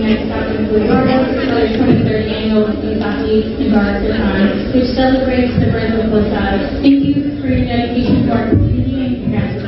next chapter in Blue Garden, the 23rd annual Kentucky and Garden Time, which celebrates the birth of Messiah. Thank you for your dedication to our community and congratulations.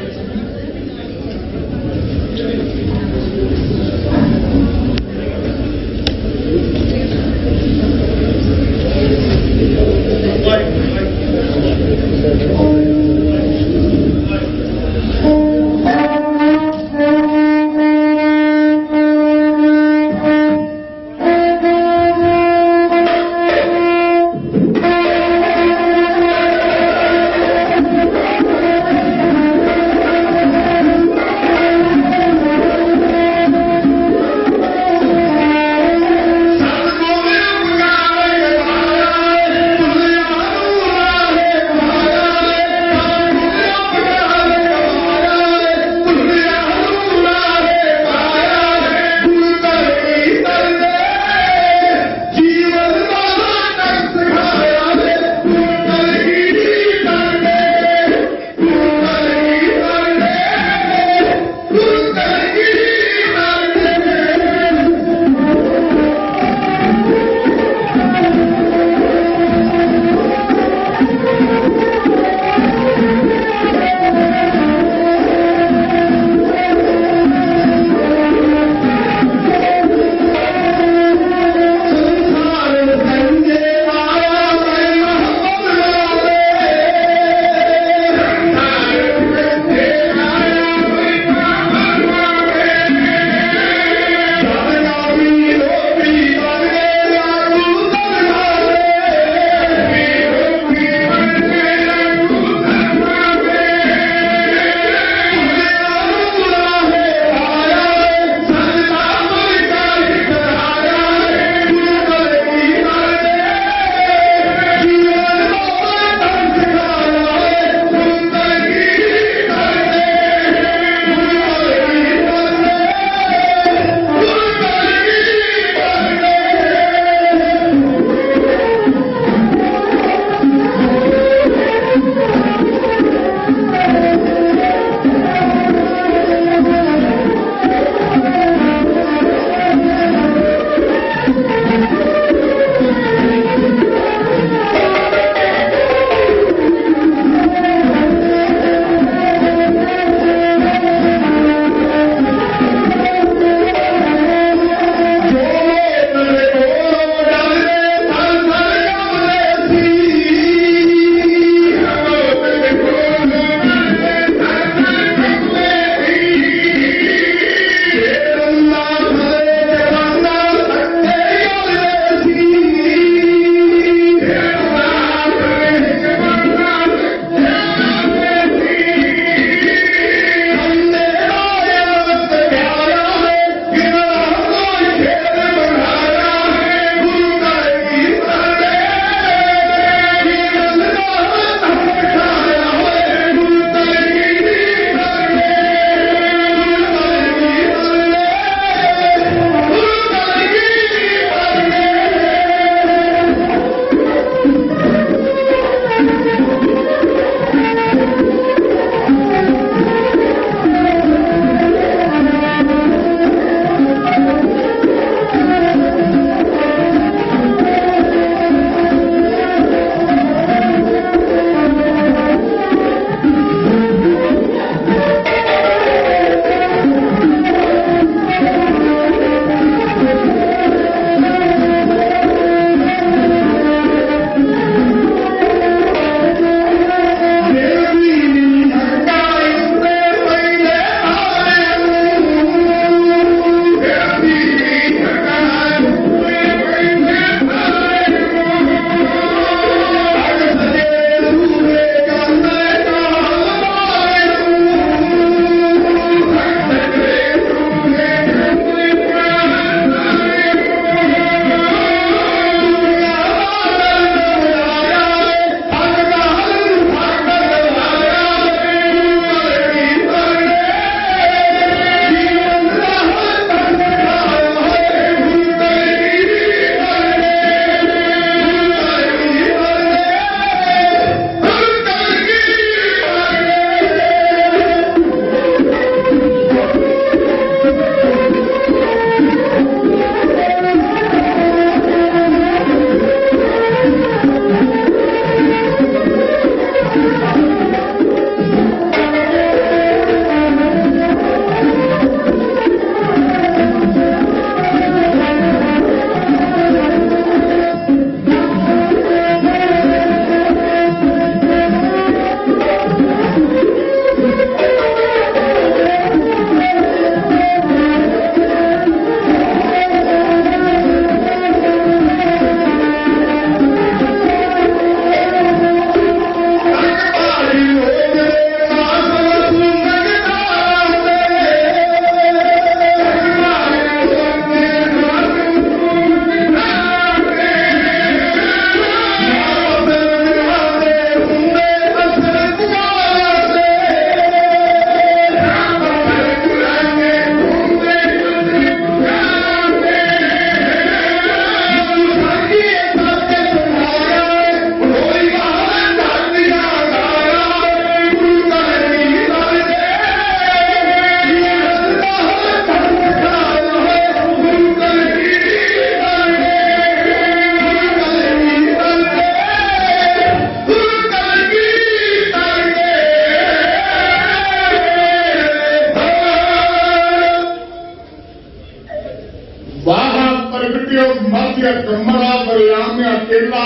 दिया कमरा बरियामिया केला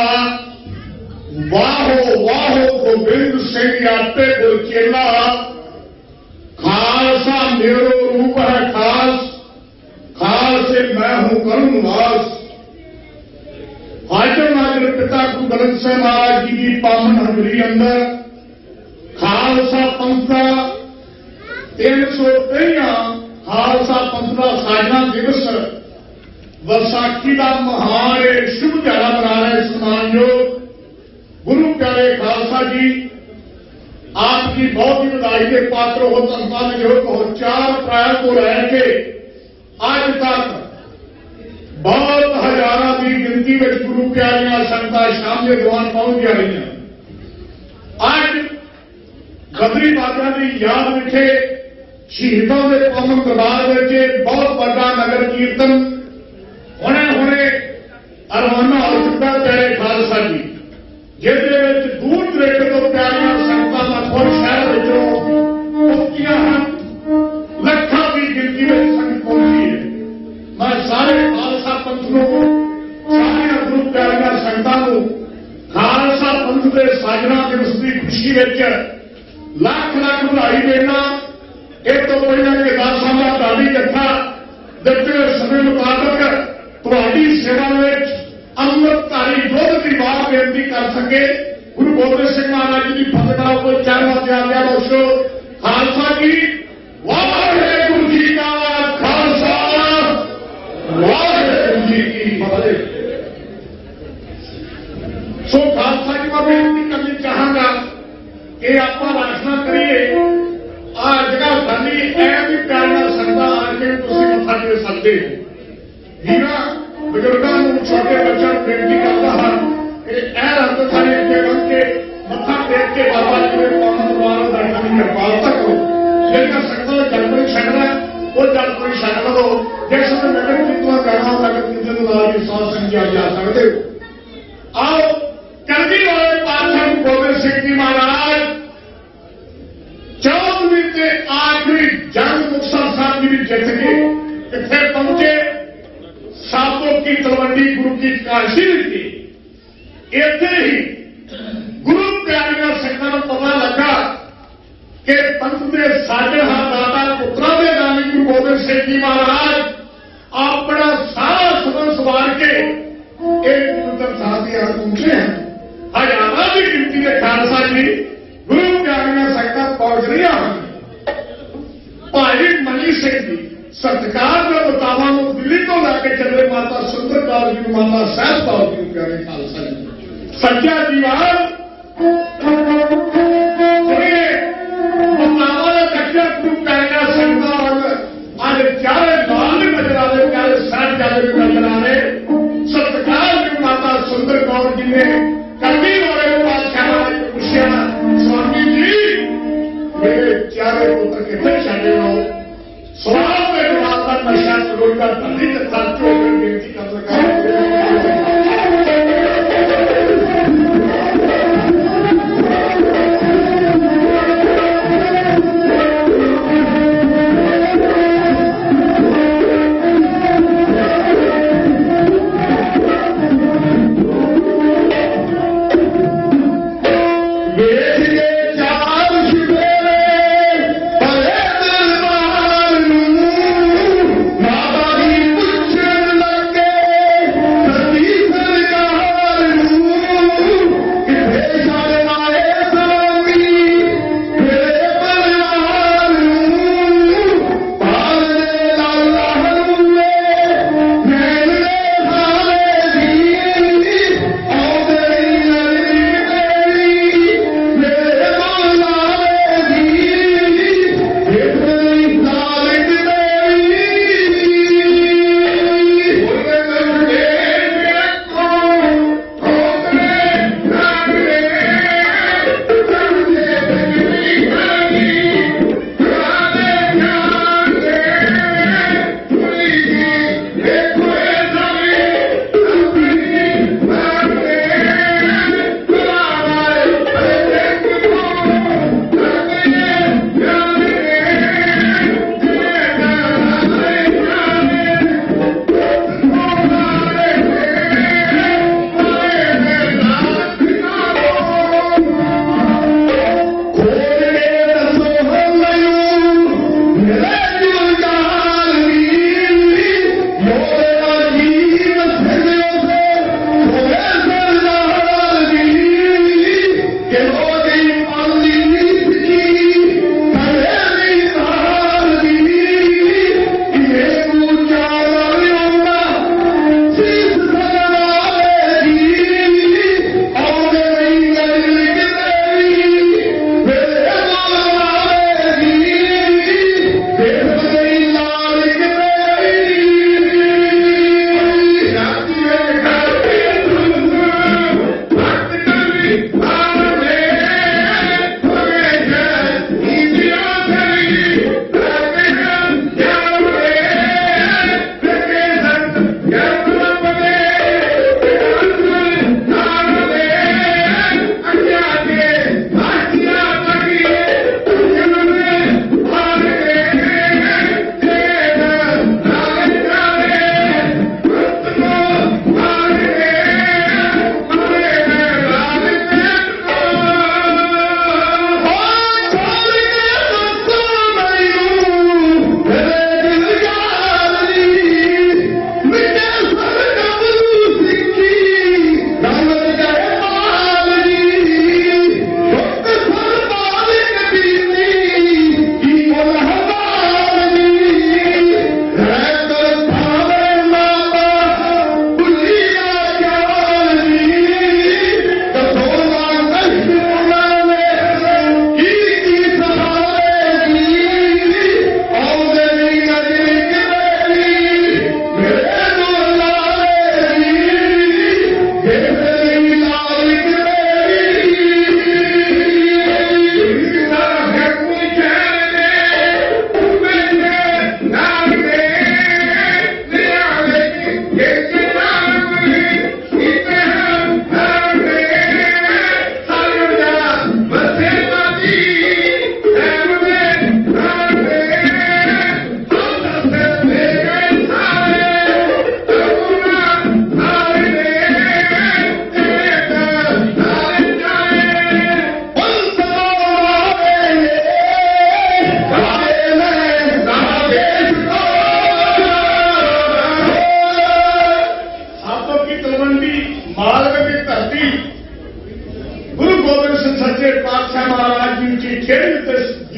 वाहो वाहो गोबिंद सिंह आटे को चेला खालसा मेरो रूप है खास खालसे मैं हूं करूं वास। हाजर नाजर पिता गुरु गोबिंद सिंह महाराज जी की पावन हजरी अंदर खालसा पंथ का 323 खालसा पंथ का साजना दिवस विसाखी का महान शुभ दिहाड़ा मना रहे सम्मानयोग गुरु प्यारे खालसा जी। आपकी बहुत ही बधाई के पात्र हो, संतान योग हो। 4 अप्रैल को रह के आज तक बहुत हजारों की गिनती में गुरु प्यारियां संगतां शाम के दौरान पहुंच जा रही हैं। आज गदरी बाबा की याद विखे शहीदों के पावन दरबार में बहुत बड़ा नगर कीर्तन हुणे हुणे रवाना हो चुका प्यारे खालसा जी, जिसके दूर दरेडे तो प्यारियां संगतां मखौल शहर पहुंचियां हैं। लखों की गिनती में संगत पहुंची है। मैं सारे खालसा पंथ को सारे गुरु प्यारियां संगतां को खालसा पंथ के साजना दिवस की खुशी में लाख लाख बधाई देना। एक तो पहले के 10 साल ताड़ी कथा दिते समय मुताबिक तुहाडी सेवा में अमृतधारी दुध की बात बेनती कर सके। गुरु गोबिंद सिंह महाराज जी की फतेह को 4 वाजे आ गया दोस्तों। खालसा की वाहेगुरु जी का खालसा वाहेगुरु जी की फतेह। सो खालसा जी मैं बेनती करनी चाहूंगा कि आप राशना करिए आ जगह खाली ऐ भी प्यारियां संगतां आके तुसीं मत्था टेक सकते हो। हीरा बुजुर्गों को छोटे बच्चों को बेनती करता है कि ऐ रंग थाने के रंग के मत्था टेक के बाबा जी के पावन दरबार दर्शन कृपालता करो। जिनका संगत जलपुरी छकना वो जलपुरी छक लो। जिस समय नगर कीर्तन करना नगर कीर्तन द्वारा की साथ संज्ञा जा सकते हो। आओ कलगी वाले पातशाह गोबिंद सिंह जी महाराज 14वीं के आखिरी जंग मुक्तसर साहब जी भी जित के इतने पहुंचे। सापों की तलवंडी गुरु की काशी थी। इतने ही गुरु प्यारियां संगतां को पता लगा कि पंथ के साढ़े दादा पुत्रा के नामी गुरु गोबिंद सिंह जी महाराज अपना सारा सदन सवार के एक पवित्र साहब के यहाँ पहुंचे हैं। हजारों की गिनती के खालसा जी गुरु प्यारियां संगतां पहुंच रही हैं। भाई मनी सिंह जी सत्कार के मुताबिक दिल्ली को लैके चले माता सुंदर कौर जी माता साहब कौर जी प्यारे खालसा जी सच्चा दीवार कच्चा गुरु प्यारियां संगतां आज चारे लाल भी नजर आ रहे प्यारे साहबजादे भी नजर आ रहे। सत्कार की माता सुंदर कौर जी ने कभी वाले बादशाह पूछा स्वामी जी मेरे चारे पुत्र कितने छड़े हो। सवाल में माता नशा रोजा धनी कथा बेनती कर सका।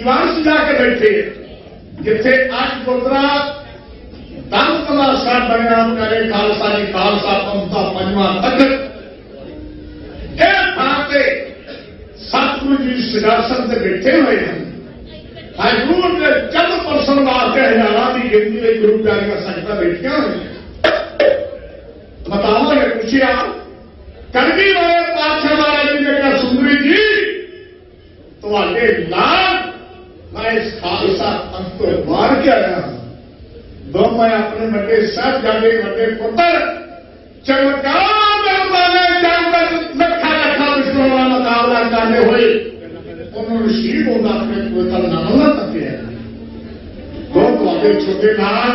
दीवान सजा के बैठे जिथे अज गुरुद्वारा दमकला साहब बनया प्यारे खालसा जी खालसा पंथ का पंजवां तखत इह थां ते सतगुरु जी सिंहासन से बैठे हुए हैं। हजूर ने चंद परसन वास्ते हजारों की गिनती में गुरु प्यारियां संगतां बैठियां हुई। बतावा ने पूछा कलगी वाले पातशाह महाराज जी ने कहा सुंदरी जी तुहाडे नाल मैं इस खालसा पंथ को मार के आया हूं। दो मैं अपने बड़े साहबजादे बड़े पुत्र चमत्कार लखा लखा विष्णु का मुकाबला करते हुए उन्होंने शहीद होना अपने कोई नाम ना तके दो तुहाडे छोटे नाल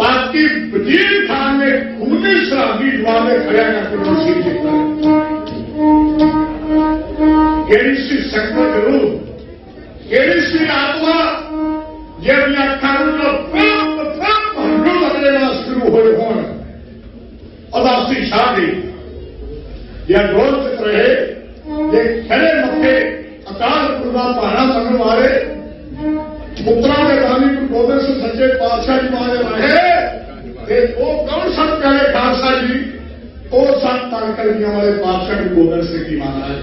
पाकी वजीर खान ने खूनी शराबी जवाब खड़ा करके शहीद किया। केड़ी सी शक्ति जरूर केड़ी सी आत्मा जिहदी अखां नूं हंडू लगना शुरू होए होण उदासी छा गई या दोस्त रहे जे खड़े मथे अकाल पुरख दा पहाड़ा बनने वाले पुत्रा के दानी गुरु गोबिंद सिंह सच्चे पातशाह जी महाराज रहे वो कौन सन प्यारे खालसा जी वो सन तनकलियां वाले पातशाह गुरु गोबिंद सिंह जी महाराज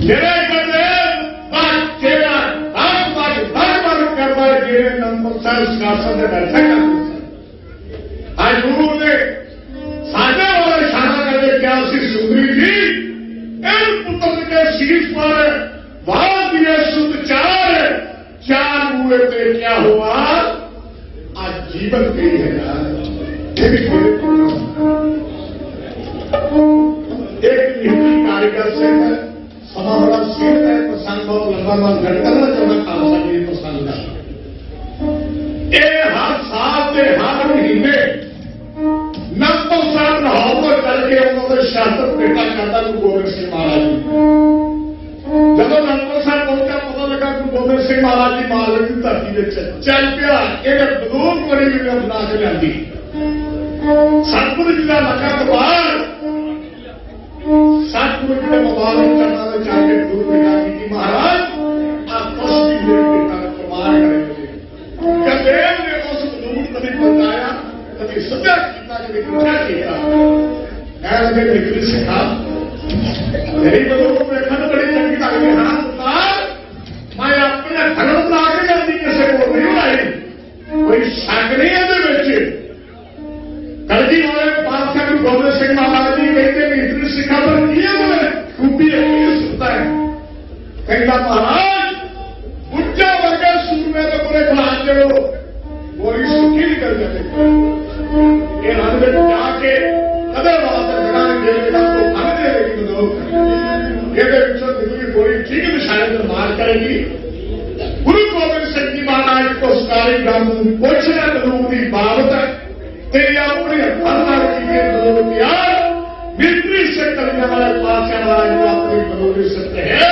जेड़े कहते चेहरा करता है नंबर सिंहासन से बैठा हजूर ने साझा वाला इशारा करके क्या सुंदरी जी इन पुत्र के शीश पर वाह दिए शुद्ध चार हुए थे क्या हुआ आज जीवन गई है यार। एक कारीगर से है समा बड़ा सीट है प्रसंग बहुत लंबा घटना चाहना खालसा जी प्रसंग है हर साल के हर महीने नंबर साहब लाहौर करके उन्होंने शासन बेटा करता गुरु गोबिंद सिंह महाराज जी जब नंबर साहब पहुंचा पता लगा गुरु गोबिंद सिंह महाराज जी मालवे की धरती चल पिया एक बंदूक बड़ी वीडियो बना के लियांदी सतगुरु जी का लगा दरबार सतगुरु जी के मुबारक चरणों में जाके गुरु बेटा की महाराज आप कुछ भी मेरे बेटा का प्रमाण करेंगे। कदेव ने उस बंदूक कभी बताया कभी सजा किया कभी क्या किया ऐसे निकली सिखा मेरी बंदूक देखने बड़ी चंगी लगती हाँ पुकार मैं अपने धर्म बना के जाती किसी को नहीं लाई कोई शक नहीं है कलगी वाले पातशाह गुरु गोबिंद सिंह महाराज जी कहते हैं इतनी सिखा पर किए खूबी सुनता है कहता महाराज उच्चा वर्ग सूरमे तो पूरे खिलाफ जो गोली सुखी निकल जाते ये रंग जाके कदर वाला बना जेल के तो भागते लेकिन लोग ये निकली गोली ठीक निशाने पर मार करेगी। गुरु गोबिंद सिंह जी महाराज को सरकारी गम पूछना बंदूक की बाबत तेरी अपने हर की बंदूक यार मिलिट्री से करने वाले पातशाह महाराज को अपनी बंदूक सकते हैं।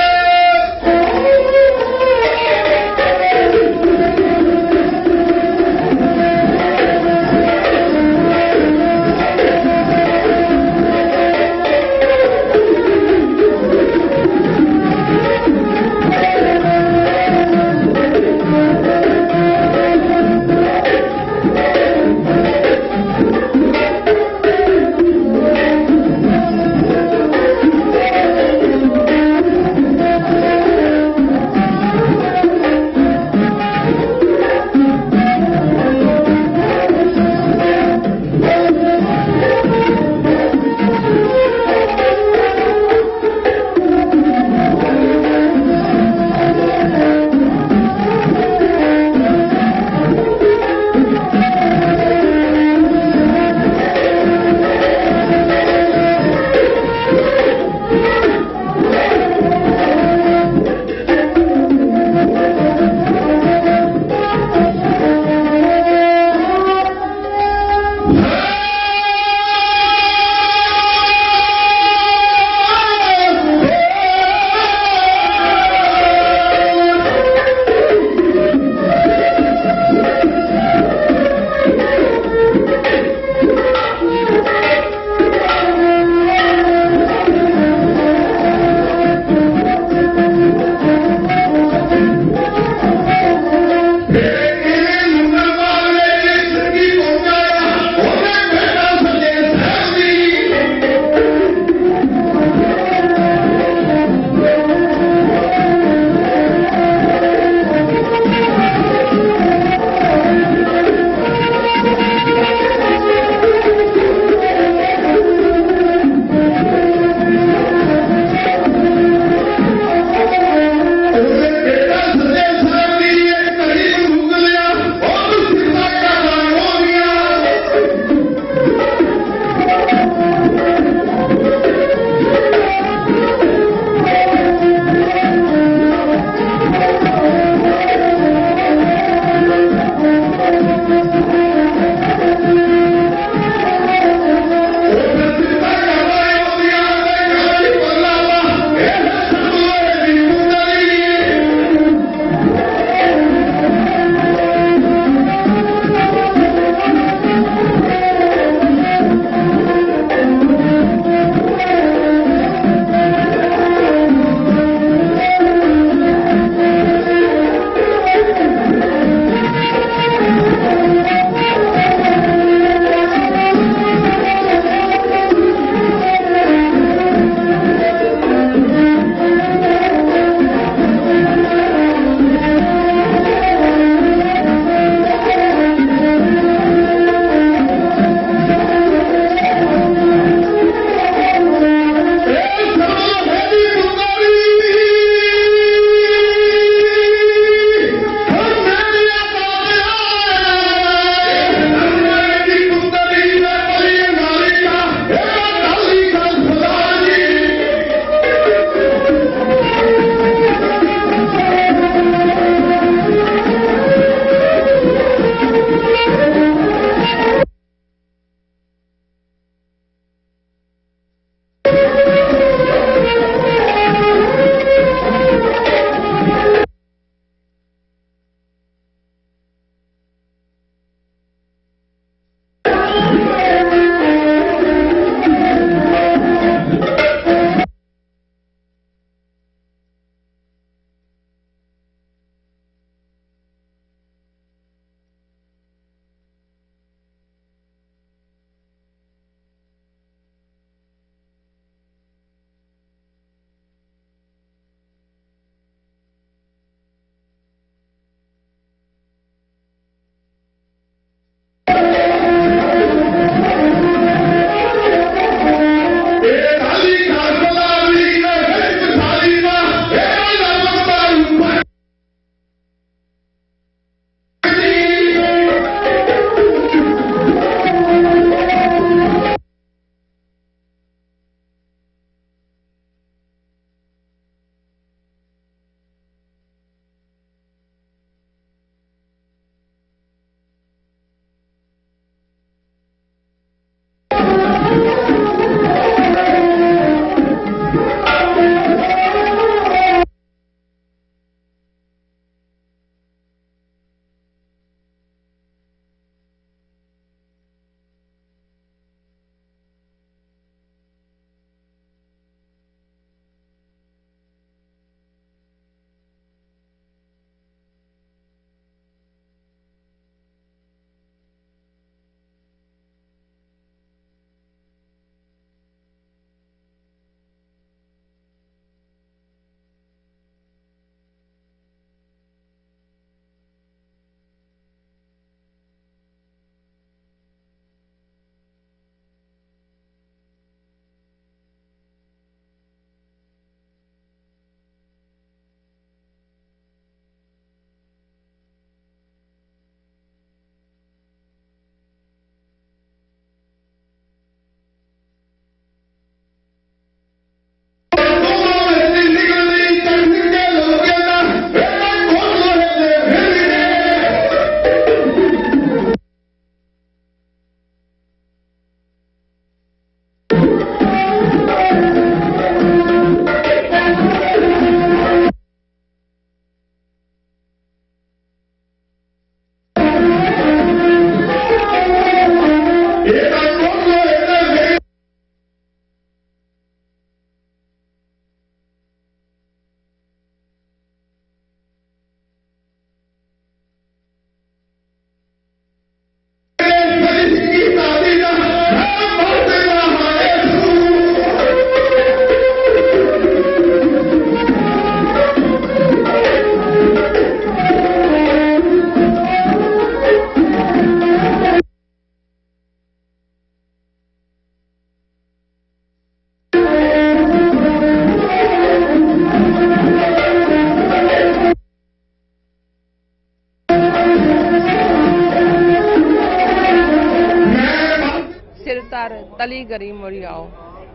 पार तली गरी मुड़ियाओ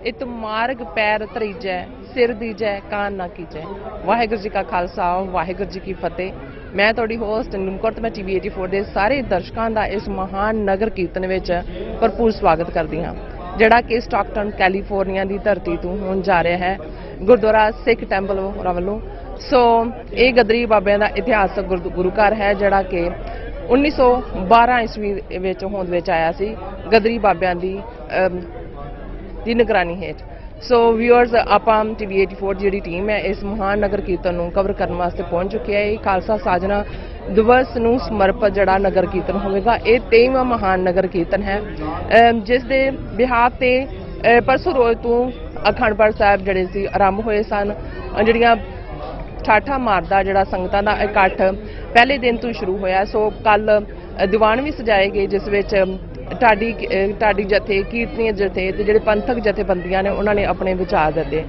इत मार्ग पैर धरीजै सिर दीजै कान ना कीजै। वाहिगुरू जी का खालसा वाहिगुरू जी की फतेह। मैं तुहाडी होस्ट नुमकुर मैं TV 84 ਦੇ ਸਾਰੇ ਦਰਸ਼ਕਾਂ ਦਾ ਇਸ ਮਹਾਨ ਨਗਰ ਕੀਰਤਨ ਵਿੱਚ ਭਰਪੂਰ ਸਵਾਗਤ ਕਰਦੀ ਹਾਂ, ਜਿਹੜਾ ਕਿ ਸਟਾਕਟਨ ਕੈਲੀਫੋਰਨੀਆ ਦੀ ਧਰਤੀ ਤੋਂ ਹੋਣ ਜਾ ਰਿਹਾ ਹੈ ਗੁਰਦੁਆਰਾ ਸਿੱਖ ਟੈਂਪਲ ਵੱਲੋਂ। ਸੋ ਇਹ ਗਦਰੀ ਬਾਬਿਆਂ ਦਾ ਇਤਿਹਾਸਕ ਗੁਰੂ ਘਰ ਹੈ, ਜਿਹੜਾ ਕਿ 1912 ਈਸਵੀ ਵਿੱਚ ਹੋਂਦ ਵਿੱਚ ਆਇਆ ਸੀ ਗਦਰੀ ਬਾਬਿਆਂ ਦੀ ਨਿਗਰਾਨੀ ਹੇਠ। ਸੋ ਵਿਊਅਰਸ, ਆਪਾਂ TV 84 ਜਿਹੜੀ ਟੀਮ ਹੈ ਇਸ ਮਹਾਨ ਨਗਰ ਕੀਰਤਨ ਨੂੰ ਕਵਰ ਕਰਨ ਵਾਸਤੇ ਪਹੁੰਚ ਚੁੱਕੀ ਹੈ। ਇਹ ਖਾਲਸਾ ਸਾਜਨਾ ਦਿਵਸ ਨੂੰ ਸਮਰਪਿਤ ਜਿਹੜਾ ਨਗਰ ਕੀਰਤਨ ਹੋਵੇਗਾ, ਇਹ 23ਵਾਂ ਮਹਾਨ ਨਗਰ ਕੀਰਤਨ ਹੈ, ਜਿਸ ਦੇ ਬਿਹਾਫ ਤੇ ਪਰਸੋਂ ਰੋਜ਼ ਤੋਂ ਅਖੰਡ ਪਾਠ ਸਾਹਿਬ ਜਿਹੜੇ ਸੀ ਆਰੰਭ ਹੋਏ ਸਨ। ਜਿਹੜੀਆਂ ਠਾਠਾ ਮਾਰਦਾ ਜਿਹੜਾ ਸੰਗਤਾਂ ਦਾ ਇਕੱਠ ਪਹਿਲੇ ਦਿਨ ਤੋਂ ਸ਼ੁਰੂ ਹੋਇਆ। ਸੋ ਕੱਲ ਦੀਵਾਨ ਵੀ ਸਜਾਏ ਗਏ, ਜਿਸ ਵਿੱਚ ਢਾਡੀ ਜਥੇ, ਕੀਰਤਨੀय ਜਥੇ ਤੇ ਜਿਹੜੇ ਪੰਥਕ ਜਥੇਬੰਦੀਆਂ ਨੇ ਉਹਨਾਂ ਨੇ ਆਪਣੇ ਵਿਚਾਰ ਦਿੱਤੇ।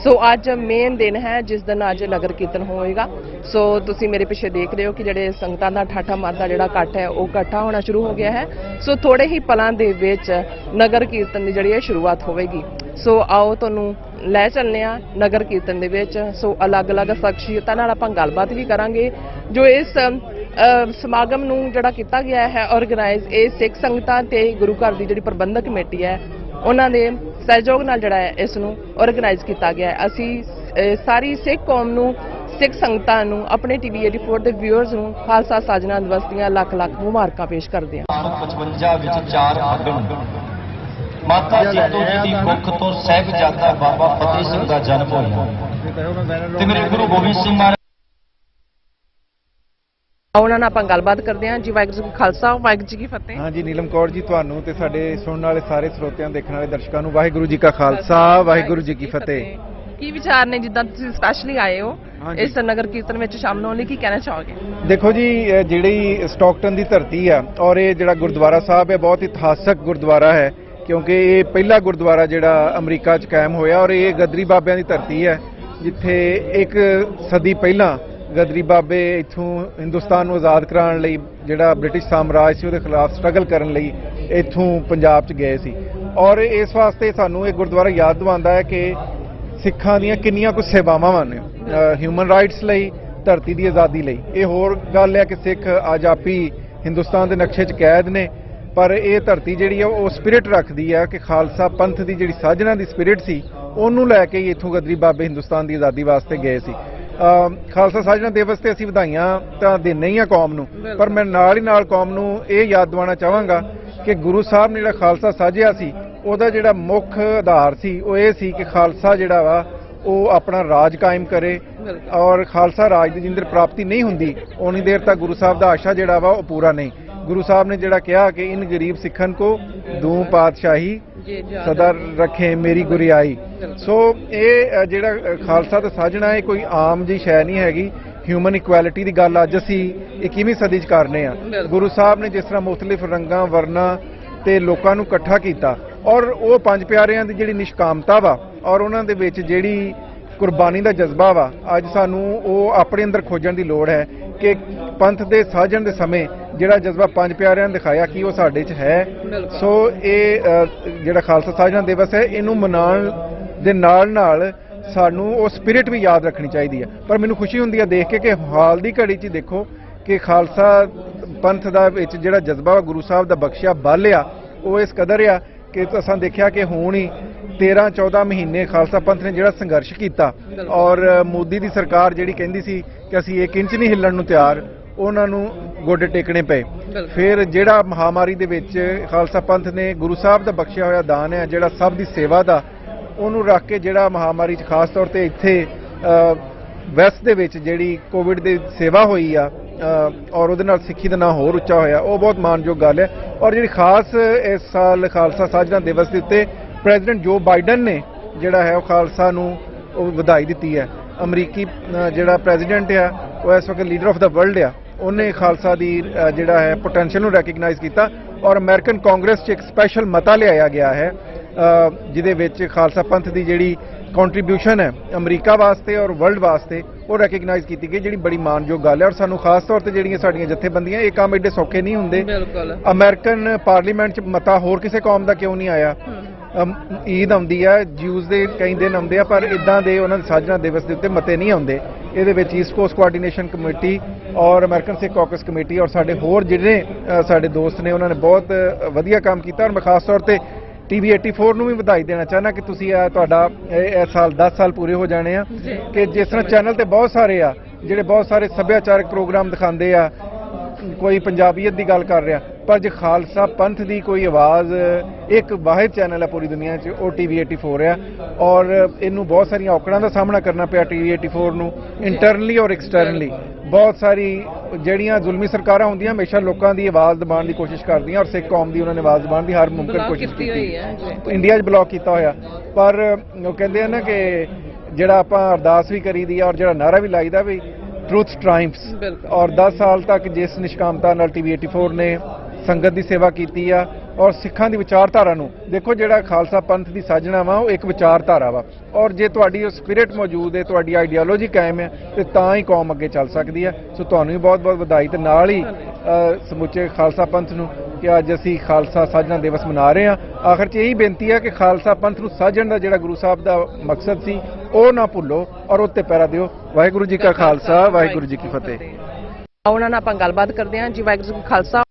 ਸੋ ਅੱਜ ਮੇਨ ਦਿਨ ਹੈ ਜਿਸ ਦਿਨ ਅੱਜ ਨਗਰ ਕੀਰਤਨ ਹੋਏਗਾ। ਸੋ ਤੁਸੀਂ ਮੇਰੇ ਪਿੱਛੇ ਦੇਖ ਰਹੇ ਹੋ ਕਿ ਜਿਹੜੇ ਸੰਗਤਾਂ ਦਾ ਠਾਠਾ ਮਾਰਦਾ ਜਿਹੜਾ ਇਕੱਠ ਹੈ ਉਹ ਇਕੱਠਾ ਹੋਣਾ ਸ਼ੁਰੂ ਹੋ ਗਿਆ ਹੈ। ਸੋ ਥੋੜੇ ਹੀ ਪਲਾਂ ਦੇ ਵਿੱਚ ਨਗਰ ਕੀਰਤਨ ਦੀ ਜਿਹੜੀ ਹੈ ਸ਼ੁਰੂਆਤ ਹੋਵੇਗੀ। ਸੋ ਆਓ ਤੁਹਾਨੂੰ ਲੈ ਚੱਲਦੇ ਹਾਂ ਨਗਰ ਕੀਰਤਨ ਦੇ ਵਿੱਚ। ਸੋ ਅਲੱਗ-ਅਲੱਗ ਸ਼ਖਸੀਅਤਾਂ ਨਾਲ ਆਪਾਂ ਗੱਲਬਾਤ ਵੀ ਕਰਾਂਗੇ ਜੋ ਇਸ ਸਮਾਗਮ ਨੂੰ ਜਿਹੜਾ ਕੀਤਾ ਗਿਆ ਹੈ ਆਰਗੇਨਾਈਜ਼, ਇਹ ਸਿੱਖ ਸੰਗਤਾਂ ਤੇ ਗੁਰੂ ਘਰ ਦੀ ਜਿਹੜੀ ਪ੍ਰਬੰਧਕ ਕਮੇਟੀ ਹੈ ਉਹਨਾਂ ਦੇ ਸਹਿਯੋਗ ਨਾਲ ਜਿਹੜਾ ਹੈ ਇਸ ਨੂੰ ਆਰਗੇਨਾਈਜ਼ ਕੀਤਾ ਗਿਆ ਹੈ। ਅਸੀਂ ਸਾਰੀ ਸਿੱਖ ਕੌਮ ਨੂੰ, ਸਿੱਖ ਸੰਗਤਾਂ ਨੂੰ, ਆਪਣੇ TV 84 ਦੇ ਵਿਊਅਰਸ ਨੂੰ ਖਾਲਸਾ ਸਾਜਨਾ ਦਿਵਸ ਦੀਆਂ ਲੱਖ-ਲੱਖ ਮੁਬਾਰਕਾਂ ਪੇਸ਼ ਕਰਦੇ ਹਾਂ। 55 ਵਿੱਚ 4 ਫੱਗਣ ਮਾਤਾ ਜੀਤੋ ਜੀ ਦੀ ਕੁੱਖ ਤੋਂ ਸਾਹਿਬਜ਼ਾਦਾ ਬਾਬਾ ਫਤਿਹ ਸਿੰਘ ਦਾ ਜਨਮ ਹੋਇਆ ਤੇ ਮੇਰੇ ਗੁਰੂ ਗੋਬਿੰਦ ਸਿੰਘ ਮਹਾਰਾਜ ਉਹਨਾਂ ਨਾਲ ਆਪਾਂ ਗੱਲਬਾਤ ਕਰਦੇ ਹਾਂ। ਜੀ ਵਾਹਿਗੁਰੂ ਜੀ ਕਾ ਖਾਲਸਾ ਵਾਹਿਗੁਰੂ ਜੀ ਕੀ ਫਤਿਹ। ਹਾਂ ਜੀ, ਨੀਲਮ ਕੌਰ ਜੀ, ਤੁਹਾਨੂੰ ਤੇ ਸਾਡੇ ਸੁਣਨ ਵਾਲੇ ਸਾਰੇ ਸਰੋਤਿਆਂ ਦੇਖਣ ਵਾਲੇ ਦਰਸ਼ਕਾਂ ਨੂੰ ਵਾਹਿਗੁਰੂ ਜੀ ਕਾ ਖਾਲਸਾ ਵਾਹਿਗੁਰੂ ਜੀ ਕੀ ਫਤਿਹ। ਕੀ ਵਿਚਾਰ ਨੇ, ਜਿੱਦਾਂ ਤੁਸੀਂ ਸਪੈਸ਼ਲੀ ਆਏ ਹੋ ਇਸ ਨਗਰ ਕੀਰਤਨ ਵਿੱਚ ਸ਼ਾਮਲ ਹੋਣ ਲਈ, ਕੀ ਕਹਿਣਾ ਚਾਹੋਗੇ? ਦੇਖੋ ਜੀ, ਜਿਹੜੀ ਸਟਾਕਟਨ ਦੀ ਧਰਤੀ ਆ ਔਰ ਇਹ ਜਿਹੜਾ ਗੁਰਦੁਆਰਾ ਸਾਹਿਬ ਹੈ ਬਹੁਤ ਇਤਿਹਾਸਕ ਗੁਰਦੁਆਰਾ ਹੈ, ਕਿਉਂਕਿ ਇਹ ਪਹਿਲਾ ਗੁਰਦੁਆਰਾ ਜਿਹੜਾ ਅਮਰੀਕਾ 'ਚ ਕਾਇਮ ਹੋਇਆ ਔਰ ਇਹ ਗਦਰੀ ਬਾਬਿਆਂ ਦੀ ਧਰਤੀ ਹੈ, ਜਿੱਥੇ ਇੱਕ ਸਦੀ ਪਹਿਲਾਂ ਗਦਰੀ ਬਾਬੇ ਇੱਥੋਂ ਹਿੰਦੁਸਤਾਨ ਨੂੰ ਆਜ਼ਾਦ ਕਰਾਉਣ ਲਈ, ਜਿਹੜਾ ਬ੍ਰਿਟਿਸ਼ ਸਾਮਰਾਜ ਸੀ ਉਹਦੇ ਖਿਲਾਫ ਸਟਰਗਲ ਕਰਨ ਲਈ ਇੱਥੋਂ ਪੰਜਾਬ 'ਚ ਗਏ ਸੀ। ਔਰ ਇਸ ਵਾਸਤੇ ਸਾਨੂੰ ਇਹ ਗੁਰਦੁਆਰਾ ਯਾਦ ਦਿਵਾਉਂਦਾ ਹੈ ਕਿ ਸਿੱਖਾਂ ਦੀਆਂ ਕਿੰਨੀਆਂ ਕੁ ਸੇਵਾਵਾਂ ਹਨ ਹਿਊਮਨ ਰਾਈਟਸ ਲਈ, ਧਰਤੀ ਦੀ ਆਜ਼ਾਦੀ ਲਈ। ਇਹ ਹੋਰ ਗੱਲ ਹੈ ਕਿ ਸਿੱਖ ਅੱਜ ਆਪੀ ਹਿੰਦੁਸਤਾਨ ਦੇ ਨਕਸ਼ੇ 'ਚ ਕੈਦ ਨੇ, ਪਰ ਇਹ ਧਰਤੀ ਜਿਹੜੀ ਆ ਉਹ ਸਪਿਰਿਟ ਰੱਖਦੀ ਹੈ ਕਿ ਖਾਲਸਾ ਪੰਥ ਦੀ ਜਿਹੜੀ ਸਾਜਨਾ ਦੀ ਸਪਿਰਿਟ ਸੀ ਉਹਨੂੰ ਲੈ ਕੇ ਹੀ ਇੱਥੋਂ ਗਦਰੀ ਬਾਬੇ ਹਿੰਦੁਸਤਾਨ ਦੀ ਆਜ਼ਾਦੀ ਵਾਸਤੇ ਗਏ ਸੀ। ਖਾਲਸਾ ਸਾਜਨਾ ਦਿਵਸ ਤੇ ਅਸੀਂ ਵਧਾਈਆਂ ਤਾਂ ਦਿੰਦੇ ਹੀ ਆ ਕੌਮ ਨੂੰ, ਪਰ ਮੈਂ ਨਾਲ ਹੀ ਨਾਲ ਕੌਮ ਨੂੰ ਇਹ ਯਾਦ ਦਿਵਾਉਣਾ ਚਾਹਾਂਗਾ ਕਿ ਗੁਰੂ ਸਾਹਿਬ ਨੇ ਜਿਹੜਾ ਖਾਲਸਾ ਸਾਜਿਆ ਸੀ ਉਹਦਾ ਜਿਹੜਾ ਮੁੱਖ ਆਧਾਰ ਸੀ ਉਹ ਇਹ ਸੀ ਕਿ ਖਾਲਸਾ ਜਿਹੜਾ ਵਾ ਉਹ ਆਪਣਾ ਰਾਜ ਕਾਇਮ ਕਰੇ, ਔਰ ਖਾਲਸਾ ਰਾਜ ਦੀ ਜਿੰਨੀ ਦੇਰ ਪ੍ਰਾਪਤੀ ਨਹੀਂ ਹੁੰਦੀ ਉਨੀ ਦੇਰ ਤੱਕ ਗੁਰੂ ਸਾਹਿਬ ਦਾ ਆਸ਼ਾ ਜਿਹੜਾ ਵਾ ਉਹ ਪੂਰਾ ਨਹੀਂ। ਗੁਰੂ ਸਾਹਿਬ ਨੇ ਜਿਹੜਾ ਕਿਹਾ ਕਿ ਇਨ ਗਰੀਬ ਸਿੱਖਨ ਕੋ ਦੂੰ ਪਾਤਸ਼ਾਹੀ ਸਦਾ ਰੱਖੇ ਮੇਰੀ ਗੁਰਿਆਈ। ਸੋ ਇਹ ਜਿਹੜਾ ਖਾਲਸਾ ਤੇ ਸਾਜਣਾ ਇਹ ਕੋਈ ਆਮ ਜੀ ਸ਼ੈ ਨਹੀਂ ਹੈਗੀ। ਹਿਊਮਨ ਇਕੁਐਲਿਟੀ ਦੀ ਗੱਲ ਅੱਜ ਅਸੀਂ 21ਵੀਂ ਸਦੀ 'ਚ ਕਰਨੇ ਆ। ਗੁਰੂ ਸਾਹਿਬ ਨੇ ਜਿਸ ਤਰ੍ਹਾਂ ਮੁਖਤਲਿਫ ਰੰਗਾਂ, ਵਰਨਾਂ ਤੇ ਲੋਕਾਂ ਨੂੰ ਇਕੱਠਾ ਕੀਤਾ ਔਰ ਉਹ ਪੰਜ ਪਿਆਰਿਆਂ ਦੀ ਜਿਹੜੀ ਨਿਸ਼ਕਾਮਤਾ ਵਾ ਔਰ ਉਹਨਾਂ ਦੇ ਵਿੱਚ ਜਿਹੜੀ ਕੁਰਬਾਨੀ ਦਾ ਜਜ਼ਬਾ ਵਾ, ਅੱਜ ਸਾਨੂੰ ਉਹ ਆਪਣੇ ਅੰਦਰ ਖੋਜਣ ਦੀ ਲੋੜ ਹੈ ਕਿ ਪੰਥ ਦੇ ਸਾਜਣ ਦੇ ਸਮੇਂ ਜਿਹੜਾ ਜਜ਼ਬਾ ਪੰਜ ਪਿਆਰਿਆਂ ਨੇ ਦਿਖਾਇਆ ਕਿ ਉਹ ਸਾਡੇ 'ਚ ਹੈ। ਸੋ ਇਹ ਜਿਹੜਾ ਖਾਲਸਾ ਸਾਜਨਾ ਦਿਵਸ ਹੈ ਇਹਨੂੰ ਮਨਾਉਣ ਦੇ ਨਾਲ ਨਾਲ ਸਾਨੂੰ ਉਹ ਸਪਿਰਿਟ ਵੀ ਯਾਦ ਰੱਖਣੀ ਚਾਹੀਦੀ ਹੈ। ਪਰ ਮੈਨੂੰ ਖੁਸ਼ੀ ਹੁੰਦੀ ਹੈ ਦੇਖ ਕੇ ਕਿ ਹਾਲ ਦੀ ਘੜੀ 'ਚ ਦੇਖੋ ਕਿ ਖਾਲਸਾ ਪੰਥ ਦਾ ਵਿੱਚ ਜਿਹੜਾ ਜਜ਼ਬਾ ਗੁਰੂ ਸਾਹਿਬ ਦਾ ਬਖਸ਼ਿਆ ਬਲ ਆ ਉਹ ਇਸ ਕਦਰ ਆ ਕਿ ਅਸਾਂ ਦੇਖਿਆ ਕਿ ਹੁਣ ਹੀ 13-14 ਮਹੀਨੇ ਖਾਲਸਾ ਪੰਥ ਨੇ ਜਿਹੜਾ ਸੰਘਰਸ਼ ਕੀਤਾ ਔਰ ਮੋਦੀ ਦੀ ਸਰਕਾਰ ਜਿਹੜੀ ਕਹਿੰਦੀ ਸੀ ਕਿ ਅਸੀਂ 1 ਇੰਚ ਨਹੀਂ ਹਿੱਲਣ ਨੂੰ ਤਿਆਰ, ਉਹਨਾਂ ਨੂੰ ਗੋਡੇ ਟੇਕਣੇ ਪਏ। ਫਿਰ ਜਿਹੜਾ ਮਹਾਮਾਰੀ ਦੇ ਵਿੱਚ ਖਾਲਸਾ ਪੰਥ ਨੇ ਗੁਰੂ ਸਾਹਿਬ ਦਾ ਬਖਸ਼ਿਆ ਹੋਇਆ ਦਾਨ ਹੈ ਜਿਹੜਾ ਸਭ ਦੀ ਸੇਵਾ ਦਾ, ਉਹਨੂੰ ਰੱਖ ਕੇ ਜਿਹੜਾ ਮਹਾਮਾਰੀ 'ਚ ਖਾਸ ਤੌਰ ਤੇ ਇੱਥੇ ਵੈਸਟ ਦੇ ਵਿੱਚ ਜਿਹੜੀ ਕੋਵਿਡ ਦੀ ਸੇਵਾ ਹੋਈ ਆ ਔਰ ਉਹਦੇ ਨਾਲ ਸਿੱਖੀ ਦਾ ਨਾਂ ਹੋਰ ਉੱਚਾ ਹੋਇਆ, ਉਹ ਬਹੁਤ ਮਾਣਯੋਗ ਗੱਲ ਹੈ। ਔਰ ਜਿਹੜੀ ਖਾਸ ਇਸ ਸਾਲ ਖਾਲਸਾ ਸਾਜਨਾ ਦਿਵਸ ਦੇ ਉੱਤੇ ਪ੍ਰੈਜ਼ੀਡੈਂਟ ਜੋ ਬਾਈਡਨ ਨੇ ਜਿਹੜਾ ਹੈ ਉਹ ਖਾਲਸਾ ਨੂੰ ਉਹ ਵਧਾਈ ਦਿੱਤੀ ਹੈ। ਅਮਰੀਕੀ ਜਿਹੜਾ ਪ੍ਰੈਜ਼ੀਡੈਂਟ ਆ ਉਹ ਇਸ ਵਕਤ ਲੀਡਰ ਆਫ ਦਾ ਵਰਲਡ ਆ, ਉਹਨੇ ਖਾਲਸਾ ਦੀ ਜਿਹੜਾ ਹੈ ਪੋਟੈਂਸ਼ੀਅਲ ਨੂੰ ਰੈਕਗਨਾਈਜ਼ ਕੀਤਾ ਔਰ ਅਮਰੀਕਨ ਕਾਂਗਰਸ 'ਚ ਇੱਕ ਸਪੈਸ਼ਲ ਮਤਾ ਲਿਆਇਆ ਗਿਆ ਹੈ ਜਿਹਦੇ ਵਿੱਚ ਖਾਲਸਾ ਪੰਥ ਦੀ ਜਿਹੜੀ ਕੰਟਰੀਬਿਊਸ਼ਨ ਹੈ ਅਮਰੀਕਾ ਵਾਸਤੇ ਔਰ ਵਰਲਡ ਵਾਸਤੇ ਉਹ ਰੈਕਗਨਾਈਜ਼ ਕੀਤੀ ਗਈ, ਜਿਹੜੀ ਬੜੀ ਮਾਣਯੋਗ ਗੱਲ ਹੈ। ਔਰ ਸਾਨੂੰ ਖਾਸ ਤੌਰ ਤੇ ਜਿਹੜੀਆਂ ਸਾਡੀਆਂ ਜਥੇਬੰਦੀਆਂ, ਇਹ ਕੰਮ ਐਡੇ ਸੌਖੇ ਨਹੀਂ ਹੁੰਦੇ। ਬਿਲਕੁਲ ਅਮਰੀਕਨ ਪਾਰਲੀਮੈਂਟ 'ਚ ਮਤਾ ਹੋਰ ਕਿਸੇ ਕੌਮ ਦਾ ਕਿਉਂ ਨਹੀਂ ਆਇਆ? ਈਦ ਆਉਂਦੀ ਹੈ, ਜਿਊਜ਼ ਦੇ ਕਈ ਦਿਨ ਆਉਂਦੇ ਆ, ਪਰ ਇਦਾਂ ਦੇ ਉਹਨਾਂ ਦੇ ਸਾਜਣਾ ਦਿਵਸ ਦੇ ਉੱਤੇ ਮਤੇ ਨਹੀਂ ਆਉਂਦੇ। ਇਹਦੇ ਵਿੱਚ ਈਸਟ ਕੋਸਟ ਕੋਆਰਡੀਨੇਸ਼ਨ ਕਮੇਟੀ ਔਰ ਅਮਰੀਕਨ ਸਿੱਖ ਕਾਕਸ ਕਮੇਟੀ ਔਰ ਸਾਡੇ ਹੋਰ ਜਿਹੜੇ ਸਾਡੇ ਦੋਸਤ ਨੇ, ਉਹਨਾਂ ਨੇ ਬਹੁਤ ਵਧੀਆ ਕੰਮ ਕੀਤਾ। ਔਰ ਮੈਂ ਖਾਸ ਤੌਰ ਤੇ TV 84 ਨੂੰ ਵੀ ਵਧਾਈ ਦੇਣਾ ਚਾਹੁੰਦਾ ਕਿ ਤੁਸੀਂ ਤੁਹਾਡਾ ਇਸ ਸਾਲ 10 ਸਾਲ ਪੂਰੇ ਹੋ ਜਾਣੇ ਆ, ਕਿ ਜਿਸ ਤਰ੍ਹਾਂ ਚੈਨਲ ਤੇ ਬਹੁਤ ਸਾਰੇ ਆ ਜਿਹੜੇ ਬਹੁਤ ਸਾਰੇ ਸੱਭਿਆਚਾਰਕ ਪ੍ਰੋਗਰਾਮ ਦਿਖਾਉਂਦੇ ਆ, ਕੋਈ ਪੰਜਾਬੀਅਤ ਦੀ ਗੱਲ ਕਰ ਰਿਹਾ, ਪਰ ਜੇ ਖਾਲਸਾ ਪੰਥ ਦੀ ਕੋਈ ਆਵਾਜ਼ ਇੱਕ ਵਾਹਿਦ ਚੈਨਲ ਹੈ ਪੂਰੀ ਦੁਨੀਆ 'ਚ, ਉਹ TV 84 ਆ। ਔਰ ਇਹਨੂੰ ਬਹੁਤ ਸਾਰੀਆਂ ਔਕੜਾਂ ਦਾ ਸਾਹਮਣਾ ਕਰਨਾ ਪਿਆ TV 84 ਨੂੰ, ਇੰਟਰਨਲੀ ਔਰ ਐਕਸਟਰਨਲੀ। ਬਹੁਤ ਸਾਰੀ ਜਿਹੜੀਆਂ ਜ਼ੁਲਮੀ ਸਰਕਾਰਾਂ ਹੁੰਦੀਆਂ ਹਮੇਸ਼ਾ ਲੋਕਾਂ ਦੀ ਆਵਾਜ਼ ਦਬਾਉਣ ਦੀ ਕੋਸ਼ਿਸ਼ ਕਰਦੀਆਂ, ਔਰ ਸਿੱਖ ਕੌਮ ਦੀ ਉਹਨਾਂ ਨੇ ਆਵਾਜ਼ ਦਬਾਉਣ ਦੀ ਹਰ ਮੁਮਕਿਨ ਕੋਸ਼ਿਸ਼ ਕੀਤੀ। ਇੰਡੀਆ 'ਚ ਬਲੌਕ ਕੀਤਾ ਹੋਇਆ, ਪਰ ਉਹ ਕਹਿੰਦੇ ਆ ਨਾ ਕਿ ਜਿਹੜਾ ਆਪਾਂ ਅਰਦਾਸ ਵੀ ਕਰੀਦੀ ਆ ਔਰ ਜਿਹੜਾ ਨਾਰਾ ਵੀ ਲਾਈਦਾ ਵੀ ਟਰੂਥ ਟ੍ਰਾਇੰਫਸ। ਔਰ 10 ਸਾਲ ਤੱਕ ਜਿਸ ਨਿਸ਼ਕਾਮਤਾ ਨਾਲ TV 84 ਨੇ ਸੰਗਤ ਦੀ ਸੇਵਾ ਕੀਤੀ ਆ ਔਰ ਸਿੱਖਾਂ ਦੀ ਵਿਚਾਰਧਾਰਾ ਨੂੰ ਦੇਖੋ, ਜਿਹੜਾ ਖਾਲਸਾ ਪੰਥ ਦੀ ਸਾਜਣਾ ਵਾ ਉਹ ਇੱਕ ਵਿਚਾਰਧਾਰਾ ਵਾ, ਔਰ ਜੇ ਤੁਹਾਡੀ ਉਹ ਸਪਿਰਿਟ ਮੌਜੂਦ ਹੈ, ਤੁਹਾਡੀ ਆਈਡੀਓਲੋਜੀ ਕਾਇਮ ਹੈ, ਤੇ ਤਾਂ ਹੀ ਕੌਮ ਅੱਗੇ ਚੱਲ ਸਕਦੀ ਹੈ। ਸੋ ਤੁਹਾਨੂੰ ਵੀ ਬਹੁਤ ਬਹੁਤ ਵਧਾਈ, ਤੇ ਨਾਲ ਹੀ ਸਮੁੱਚੇ ਖਾਲਸਾ ਪੰਥ ਨੂੰ ਕਿ ਅੱਜ ਅਸੀਂ ਖਾਲਸਾ ਸਾਜਣਾ ਦਿਵਸ ਮਨਾ ਰਹੇ ਹਾਂ। ਆਖਰ 'ਚ ਇਹੀ ਬੇਨਤੀ ਹੈ ਕਿ ਖਾਲਸਾ ਪੰਥ ਨੂੰ ਸਾਜਣ ਦਾ ਜਿਹੜਾ ਗੁਰੂ ਸਾਹਿਬ ਦਾ ਮਕਸਦ ਸੀ ਉਹ ਨਾ ਭੁੱਲੋ ਔਰ ਉੱਤੇ ਪਹਿਰਾ ਦਿਓ। ਵਾਹਿਗੁਰੂ ਜੀ ਕਾ ਖਾਲਸਾ, ਵਾਹਿਗੁਰੂ ਜੀ ਕੀ ਫਤਿਹ। ਉਹਨਾਂ ਨਾਲ ਆਪਾਂ ਗੱਲਬਾਤ ਕਰਦੇ ਹਾਂ ਜੀ। ਵਾਹਿਗੁਰੂ ਜੀ ਕਾ ਖਾਲਸਾ।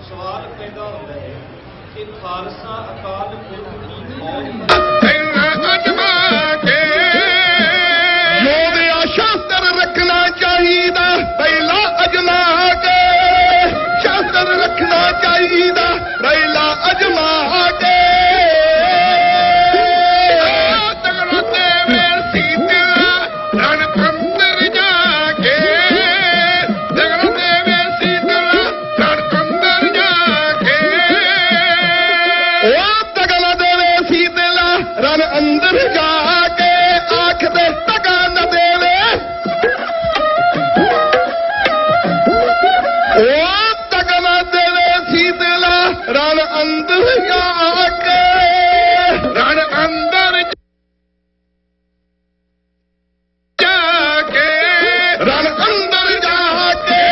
ਸਵਾਲ ਪੈਦਾ ਹੁੰਦਾ ਹੈ ਕਿ ਖਾਲਸਾ ਅਕਾਲ ਪੁਰਖ ਦੀ ਕੌਮ ਯੋਧਿਆ ਸ਼ਾਸਤਰ ਰੱਖਣਾ ਚਾਹੀਦਾ, ਪਹਿਲਾਂ ਅਜਮਾ ਕੇ ਸ਼ਾਸਤਰ ਰੱਖਣਾ ਚਾਹੀਦਾ, ਪਹਿਲਾਂ ਅਜਮਾ ਕੇ ਤਗੜਾ ਦੇਵੇ ਸੀਤਾ ਰਣ ਅੰਦਰ ਜਾ ਕੇ, ਤਗੜਾ ਦੇਵੇ ਸੀਤਾ ਰਣ ਅੰਦਰ ਜਾ ਕੇ, ਉਹ ਤਗੜਾ ਦੇਵੇ ਸੀਤਾ ਰਣ ਅੰਦਰ ਜਾ ਕੇ, ਆਖਦੇ ਤਗਾ ਨਾ ਦੇਵੇ, ਉਹ ਤਗੜਾ ਦੇਵੇ ਸੀਤਾ ਰਣ ਅੰਦਰ ਜਾ ਕੇ, ਰਣ ਅੰਦਰ ਜਾ ਕੇ, ਰਣ ਅੰਦਰ ਜਾ ਕੇ।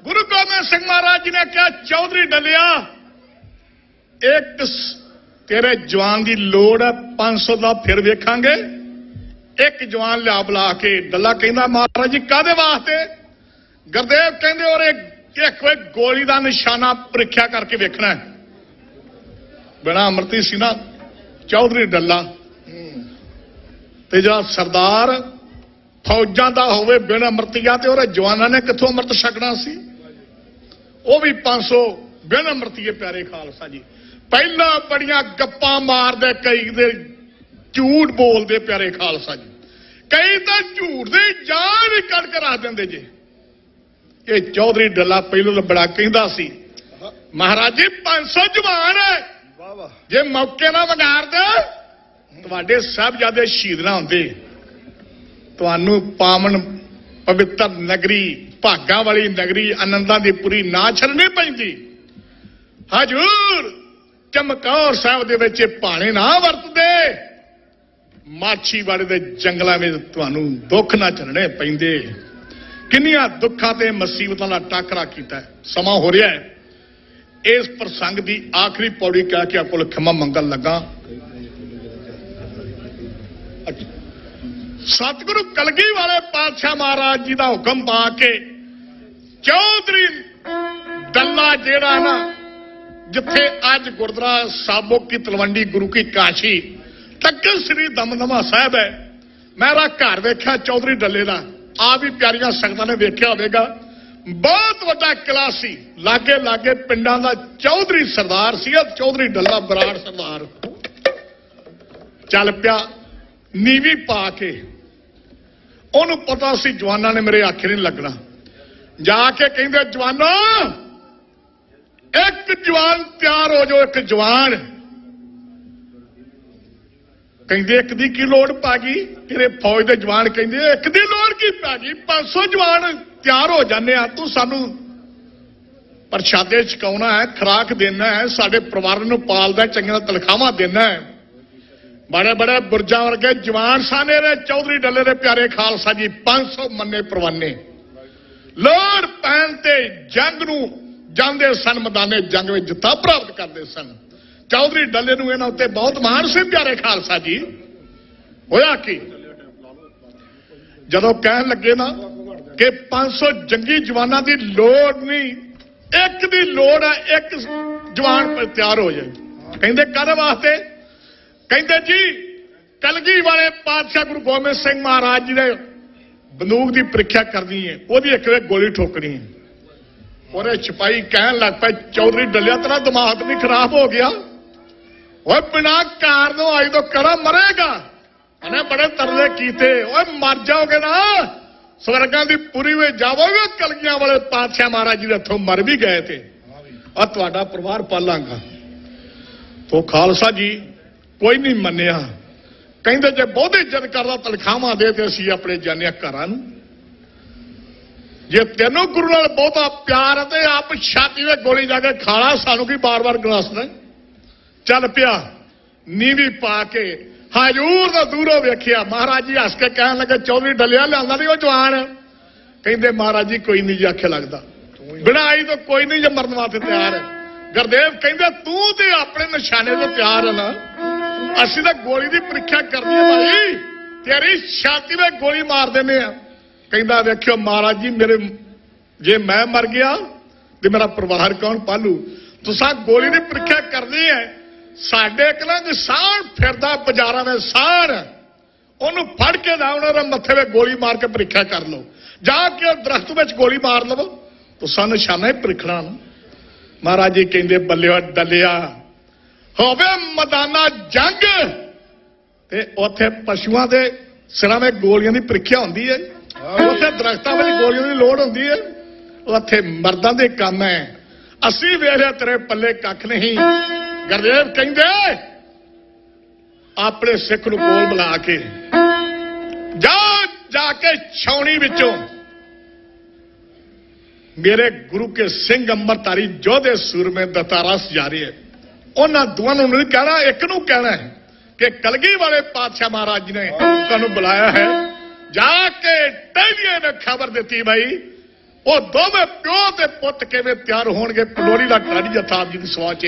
ਗੁਰੂ ਗੋਬਿੰਦ ਸਿੰਘ ਮਹਾਰਾਜ ਜੀ ਨੇ ਕਿਹਾ, ਚੌਧਰੀ ਡੱਲਿਆ, ਇੱਕ ਤੇਰੇ ਜਵਾਨ ਦੀ ਲੋੜ ਹੈ, 500 ਦਾ ਫਿਰ ਵੇਖਾਂਗੇ, ਇੱਕ ਜਵਾਨ ਲਿਆ ਬੁਲਾ ਕੇ। ਡੱਲਾ ਕਹਿੰਦਾ, ਮਹਾਰਾਜ ਜੀ ਕਾਹਦੇ ਵਾਸਤੇ? ਗੁਰਦੇਵ ਕਹਿੰਦੇ, ਔਰ ਇੱਕ ਗੋਲੀ ਦਾ ਨਿਸ਼ਾਨਾ ਪ੍ਰੀਖਿਆ ਕਰਕੇ ਵੇਖਣਾ ਹੈ। ਬਿਨਾਂ ਅੰਮ੍ਰਿਤੀ ਸੀ ਨਾ ਚੌਧਰੀ ਡੱਲਾ, ਤੇ ਜਿਹੜਾ ਸਰਦਾਰ ਫੌਜਾਂ ਦਾ ਹੋਵੇ ਬਿਨਾਂ ਅੰਮ੍ਰਿਤੀਆਂ, ਤੇ ਉਹਦੇ ਜਵਾਨਾਂ ਨੇ ਕਿੱਥੋਂ ਅੰਮ੍ਰਿਤ ਛਕਣਾ ਸੀ? ਉਹ ਵੀ 500 ਬਿਨਾਂ ਅੰਮ੍ਰਿਤੀਏ। ਪਿਆਰੇ ਖਾਲਸਾ ਜੀ, ਪਹਿਲਾਂ ਬੜੀਆਂ ਗੱਪਾਂ ਮਾਰਦੇ, ਕਈ ਦੇ ਝੂਠ ਬੋਲਦੇ। ਪਿਆਰੇ ਖਾਲਸਾ ਜੀ, ਕਈ ਤਾਂ ਝੂਠ ਦੀ ਜਾਨ ਹੀ ਕੱਢ ਕੇ ਰੱਖ ਦਿੰਦੇ ਜੇ। ਇਹ ਚੌਧਰੀ ਡੱਲਾ ਪਹਿਲੋਂ ਤਾਂ ਬੜਾ ਕਹਿੰਦਾ ਸੀ, ਮਹਾਰਾਜ ਜੀ 500 ਜਵਾਨ ਹੈ, ਜੇ ਮੌਕੇ ਨਾਲ ਵਿਗਾੜਦੇ ਤੁਹਾਡੇ ਸਾਹਿਬਜ਼ਾਦੇ ਸ਼ਹੀਦ ਨਾ ਹੁੰਦੇ, ਤੁਹਾਨੂੰ ਪਾਵਨ ਪਵਿੱਤਰ ਨਗਰੀ, ਭਾਗਾਂ ਵਾਲੀ ਨਗਰੀ, ਆਨੰਦਾਂ ਦੀ ਪੁਰੀ ਨਾ ਛੱਡਣੀ ਪੈਂਦੀ। ਹਜੂਰ ਚਮਕੌਰ ਸਾਹਿਬ ਦੇ ਵਿੱਚ ਭਾਣੇ ਨਾ ਵਰਤਦੇ, ਮਾਛੀਵਾੜੇ ਦੇ ਜੰਗਲਾਂ ਵਿੱਚ ਤੁਹਾਨੂੰ ਦੁੱਖ ਨਾ ਝੱਲਣੇ ਪੈਂਦੇ। ਕਿੰਨੀਆਂ ਦੁੱਖਾਂ ਤੇ ਮੁਸੀਬਤਾਂ ਦਾ ਟਾਕਰਾ ਕੀਤਾ। ਸਮਾਂ ਹੋ ਰਿਹਾ ਹੈ ਇਸ ਪ੍ਰਸੰਗ ਦੀ ਆਖਰੀ ਪੌੜੀ ਕਹਿ ਕੇ ਕੋਲ ਖਿਮਾ ਮੰਗਣ ਲੱਗਾ। ਸਤਿਗੁਰੂ ਕਲਗੀ ਵਾਲੇ ਪਾਤਸ਼ਾਹ ਮਹਾਰਾਜ ਜੀ ਦਾ ਹੁਕਮ ਪਾ ਕੇ ਚੌਧਰੀ ਡੱਲਾ ਜਿਹੜਾ ਨਾ, ਜਿੱਥੇ ਅੱਜ ਗੁਰਦੁਆਰਾ ਸਾਬੋ ਕੀ ਤਲਵੰਡੀ ਗੁਰੂ ਕੀ ਕਾਸ਼ੀ ਤਖਤ ਸ੍ਰੀ ਦਮਦਮਾ ਸਾਹਿਬ ਹੈ, ਮੇਰਾ ਘਰ ਵੇਖਿਆ ਚੌਧਰੀ ਡੱਲੇ ਦਾ, ਆਪ ਵੀ ਪਿਆਰੀਆਂ ਸੰਗਤਾਂ ਨੇ ਵੇਖਿਆ ਹੋਵੇਗਾ। ਬਹੁਤ ਵੱਡਾ ਕਿਲਾ ਸੀ, ਲਾਗੇ ਲਾਗੇ ਪਿੰਡਾਂ ਦਾ ਚੌਧਰੀ ਸਰਦਾਰ ਸੀ। ਚੌਧਰੀ ਡੱਲਾ ਬਰਾੜ ਸਰਦਾਰ ਚੱਲ ਪਿਆ ਨੀਵੀਂ ਪਾ ਕੇ। ਉਹਨੂੰ ਪਤਾ ਸੀ ਜਵਾਨਾਂ ਨੇ ਮੇਰੇ ਆਖੇ ਨਹੀਂ ਲੱਗਣਾ। ਜਾ ਕੇ ਕਹਿੰਦੇ, ਜਵਾਨੋ ਇੱਕ ਜਵਾਨ ਤਿਆਰ ਹੋ ਜਾਓ, ਇੱਕ ਜਵਾਨ। ਕਹਿੰਦੇ ਇੱਕ ਦੀ ਕੀ ਲੋੜ ਪਾ ਗਈ, ਤੇਰੇ ਫੌਜ ਦੇ ਜਵਾਨ ਕਹਿੰਦੇ ਇੱਕ ਦੀ ਲੋੜ ਕੀ ਪਾ ਗਈ, 500 ਜਵਾਨ ਤਿਆਰ ਹੋ ਜਾਂਦੇ ਆ, ਤੂੰ ਸਾਨੂੰ ਪ੍ਰਸ਼ਾਦੇ ਛਕਾਉਣਾ ਹੈ, ਖੁਰਾਕ ਦੇਣਾ ਹੈ, ਸਾਡੇ ਪਰਿਵਾਰ ਨੂੰ ਪਾਲਦਾ, ਚੰਗੀਆਂ ਤਨਖਾਹਾਂ ਦੇਣਾ ਹੈ। ਬੜੇ ਬੜੇ ਬੁਰਜਾਂ ਵਰਗੇ ਜਵਾਨ ਸਾਨੇ ਨੇ ਚੌਧਰੀ ਡੱਲੇ ਦੇ ਪਿਆਰੇ ਖਾਲਸਾ ਜੀ 500 ਮੰਨੇ ਪ੍ਰਵਾਨੇ ਲੋੜ ਪੈਣ ਤੇ ਜੰਗ ਨੂੰ ਜਾਂਦੇ ਸਨ, ਮੈਦਾਨੇ ਜੰਗ ਵਿੱਚ ਜਿੱਤਾਂ ਪ੍ਰਾਪਤ ਕਰਦੇ ਸਨ। ਚੌਧਰੀ ਡੱਲੇ ਨੂੰ ਇਹਨਾਂ ਉੱਤੇ ਬਹੁਤ ਮਾਣ ਸੀ ਪਿਆਰੇ ਖਾਲਸਾ ਜੀ। ਹੋਇਆ ਕੀ ਜਦੋਂ ਕਹਿਣ ਲੱਗੇ ਨਾ ਕਿ 500 ਜੰਗੀ ਜਵਾਨਾਂ ਦੀ ਲੋੜ ਨਹੀਂ, ਇੱਕ ਦੀ ਲੋੜ ਹੈ, ਇੱਕ ਜਵਾਨ ਪਰ ਤਿਆਰ ਹੋ ਜਾਏ। ਕਹਿੰਦੇ ਕਾਹਦੇ ਵਾਸਤੇ? ਕਹਿੰਦੇ ਜੀ ਕਲਗੀ ਵਾਲੇ ਪਾਤਸ਼ਾਹ ਗੁਰੂ ਗੋਬਿੰਦ ਸਿੰਘ ਮਹਾਰਾਜ ਜੀ ਨੇ ਬੰਦੂਕ ਦੀ ਪ੍ਰੀਖਿਆ ਕਰਨੀ ਹੈ, ਉਹਦੀ ਇੱਕ ਵੇ ਗੋਲੀ ਠੋਕਣੀ ਹੈ। ਉਹਦੇ ਸਿਪਾਹੀ ਕਹਿਣ ਲੱਗ ਪਏ ਚੌਧਰੀ ਡੱਲਿਆ ਤੇਰਾ ਦਿਮਾਗ ਨਹੀਂ ਖਰਾਬ ਹੋ ਗਿਆ? ਓਏ ਬਿਨਾਂ ਕਾਰਨੋਂ ਅੱਜ ਤੋਂ ਕੜਾ ਮਰੇਗਾ। ਉਹਨੇ ਬੜੇ ਤਰਲੇ ਕੀਤੇ, ਓਏ ਮਰ ਜਾਓਗੇ ਨਾ, ਸਵਰਗਾਂ ਦੀ ਪੁਰੀ ਵਿੱਚ ਜਾਵੋਗੇ। ਕਲਗੀਆਂ ਵਾਲੇ ਪਾਤਸ਼ਾਹ ਮਹਾਰਾਜ ਜੀ ਦੇ ਹੱਥੋਂ ਮਰ ਵੀ ਗਏ ਤੇ ਆ ਤੁਹਾਡਾ ਪਰਿਵਾਰ ਪਾਲਾਂਗਾ। ਤੋ ਖਾਲਸਾ ਜੀ ਕੋਈ ਨਹੀਂ ਮੰਨਿਆ। ਕਹਿੰਦੇ ਜੇ ਬਹੁਤੀ ਇੱਜ਼ਤ ਕਰਦਾ ਤਨਖਾਹਾਂ ਦੇ ਤੇ ਅਸੀਂ ਆਪਣੇ ਜਾਣਿਆ ਘਰਾਂ ਨੂੰ। ਜੇ ਤੈਨੂੰ ਗੁਰੂ ਨਾਲ ਬਹੁਤਾ ਪਿਆਰ ਤੇ ਆਪ ਛਾਤੀ ਤੇ ਗੋਲੀ ਜਾ ਕੇ ਖਾਲਾ, ਸਾਨੂੰ ਕੀ ਬਾਰ-ਬਾਰ ਗਲਾਸਣਾ। ਚੱਲ ਪਿਆ ਨੀਵੀਂ ਪਾ ਕੇ ਹਜੂਰ ਦਾ ਦੂਰੋਂ ਵੇਖਿਆ। ਮਹਾਰਾਜ ਜੀ ਹੱਸ ਕੇ ਕਹਿਣ ਲੱਗੇ ਚੌਧਰੀ ਡੱਲਿਆ ਲਿਆਂਦਾ ਨਹੀਂ ਉਹ ਜਵਾਨ? ਕਹਿੰਦੇ ਮਹਾਰਾਜ ਜੀ ਕੋਈ ਨਹੀਂ ਜੀ ਆਖੇ ਲੱਗਦਾ, ਬਣਾਈ ਤਾਂ ਕੋਈ ਨਹੀਂ ਜੇ ਮਰਨ ਵਾਸਤੇ ਤਿਆਰ ਹੈ। ਗੁਰਦੇਵ ਕਹਿੰਦੇ ਤੂੰ ਤੇ ਆਪਣੇ ਨਿਸ਼ਾਨੇ ਤੇ ਤਿਆਰ ਹੈ ਨਾ, ਅਸੀਂ ਤਾਂ ਗੋਲੀ ਦੀ ਪ੍ਰੀਖਿਆ ਕਰਨੀ ਹੈ ਭਾਈ, ਤੇਰੀ ਛਾਤੀ ਵਿੱਚ ਗੋਲੀ ਮਾਰ ਦਿੰਦੇ ਆ। ਕਹਿੰਦਾ ਵੇਖਿਓ ਮਹਾਰਾਜ ਜੀ ਮੇਰੇ ਜੇ ਮੈਂ ਮਰ ਗਿਆ ਤੇ ਮੇਰਾ ਪਰਿਵਾਰ ਕੌਣ ਪਾਲੂ? ਤੁਸੀਂ ਗੋਲੀ ਦੀ ਪ੍ਰੀਖਿਆ ਕਰਨੀ ਹੈ। ਸਾਡੇ ਕੋਲ ਕਿਸਾਨ ਫਿਰਦਾ ਬਾਜ਼ਾਰਾਂ ਵਿੱਚ ਸਾਰ, ਉਹਨੂੰ ਫੜ ਕੇ ਨਾ ਉਹਨਾਂ ਦੇ ਮੱਥੇ 'ਤੇ ਗੋਲੀ ਮਾਰ ਕੇ ਪ੍ਰੀਖਿਆ ਕਰ ਲਓ। ਜਾ ਕੇ ਦਰਖਤ ਵਿੱਚ ਗੋਲੀ ਮਾਰ ਲਵੋ, ਤੁਸੀਂ ਨਿਸ਼ਾਨਾ ਹੀ ਪ੍ਰੀਖਣਾ ਨਾ। ਮਹਾਰਾਜ ਜੀ ਕਹਿੰਦੇ ਬੱਲਿਓ ਡੱਲਿਆ ਹੋਵੇ ਮੈਦਾਨਾ ਜੰਗ ਤੇ ਉੱਥੇ ਪਸ਼ੂਆਂ ਦੇ ਸਿਰਾਂ 'ਤੇ ਗੋਲੀਆਂ ਦੀ ਪ੍ਰੀਖਿਆ ਹੁੰਦੀ ਹੈ, ਉੱਥੇ ਦਰਖਤਾਂ ਵਿੱਚ ਗੋਲੀਆਂ ਦੀ ਲੋੜ ਹੁੰਦੀ ਹੈ, ਉੱਥੇ ਮਰਦਾਂ ਦੇ ਕੰਮ ਹੈ। ਅਸੀਂ ਵੇਖਿਆ ਤੇਰੇ ਪੱਲੇ ਕੱਖ ਨਹੀਂ। ਗੁਰਦੇਵ ਕਹਿੰਦੇ ਆਪਣੇ ਸਿੱਖ ਨੂੰ ਕੋਲ ਬੁਲਾ ਕੇ ਜਾ ਕੇ ਛਾਉਣੀ ਵਿੱਚੋਂ ਮੇਰੇ ਗੁਰੂ ਕੇ ਸਿੰਘ ਅੰਮ੍ਰਿਤਧਾਰੀ ਯੋਧੇ ਸੂਰਮੇ ਦਤਾਰਾ ਸਜਾਰੇ ਹੈ, ਉਹਨਾਂ ਦੋਵਾਂ ਨੂੰ ਨਹੀਂ ਕਹਿਣਾ, ਇੱਕ ਨੂੰ ਕਹਿਣਾ ਹੈ ਕਿ ਕਲਗੀ ਵਾਲੇ ਪਾਤਸ਼ਾਹ ਮਹਾਰਾਜ ਜੀ ਨੇ ਤੁਹਾਨੂੰ ਬੁਲਾਇਆ ਹੈ। ਜਾ ਕੇ ਟਹਿਲੀਏ ਨੇ ਖਬਰ ਦਿੱਤੀ ਭਾਈ ਉਹ ਦੋਵੇਂ ਪਿਓ ਤੇ ਪੁੱਤ ਕਿਵੇਂ ਤਿਆਰ ਹੋਣਗੇ। ਪਲੋਰੀ ਦਾ ਢਾਡੀ ਜਥਾ ਜੀ ਦੀ ਸਵਾਚ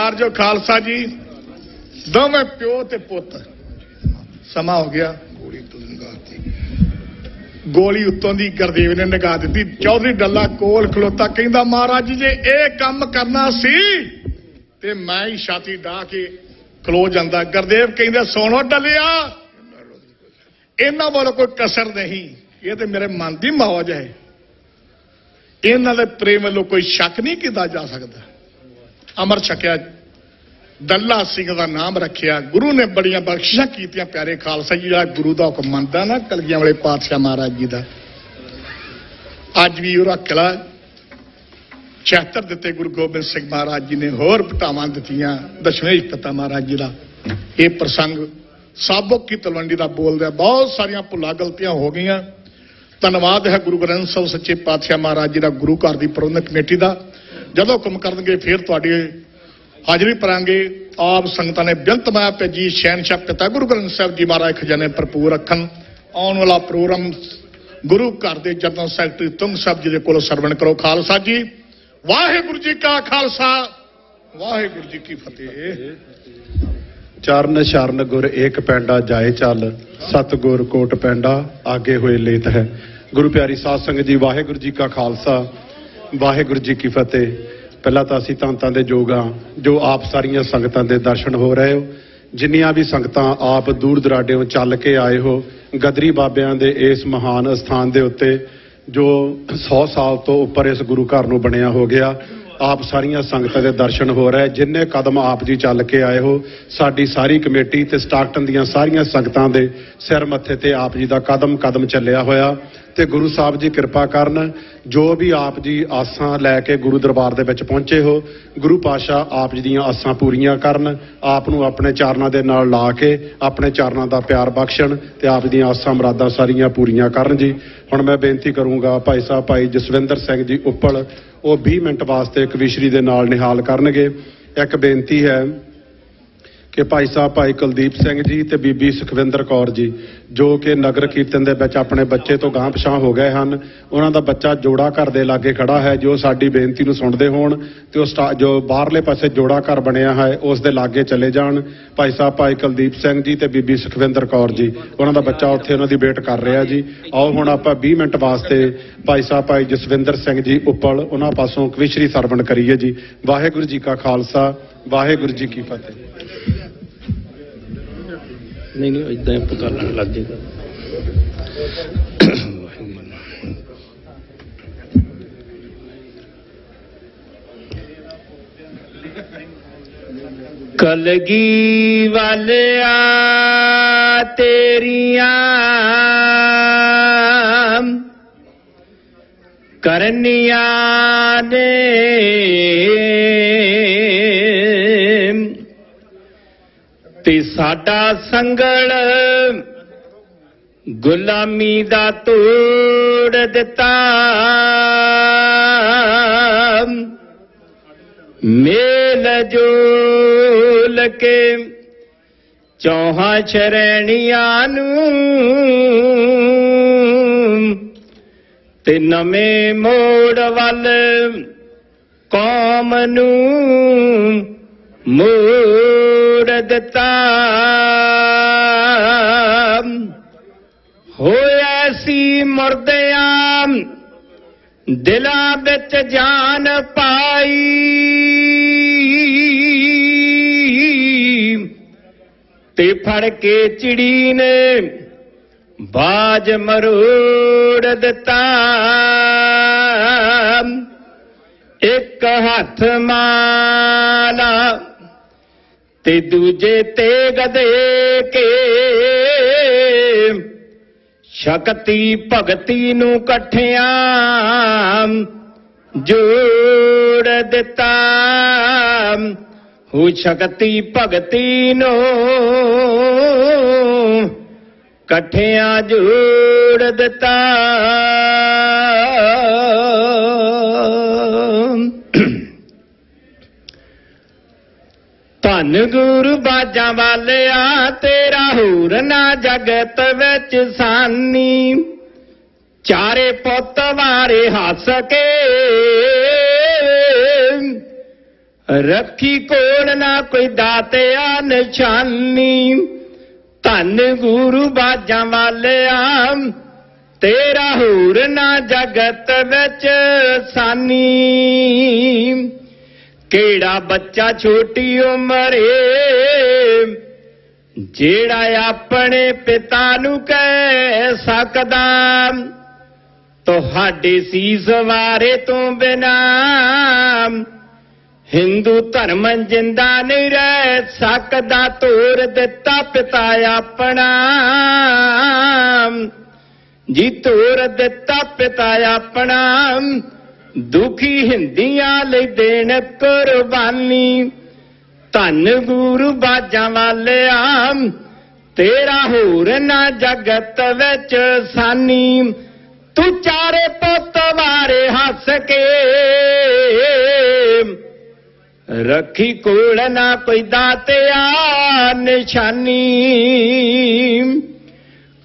ਪਿਆਰ ਜੋ ਖਾਲਸਾ ਜੀ ਦੋਵੇਂ ਪਿਓ ਤੇ ਪੁੱਤ ਸਮਾਂ ਹੋ ਗਿਆ ਗੋਲੀ ਉੱਤੋਂ ਦੀ ਗੁਰਦੇਵ ਨੇ ਨਿਗਾਹ ਦਿੱਤੀ ਚੌਧਰੀ ਡੱਲਾ ਕੋਲ ਖਲੋਤਾ ਕਹਿੰਦਾ ਮਹਾਰਾਜ ਜੀ ਜੇ ਇਹ ਕੰਮ ਕਰਨਾ ਸੀ ਤੇ ਮੈਂ ਹੀ ਛਾਤੀ ਢਾਹ ਕੇ ਖਲੋ ਜਾਂਦਾ ਗੁਰਦੇਵ ਕਹਿੰਦੇ ਸੋਣੋ ਡੱਲਿਆ ਇਹਨਾਂ ਵੱਲੋਂ ਕੋਈ ਕਸਰ ਨਹੀਂ ਇਹ ਤੇ ਮੇਰੇ ਮਨ ਦੀ ਮੌਜ ਹੈ ਇਹਨਾਂ ਦੇ ਪ੍ਰੇਮ ਵੱਲੋਂ ਕੋਈ ਸ਼ੱਕ ਨਹੀਂ ਕੀਤਾ ਜਾ ਸਕਦਾ ਅਮਰ ਛਕਿਆ ਦੱਲਾ ਸਿੰਘ ਦਾ ਨਾਮ ਰੱਖਿਆ ਗੁਰੂ ਨੇ ਬੜੀਆਂ ਬਖਸ਼ਿਸ਼ਾਂ ਕੀਤੀਆਂ ਪਿਆਰੇ ਖਾਲਸਾ ਜੀ ਜਿਹੜਾ ਗੁਰੂ ਦਾ ਹੁਕਮ ਮੰਨਦਾ ਨਾ ਕਲਗੀਆਂ ਵਾਲੇ ਪਾਤਸ਼ਾਹ ਮਹਾਰਾਜ ਜੀ ਦਾ ਅੱਜ ਵੀ ਉਹਦਾ ਕਿਲਾ 76 ਦਿੱਤੇ ਗੁਰੂ ਗੋਬਿੰਦ ਸਿੰਘ ਮਹਾਰਾਜ ਜੀ ਨੇ ਹੋਰ ਬਟਾਵਾਂ ਦਿੱਤੀਆਂ ਦਸ਼ਮੇਸ਼ ਪਿਤਾ ਮਹਾਰਾਜ ਜੀ ਦਾ ਇਹ ਪ੍ਰਸੰਗ ਸਾਬਕ ਕੀ ਤਲਵੰਡੀ ਦਾ ਬੋਲਦਾ ਬਹੁਤ ਸਾਰੀਆਂ ਭੁੱਲਾਂ ਗਲਤੀਆਂ ਹੋ ਗਈਆਂ ਧੰਨਵਾਦ ਹੈ ਗੁਰੂ ਗ੍ਰੰਥ ਸਾਹਿਬ ਸੱਚੇ ਪਾਤਸ਼ਾਹ ਮਹਾਰਾਜ ਜੀ ਦਾ ਗੁਰੂ ਘਰ ਦੀ ਪ੍ਰਬੰਧਕ ਕਮੇਟੀ ਦਾ ਜਦੋਂ ਹੁਕਮ ਕਰਨਗੇ ਫਿਰ ਤੁਹਾਡੀ ਹਾਜ਼ਰੀ ਭਰਾਂਗੇ ਆਪ ਸੰਗਤਾਂ ਨੇ ਬੇਨਤ ਮਾਇਆ ਭੇਜੀ ਸ਼ਹਿਨशाह ਪਿਤਾ ਗੁਰੂ ਗ੍ਰੰਥ ਸਾਹਿਬ ਜੀ ਮਹਾਰਾਜ ਖਜ਼ਾਨੇ ਭਰਪੂਰ ਰੱਖਣ ਆਉਣ ਵਾਲਾ ਪ੍ਰੋਗਰਾਮ ਗੁਰੂ ਘਰ ਦੇ ਜਨਰਲ ਸੈਕਟਰੀ ਤੁੰਗ ਸਾਹਿਬ ਜੀ ਦੇ ਕੋਲ ਸਰਵਣ ਕਰੋ ਖਾਲਸਾ ਜੀ ਵਾਹਿਗੁਰੂ ਜੀ ਕਾ ਖਾਲਸਾ ਵਾਹਿਗੁਰੂ ਜੀ ਕੀ ਫਤਿਹ ਚਰਨ ਸ਼ਰਨ ਗੁਰ ਏਕ ਪੈਂਡਾ ਜਾਏ ਚੱਲ ਸਤਿਗੁਰ ਕੋਟ ਪੈਂਡਾ ਆਗੇ ਹੋਏ ਲੇਤ ਹੈ ਗੁਰੂ ਪਿਆਰੀ ਸਾਧ ਸੰਗਤ ਜੀ ਵਾਹਿਗੁਰੂ ਜੀ ਕਾ ਖਾਲਸਾ ਵਾਹਿਗੁਰੂ ਜੀ ਕੀ ਫਤਿਹ ਪਹਿਲਾਂ ਤਾਂ ਅਸੀਂ ਧੰਨ ਧੰਨ ਦੇ ਯੋਗ ਹਾਂ ਜੋ ਆਪ ਸਾਰੀਆਂ ਸੰਗਤਾਂ ਦੇ ਦਰਸ਼ਨ ਹੋ ਰਹੇ ਹੋ ਜਿੰਨੀਆਂ ਵੀ ਸੰਗਤਾਂ ਆਪ ਦੂਰ ਦਰਾਡਿਓਂ ਚੱਲ ਕੇ ਆਏ ਹੋ ਗਦਰੀ ਬਾਬਿਆਂ ਦੇ ਇਸ ਮਹਾਨ ਅਸਥਾਨ ਦੇ ਉੱਤੇ ਜੋ 100 ਸਾਲ ਤੋਂ ਉੱਪਰ ਇਸ ਗੁਰੂ ਘਰ ਨੂੰ ਬਣਿਆ ਹੋ ਗਿਆ ਆਪ ਸਾਰੀਆਂ ਸੰਗਤਾਂ ਦੇ ਦਰਸ਼ਨ ਹੋ ਰਹੇ ਜਿੰਨੇ ਕਦਮ ਆਪ ਜੀ ਚੱਲ ਕੇ ਆਏ ਹੋ ਸਾਡੀ ਸਾਰੀ ਕਮੇਟੀ ਤੇ ਸਟਾਕਟਨ ਦੀਆਂ ਸਾਰੀਆਂ ਸੰਗਤਾਂ ਦੇ ਸਿਰ ਮੱਥੇ ਤੇ ਆਪ ਜੀ ਦਾ ਕਦਮ ਕਦਮ ਚੱਲਿਆ ਹੋਇਆ ਤੇ ਗੁਰੂ ਸਾਹਿਬ ਜੀ ਕਿਰਪਾ ਕਰਨ ਜੋ ਵੀ ਆਪ ਜੀ ਆਸਾਂ ਲੈ ਕੇ ਗੁਰੂ ਦਰਬਾਰ ਦੇ ਵਿੱਚ ਪਹੁੰਚੇ ਹੋ ਗੁਰੂ ਪਾਤਸ਼ਾਹ ਆਪ ਜੀ ਦੀਆਂ ਆਸਾਂ ਪੂਰੀਆਂ ਕਰਨ ਆਪ ਨੂੰ ਆਪਣੇ ਚਰਨਾਂ ਦੇ ਨਾਲ ਲਾ ਕੇ ਆਪਣੇ ਚਰਨਾਂ ਦਾ ਪਿਆਰ ਬਖਸ਼ਣ ਤੇ ਆਪ ਦੀਆਂ ਆਸਾਂ ਮੁਰਾਦਾਂ ਸਾਰੀਆਂ ਪੂਰੀਆਂ ਕਰਨ ਜੀ ਹੁਣ ਮੈਂ ਬੇਨਤੀ ਕਰੂੰਗਾ ਭਾਈ ਸਾਹਿਬ ਭਾਈ ਜਸਵਿੰਦਰ ਸਿੰਘ ਜੀ ਉੱਪਲ ਉਹ 20 ਮਿੰਟ ਵਾਸਤੇ ਕਵਿਸ਼ਰੀ ਦੇ ਨਾਲ ਨਿਹਾਲ ਕਰਨਗੇ ਇੱਕ ਬੇਨਤੀ ਹੈ ਕਿ ਭਾਈ ਸਾਹਿਬ ਭਾਈ ਕੁਲਦੀਪ ਸਿੰਘ ਜੀ ਤੇ ਬੀਬੀ ਸੁਖਵਿੰਦਰ ਕੌਰ ਜੀ ਜੋ ਕਿ ਨਗਰ ਕੀਰਤਨ ਦੇ ਵਿੱਚ ਆਪਣੇ ਬੱਚੇ ਤੋਂ ਗਾਂਹ ਪਛਾਂ ਹੋ ਗਏ ਹਨ ਉਹਨਾਂ ਦਾ ਬੱਚਾ ਜੋੜਾ ਘਰ ਦੇ ਲਾਗੇ ਖੜਾ ਹੈ ਜੋ ਸਾਡੀ ਬੇਨਤੀ ਨੂੰ ਸੁਣਦੇ ਹੋਣ ਤੇ ਉਹ ਜੋ ਬਾਹਰਲੇ ਪਾਸੇ ਜੋੜਾ ਘਰ ਬਣਿਆ ਹੈ ਉਸ ਦੇ ਲਾਗੇ ਚਲੇ ਜਾਣ ਭਾਈ ਸਾਹਿਬ ਭਾਈ ਕੁਲਦੀਪ ਸਿੰਘ ਜੀ ਤੇ ਬੀਬੀ ਸੁਖਵਿੰਦਰ ਕੌਰ ਜੀ ਉਹਨਾਂ ਦਾ ਬੱਚਾ ਉੱਥੇ ਉਹਨਾਂ ਦੀ ਵੇਟ ਕਰ ਰਿਹਾ ਜੀ ਆਓ ਹੁਣ ਆਪਾਂ 20 ਮਿੰਟ ਵਾਸਤੇ ਭਾਈ ਸਾਹਿਬ ਭਾਈ ਜਸਵਿੰਦਰ ਸਿੰਘ ਜੀ ਉੱਪਲ ਉਹਨਾਂ ਪਾਸੋਂ ਕਵਿਸ਼ਰੀ ਸਰਵਣ ਕਰੀਏ ਜੀ ਵਾਹਿਗੁਰੂ ਜੀ ਕਾ ਖਾਲਸਾ ਵਾਹਿਗੁਰੂ ਜੀ ਕੀ ਫਤਿਹ ਨਹੀਂ ਇਦਾਂ ਹੀ ਪਤਾ ਲੱਗ ਜਾਏਗਾ ਕਲਗੀ ਵਾਲਿਆ ਤੇਰੀਆਂ ਕਰਨੀਆਂ ਨੇ ਤੇ ਸਾਡਾ ਸੰਗਲ ਗੁਲਾਮੀ ਦਾ ਤੋੜ ਦਿੱਤਾ ਮੇਲ ਜੋਲ ਕੇ ਚੌਹਾਂ ਸ਼ਰਣੀਆਂ ਨੂੰ ਤੇ ਨਵੇਂ ਮੋੜ ਵੱਲ ਕੌਮ ਨੂੰ ਮੋੜ ਦਿੱਤਾ ਹੋਇਆ ਸੀ ਮੁਰਦਿਆਂ ਦਿਲਾਂ ਵਿੱਚ ਜਾਨ ਪਾਈ ਤੇ ਫੜ ਕੇ ਚਿੜੀ ਨੇ ਬਾਜ ਮਰੋੜ ਦਿੱਤਾ ਇੱਕ ਹੱਥ ਮਾਲਾ ਤੇ ਦੂਜੇ ਤੇ ਗਦੇ ਕੇ ਸ਼ਕਤੀ ਭਗਤੀ ਨੂੰ ਇਕੱਠਿਆਂ ਜੋੜ ਦਿੱਤਾ ਹੋ ਸ਼ਕਤੀ ਭਗਤੀ ਨੂੰ ਇਕੱਠਿਆਂ ਜੋੜ ਦਿੱਤਾ ਧੰਨ ਗੁਰੂ ਬਾਜਾਂ ਵਾਲਿਆ ਤੇਰਾ ਹੋਰ ਨਾ ਜਗਤ ਵਿੱਚ ਸਾਨੀ ਚਾਰੇ ਪੁੱਤ ਵਾਰੇ ਹੱਸ ਕੇ ਰੱਖੀ ਕੋਲ ਨਾ ਕੋਈ ਦਾਤਿਆ ਨਿਸ਼ਾਨੀ। ਧੰਨ ਗੁਰੂ ਬਾਜਾਂ ਵਾਲਿਆ ਤੇਰਾ ਹੋਰ ਨਾ ਜਗਤ ਵਿੱਚ ਸਾਨੀ। ਕਿਹੜਾ ਬੱਚਾ ਛੋਟੀ ਉਮਰੇ ਜਿਹੜਾ ਆਪਣੇ ਪਿਤਾ ਨੂੰ ਕਹਿ ਸਕਦਾ ਤੁਹਾਡੇ ਸੀਸ ਵਾਰੇ ਤੋਂ ਬਿਨਾ ਹਿੰਦੂ ਧਰਮ ਜਿੰਦਾ ਨਹੀਂ ਰਹਿ ਸਕਦਾ। ਤੋਰ ਦਿੱਤਾ ਪਿਤਾ ਆਪਣਾ ਜੀ, ਤੋਰ ਦਿੱਤਾ ਪਿਤਾ ਆਪਣਾ ਦੁਖੀ ਹਿੰਦੀਆਂ ਲਈ ਦੇਣ ਕੁਰਬਾਨੀ। ਧੰਨ ਗੁਰੂ ਬਾਜਾਂ ਵਾਲਿਆ ਤੇਰਾ ਹੋਰ ਨਾ ਜਗਤ ਵਿੱਚ ਸਾਨੀ। ਤੂੰ ਚਾਰੇ ਪੁੱਤ ਵਾਰੇ ਹੱਸ ਕੇ ਰੱਖੀ ਕੋਲ ਨਾ ਕੋਈ ਦਾਤਿਆ ਨਿਸ਼ਾਨੀ।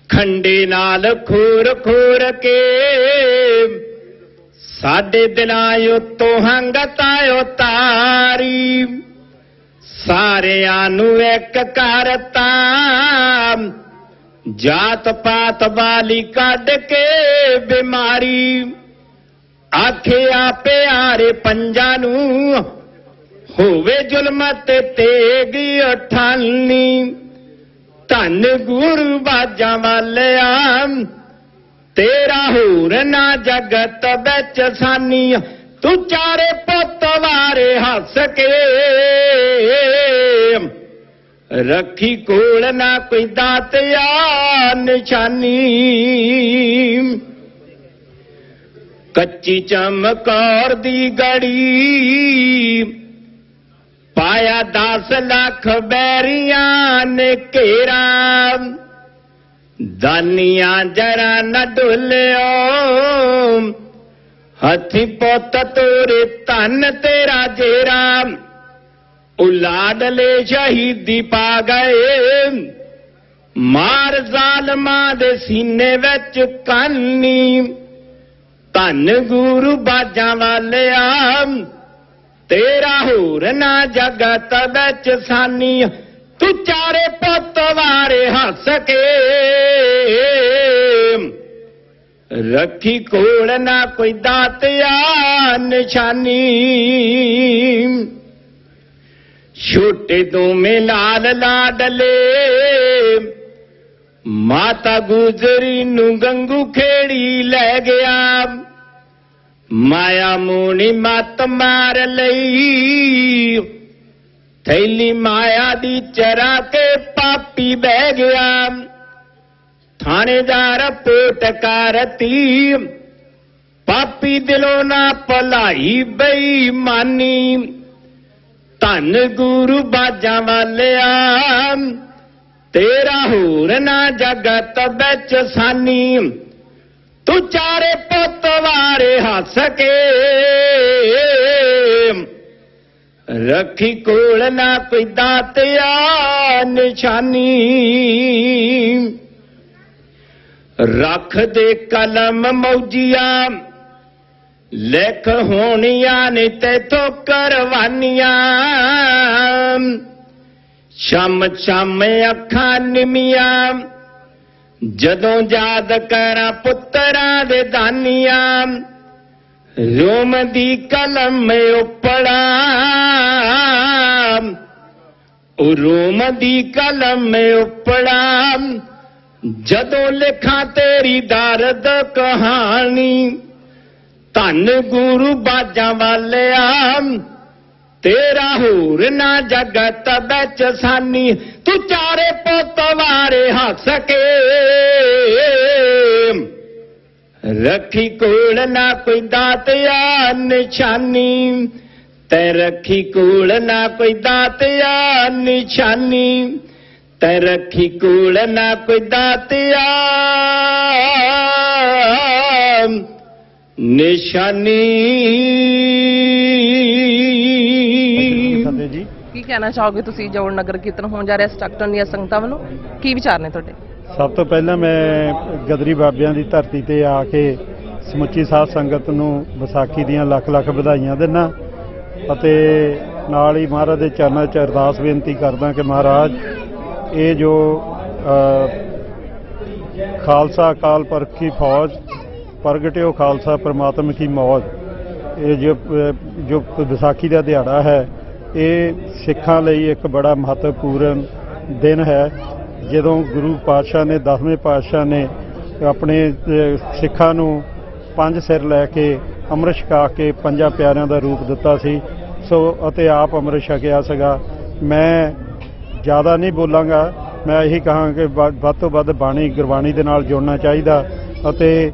ਖੰਡੇ ਨਾਲ ਖੋਰ ਖੋਰ ਕੇ ਸਾਡੇ ਦਿਲਾਂ ਉੱਤੋਂ ਹੰਗਤਾ ਉਤਾਰੀ। ਸਾਰਿਆਂ ਨੂੰ ਇੱਕ ਕਰਤਾ ਜਾਤ ਪਾਤ ਵਾਲੀ ਕੱਢ ਕੇ ਬਿਮਾਰੀ। ਆਖਿਆ ਪਿਆਰੇ ਪੰਜਾਂ ਨੂੰ ਹੋਵੇ ਜ਼ੁਲਮ ਤੇ ਤੇਗ ਉਠਾਨੀ। ਧੰਨ ਗੁਰੂ ਬਾਜਾਂ ਵਾਲਿਆ ਤੇਰਾ ਹੋਰ ਨਾ ਜਗਤ ਵਿੱਚ ਸਾਨੀ। ਤੂੰ ਚਾਰੇ ਪੁੱਤ ਵਾਰੇ ਹੱਸ ਕੇ ਰੱਖੀ ਕੋਲ ਨਾ ਕੋਈ ਦਾਤਿਆ ਨਿਸ਼ਾਨੀ। ਕੱਚੀ ਚਮਕੌਰ ਦੀ ਗੜੀ ਪਾਇਆ 10 ਲੱਖ ਬੈਰੀਆਂ ਨੇ ਘੇਰਾ। ਦਾਨੀਆਂ ਜਰਾ ਨਾ ਡੁੱਲਿਓ ਹੱਥੀ ਪੁੱਤ ਤੋਰੇ ਧਨ ਤੇਰਾ ਜੇਰਾ। ਉਲਾਡਲੇ ਸ਼ਹੀਦੀ ਪਾ ਗਏ ਮਾਰ ਜ਼ਾਲਮਾਂ ਦੇ ਸੀਨੇ ਵਿੱਚ ਕਾਨੀ। ਧੰਨ ਗੁਰੂ ਬਾਜਾਂ ਵਾਲਿਆ ਤੇਰਾ ਹੋਰ ਨਾ ਜਗਤ ਵਿੱਚ ਸਾਨੀ। ਤੂੰ ਚਾਰੇ ਪੁੱਤ ਵਾਰੇ ਹੱਸ ਕੇ ਰੱਖੀ ਕੋਲ ਨਾ ਕੋਈ ਦਾਤਿਆ ਨਿਸ਼ਾਨੀ। ਛੋਟੇ ਦੋਵੇਂ ਲਾਲ ਲਾਡਲੇ ਮਾਤਾ ਗੁਜਰੀ ਨੂੰ ਗੰਗੂ ਖੇੜੀ ਲੈ ਗਿਆ। ਮਾਇਆ ਮੋਣੀ ਮੱਤ ਮਾਰ ਲਈ ਥੈਲੀ ਮਾਇਆ ਦੀ ਚਰਾ ਕੇ ਪਾਪੀ ਬਹਿ ਗਿਆ। ਥਾਣੇਦਾਰ ਪੋਟ ਕਰਤੀ ਪਾਪੀ ਦਿਲੋਂ ਨਾ ਭਲਾਈ ਬੇਈਮਾਨੀ। ਧੰਨ ਗੁਰੂ ਬਾਜਾਂ ਵਾਲਿਆ ਤੇਰਾ ਹੋਰ ਨਾ ਜਗਤ ਵਿੱਚ ਸਾਨੀ। ਤੂੰ ਚਾਰੇ ਪੁੱਤ ਵਾਰੇ ਹੱਸ ਕੇ ਰੱਖੀ ਕੋਲ ਨਾ ਕੋਈ ਦਾਤਿਆ ਨਿਸ਼ਾਨੀ। ਰੱਖ ਦੇ ਕਲਮ ਮੌਜੀਆਂ ਲਿਖ ਹੋਣੀਆਂ ਨੇ ਤੈਥੋਂ ਕਰਵਾਨੀਆਂ। ਸ਼ਮ ਸ਼ਮ ਅੱਖਾਂ ਨਿਮੀਆਂ ਜਦੋਂ ਯਾਦ ਕਰਾਂ ਪੁੱਤਰਾਂ ਦੇ ਦਾਨੀਆਂ। ਰੋਮ ਦੀ ਕਲਮ ਉਪੜਾ ਉਹ ਰੋਮ ਦੀ ਕਲਮ ਉਪੜਾ ਜਦੋਂ ਲਿਖਾਂ ਤੇਰੀ ਦਰਦ ਕਹਾਣੀ। ਧੰਨ ਗੁਰੂ ਬਾਜਾਂ ਵਾਲਿਆ ਤੇਰਾ ਹੋਰ ਨਾ ਜਗਤ ਵਿੱਚ ਸਾਨੀ। ਤੂੰ ਚਾਰੇ ਪੁੱਤ ਵਾਰੇ ਹੱਸ ਕੇ ਰੱਖੀ ਕੋਲ ਨਾ ਕੋਈ ਦਾਤਿਆ ਨਿਸ਼ਾਨੀ। ਤੈ ਰੱਖੀ ਕੋਲ ਨਾ ਕੋਈ ਦਾਤਿਆ ਨਿਸ਼ਾਨੀ। ਤੈ ਰੱਖੀ ਕੋਲ ਨਾ ਕੋਈ ਦਾਤਿਆ ਨਿਸ਼ਾਨੀ। ਫਤਿਹ ਜੀ। ਕੀ ਕਹਿਣਾ ਚਾਹੋਗੇ ਤੁਸੀਂ ਜੋ ਨਗਰ ਕੀਰਤਨ ਹੋਣ ਜਾ ਰਿਹਾ ਸਟਕਟਨ ਦੀਆਂ ਸੰਗਤਾਂ ਵੱਲੋਂ, ਕੀ ਵਿਚਾਰ ਨੇ ਤੁਹਾਡੇ? ਸਭ ਤੋਂ ਪਹਿਲਾਂ ਮੈਂ ਗਦਰੀ ਬਾਬਿਆਂ ਦੀ ਧਰਤੀ ਤੇ ਆ ਕੇ ਸਮੁੱਚੀ ਸਾਧ ਸੰਗਤ ਨੂੰ ਵਿਸਾਖੀ ਦੀਆਂ ਲੱਖ ਲੱਖ ਵਧਾਈਆਂ ਦਿੰਦਾ ਅਤੇ ਨਾਲ ਹੀ ਮਹਾਰਾਜ ਦੇ ਚਰਨਾਂ 'ਚ ਅਰਦਾਸ ਬੇਨਤੀ ਕਰਦਾ ਕਿ ਮਹਾਰਾਜ ਇਹ ਜੋ ਖਾਲਸਾ ਅਕਾਲ ਪੁਰਖ की फौज प्रगट्यो खालसा परमात्मा की मौज, ये जो विसाखी का दिहाड़ा है ये सिखां लई एक बड़ा महत्वपूर्ण दिन है। ਜਦੋਂ गुरु पातशाह ने 10वें पातशाह ने अपने सिखां नूं 5 सिर लैके ਅੰਮ੍ਰਿਤ ਛਕਾ ਕੇ 5 ਪਿਆਰਿਆਂ ਦਾ ਰੂਪ ਦਿੱਤਾ ਸੀ। ਸੋ ਅਤੇ ਆਪ ਅੰਮ੍ਰਿਤ ਛਕਿਆ ਸੀਗਾ। ਮੈਂ ਜ਼ਿਆਦਾ ਨਹੀਂ ਬੋਲਾਂਗਾ, ਮੈਂ ਇਹੀ ਕਹਾਂ ਕਿ ਵੱਧ ਤੋਂ ਵੱਧ ਬਾਣੀ ਗੁਰਬਾਣੀ ਦੇ ਨਾਲ ਜੁੜਨਾ ਚਾਹੀਦਾ ਅਤੇ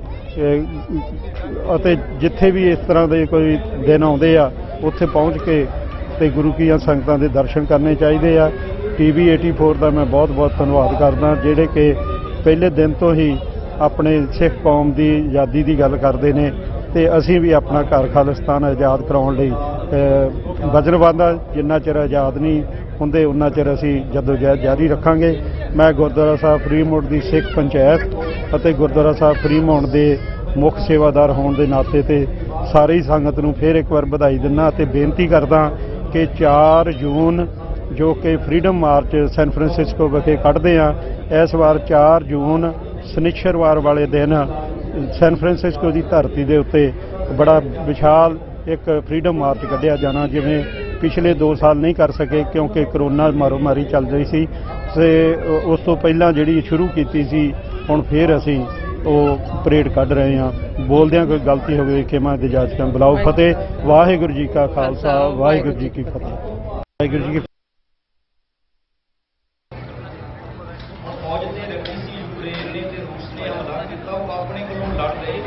ਜਿੱਥੇ ਵੀ ਇਸ ਤਰ੍ਹਾਂ ਦੇ ਕੋਈ ਦਿਨ ਆਉਂਦੇ ਆ ਉੱਥੇ ਪਹੁੰਚ ਕੇ ਤੇ ਗੁਰੂ ਕੀਆਂ ਸੰਗਤਾਂ ਦੇ ਦਰਸ਼ਨ ਕਰਨੇ ਚਾਹੀਦੇ ਆ। TV 84 ਦਾ ਮੈਂ ਬਹੁਤ ਬਹੁਤ ਧੰਨਵਾਦ ਕਰਦਾ, ਜਿਹੜੇ ਕਿ ਪਹਿਲੇ ਦਿਨ ਤੋਂ ਹੀ ਆਪਣੇ ਸਿੱਖ ਕੌਮ ਦੀ ਆਜ਼ਾਦੀ ਦੀ ਗੱਲ ਕਰਦੇ ਨੇ ਤੇ ਅਸੀਂ ਵੀ ਆਪਣਾ ਘਰ ਖਾਲਿਸਤਾਨ ਆਜ਼ਾਦ ਕਰਾਉਣ ਲਈ ਵਚਨਬੱਧ ਹਾਂ। ਜਿੰਨਾ ਚਿਰ ਆਜ਼ਾਦ ਨਹੀਂ ਹੁੰਦੇ ਉਹਨਾਂ ਚਿਰ ਅਸੀਂ ਜਦੋਜਹਿਦ ਜਾਰੀ ਰੱਖਾਂਗੇ। ਮੈਂ ਗੁਰਦੁਆਰਾ ਸਾਹਿਬ ਫਰੀਮੌਂਟ ਦੀ ਸਿੱਖ ਪੰਚਾਇਤ ਅਤੇ ਗੁਰਦੁਆਰਾ ਸਾਹਿਬ ਫਰੀਮੌਂਟ ਦੇ ਮੁੱਖ ਸੇਵਾਦਾਰ ਹੋਣ ਦੇ ਨਾਤੇ ਤੇ ਸਾਰੀ ਸੰਗਤ ਨੂੰ ਫਿਰ ਇੱਕ ਵਾਰ ਵਧਾਈ ਦਿੰਦਾ ਅਤੇ ਬੇਨਤੀ ਕਰਦਾ ਕਿ 4 ਜੂਨ ਜੋ ਕਿ ਫਰੀडम ਮਾਰਚ ਸੈਨ ਫਰਾਂਸਿਸਕੋ ਵਿਖੇ ਕੱਢਦੇ ਆ, ਇਸ ਵਾਰ 4 ਜੂਨ ਸ਼ਨੀਚਰਵਾਰ ਵਾਲੇ ਦਿਨ ਸੈਨ ਫਰਾਂਸਿਸਕੋ ਦੀ ਧਰਤੀ ਦੇ ਉੱਤੇ ਬੜਾ ਵਿਸ਼ਾਲ ਇੱਕ ਫਰੀडम ਮਾਰਚ ਕੱਢਿਆ ਜਾਣਾ, ਜਿਵੇਂ ਪਿਛਲੇ 2 ਸਾਲ ਨਹੀਂ ਕਰ ਸਕੇ ਕਿਉਂਕਿ ਕਰੋਨਾ ਮਾਰੋਮਾਰੀ ਚੱਲ ਰਹੀ ਸੀ ਤੇ ਉਸ ਤੋਂ ਪਹਿਲਾਂ ਜਿਹੜੀ ਸ਼ੁਰੂ ਕੀਤੀ ਸੀ, ਹੁਣ ਫਿਰ ਅਸੀਂ ਉਹ ਪਰੇਡ ਕੱਢ ਰਹੇ ਹਾਂ। ਬੋਲਦਿਆਂ ਕੋਈ ਗਲਤੀ ਹੋਵੇ ਖਿਮਾ ਦੀ ਜਾਚਕਾਂ ਬੁਲਾਓ। ਫਤਿਹ। ਵਾਹਿਗੁਰੂ ਜੀ ਕਾ ਖਾਲਸਾ, ਵਾਹਿਗੁਰੂ ਜੀ ਕੀ ਫਤਿਹ। ਵਾਹਿਗੁਰੂ ਜੀ ਕੀ ਫੌਜ ਦੇ ਰੱਖੀ ਸੀ ਯੂਕਰੇਨ ਨੇ ਤੇ ਰੂਸ ਨੇ ਹਮਲਾ ਕੀਤਾ, ਉਹ ਆਪਣੇ ਕੋਲੋਂ ਲੜ ਰਹੇ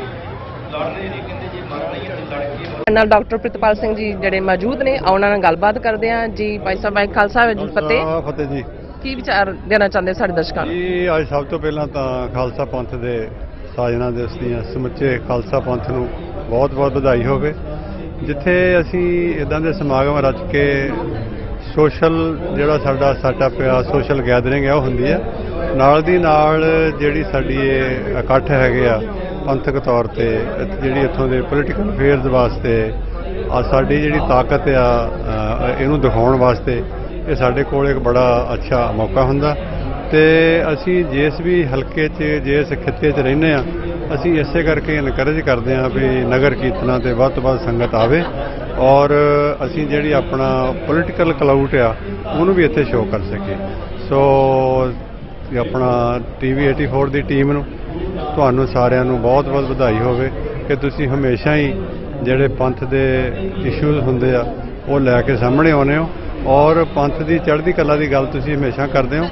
ਨੇ, ਕਹਿੰਦੇ ਜੇ ਮਰਨਾ ਹੀ ਲੜ ਕੇ ਨਾਲ ਡਾਕਟਰ ਪ੍ਰਿਤਪਾਲ ਸਿੰਘ ਜੀ ਜਿਹੜੇ ਮੌਜੂਦ ਨੇ, ਉਹਨਾਂ ਨਾਲ ਗੱਲਬਾਤ ਕਰਦੇ ਹਾਂ ਜੀ। ਭਾਈ ਸਾਹਿਬ ਵਾਹਿਗੁਰੂ ਖਾਲਸਾ ਜੀ ਫਤਿਹ। ਫਤਿਹ ਜੀ। ਕੀ ਵਿਚਾਰ ਦੇਣਾ ਚਾਹੁੰਦੇ ਸਾਡੇ ਦਰਸ਼ਕਾਂ ਨੂੰ? ਜੀ ਅੱਜ ਸਭ ਤੋਂ ਪਹਿਲਾਂ ਤਾਂ ਖਾਲਸਾ ਪੰਥ ਦੇ ਸਾਜਨਾ ਦਿਵਸ ਦੀਆਂ ਸਮੁੱਚੇ ਖਾਲਸਾ ਪੰਥ ਨੂੰ ਬਹੁਤ ਬਹੁਤ ਵਧਾਈ ਹੋਵੇ। ਜਿੱਥੇ ਅਸੀਂ ਇਦਾਂ ਦੇ ਸਮਾਗਮ ਰਚ ਕੇ ਸੋਸ਼ਲ ਜਿਹੜਾ ਸਾਡਾ ਸੈਟਅਪ ਆ, ਸੋਸ਼ਲ ਗੈਦਰਿੰਗ ਆ, ਉਹ ਹੁੰਦੀ ਆ। ਨਾਲ ਦੀ ਨਾਲ ਜਿਹੜੀ ਸਾਡੀ ਇਹ ਇਕੱਠ ਹੈਗੇ ਆ ਪੰਥਕ ਤੌਰ ਤੇ, ਜਿਹੜੀ ਇੱਥੋਂ ਦੇ ਪੋਲੀਟੀਕਲ ਅਫੇਅਰਸ ਵਾਸਤੇ ਸਾਡੀ ਜਿਹੜੀ ਤਾਕਤ ਆ ਇਹਨੂੰ ਦਿਖਾਉਣ ਵਾਸਤੇ ਇਹ ਸਾਡੇ ਕੋਲ ਇੱਕ ਬੜਾ ਅੱਛਾ ਮੌਕਾ ਹੁੰਦਾ। ਤੇ ਅਸੀਂ ਜਿਸ ਵੀ ਹਲਕੇ 'ਚ ਜਿਸ ਖਿੱਤੇ 'ਚ ਰਹਿੰਦੇ ਆ, ਅਸੀਂ ਇਸੇ ਕਰਕੇ ਇਨਕਰੇਜ ਕਰਦੇ ਹਾਂ ਵੀ ਨਗਰ ਕੀਰਤਨਾਂ 'ਤੇ ਵੱਧ ਤੋਂ ਵੱਧ ਸੰਗਤ ਆਵੇ ਔਰ ਅਸੀਂ ਜਿਹੜੀ ਆਪਣਾ ਪੋਲੀਟੀਕਲ ਕਲਾਊਟ ਆ ਉਹਨੂੰ ਵੀ ਇੱਥੇ ਸ਼ੋਅ ਕਰ ਸਕੀਏ। ਸੋ ਆਪਣਾ TV 84 ਦੀ ਟੀਮ ਨੂੰ, ਤੁਹਾਨੂੰ ਸਾਰਿਆਂ ਨੂੰ ਬਹੁਤ ਬਹੁਤ ਵਧਾਈ ਹੋਵੇ ਕਿ ਤੁਸੀਂ ਹਮੇਸ਼ਾ ਹੀ ਜਿਹੜੇ ਪੰਥ ਦੇ ਇਸ਼ੂਜ਼ ਹੁੰਦੇ ਆ ਉਹ ਲੈ ਕੇ ਸਾਹਮਣੇ ਆਉਂਦੇ ਹੋ ਔਰ ਪੰਥ ਦੀ ਚੜ੍ਹਦੀ ਕਲਾ ਦੀ ਗੱਲ ਤੁਸੀਂ ਹਮੇਸ਼ਾ ਕਰਦੇ ਹੋ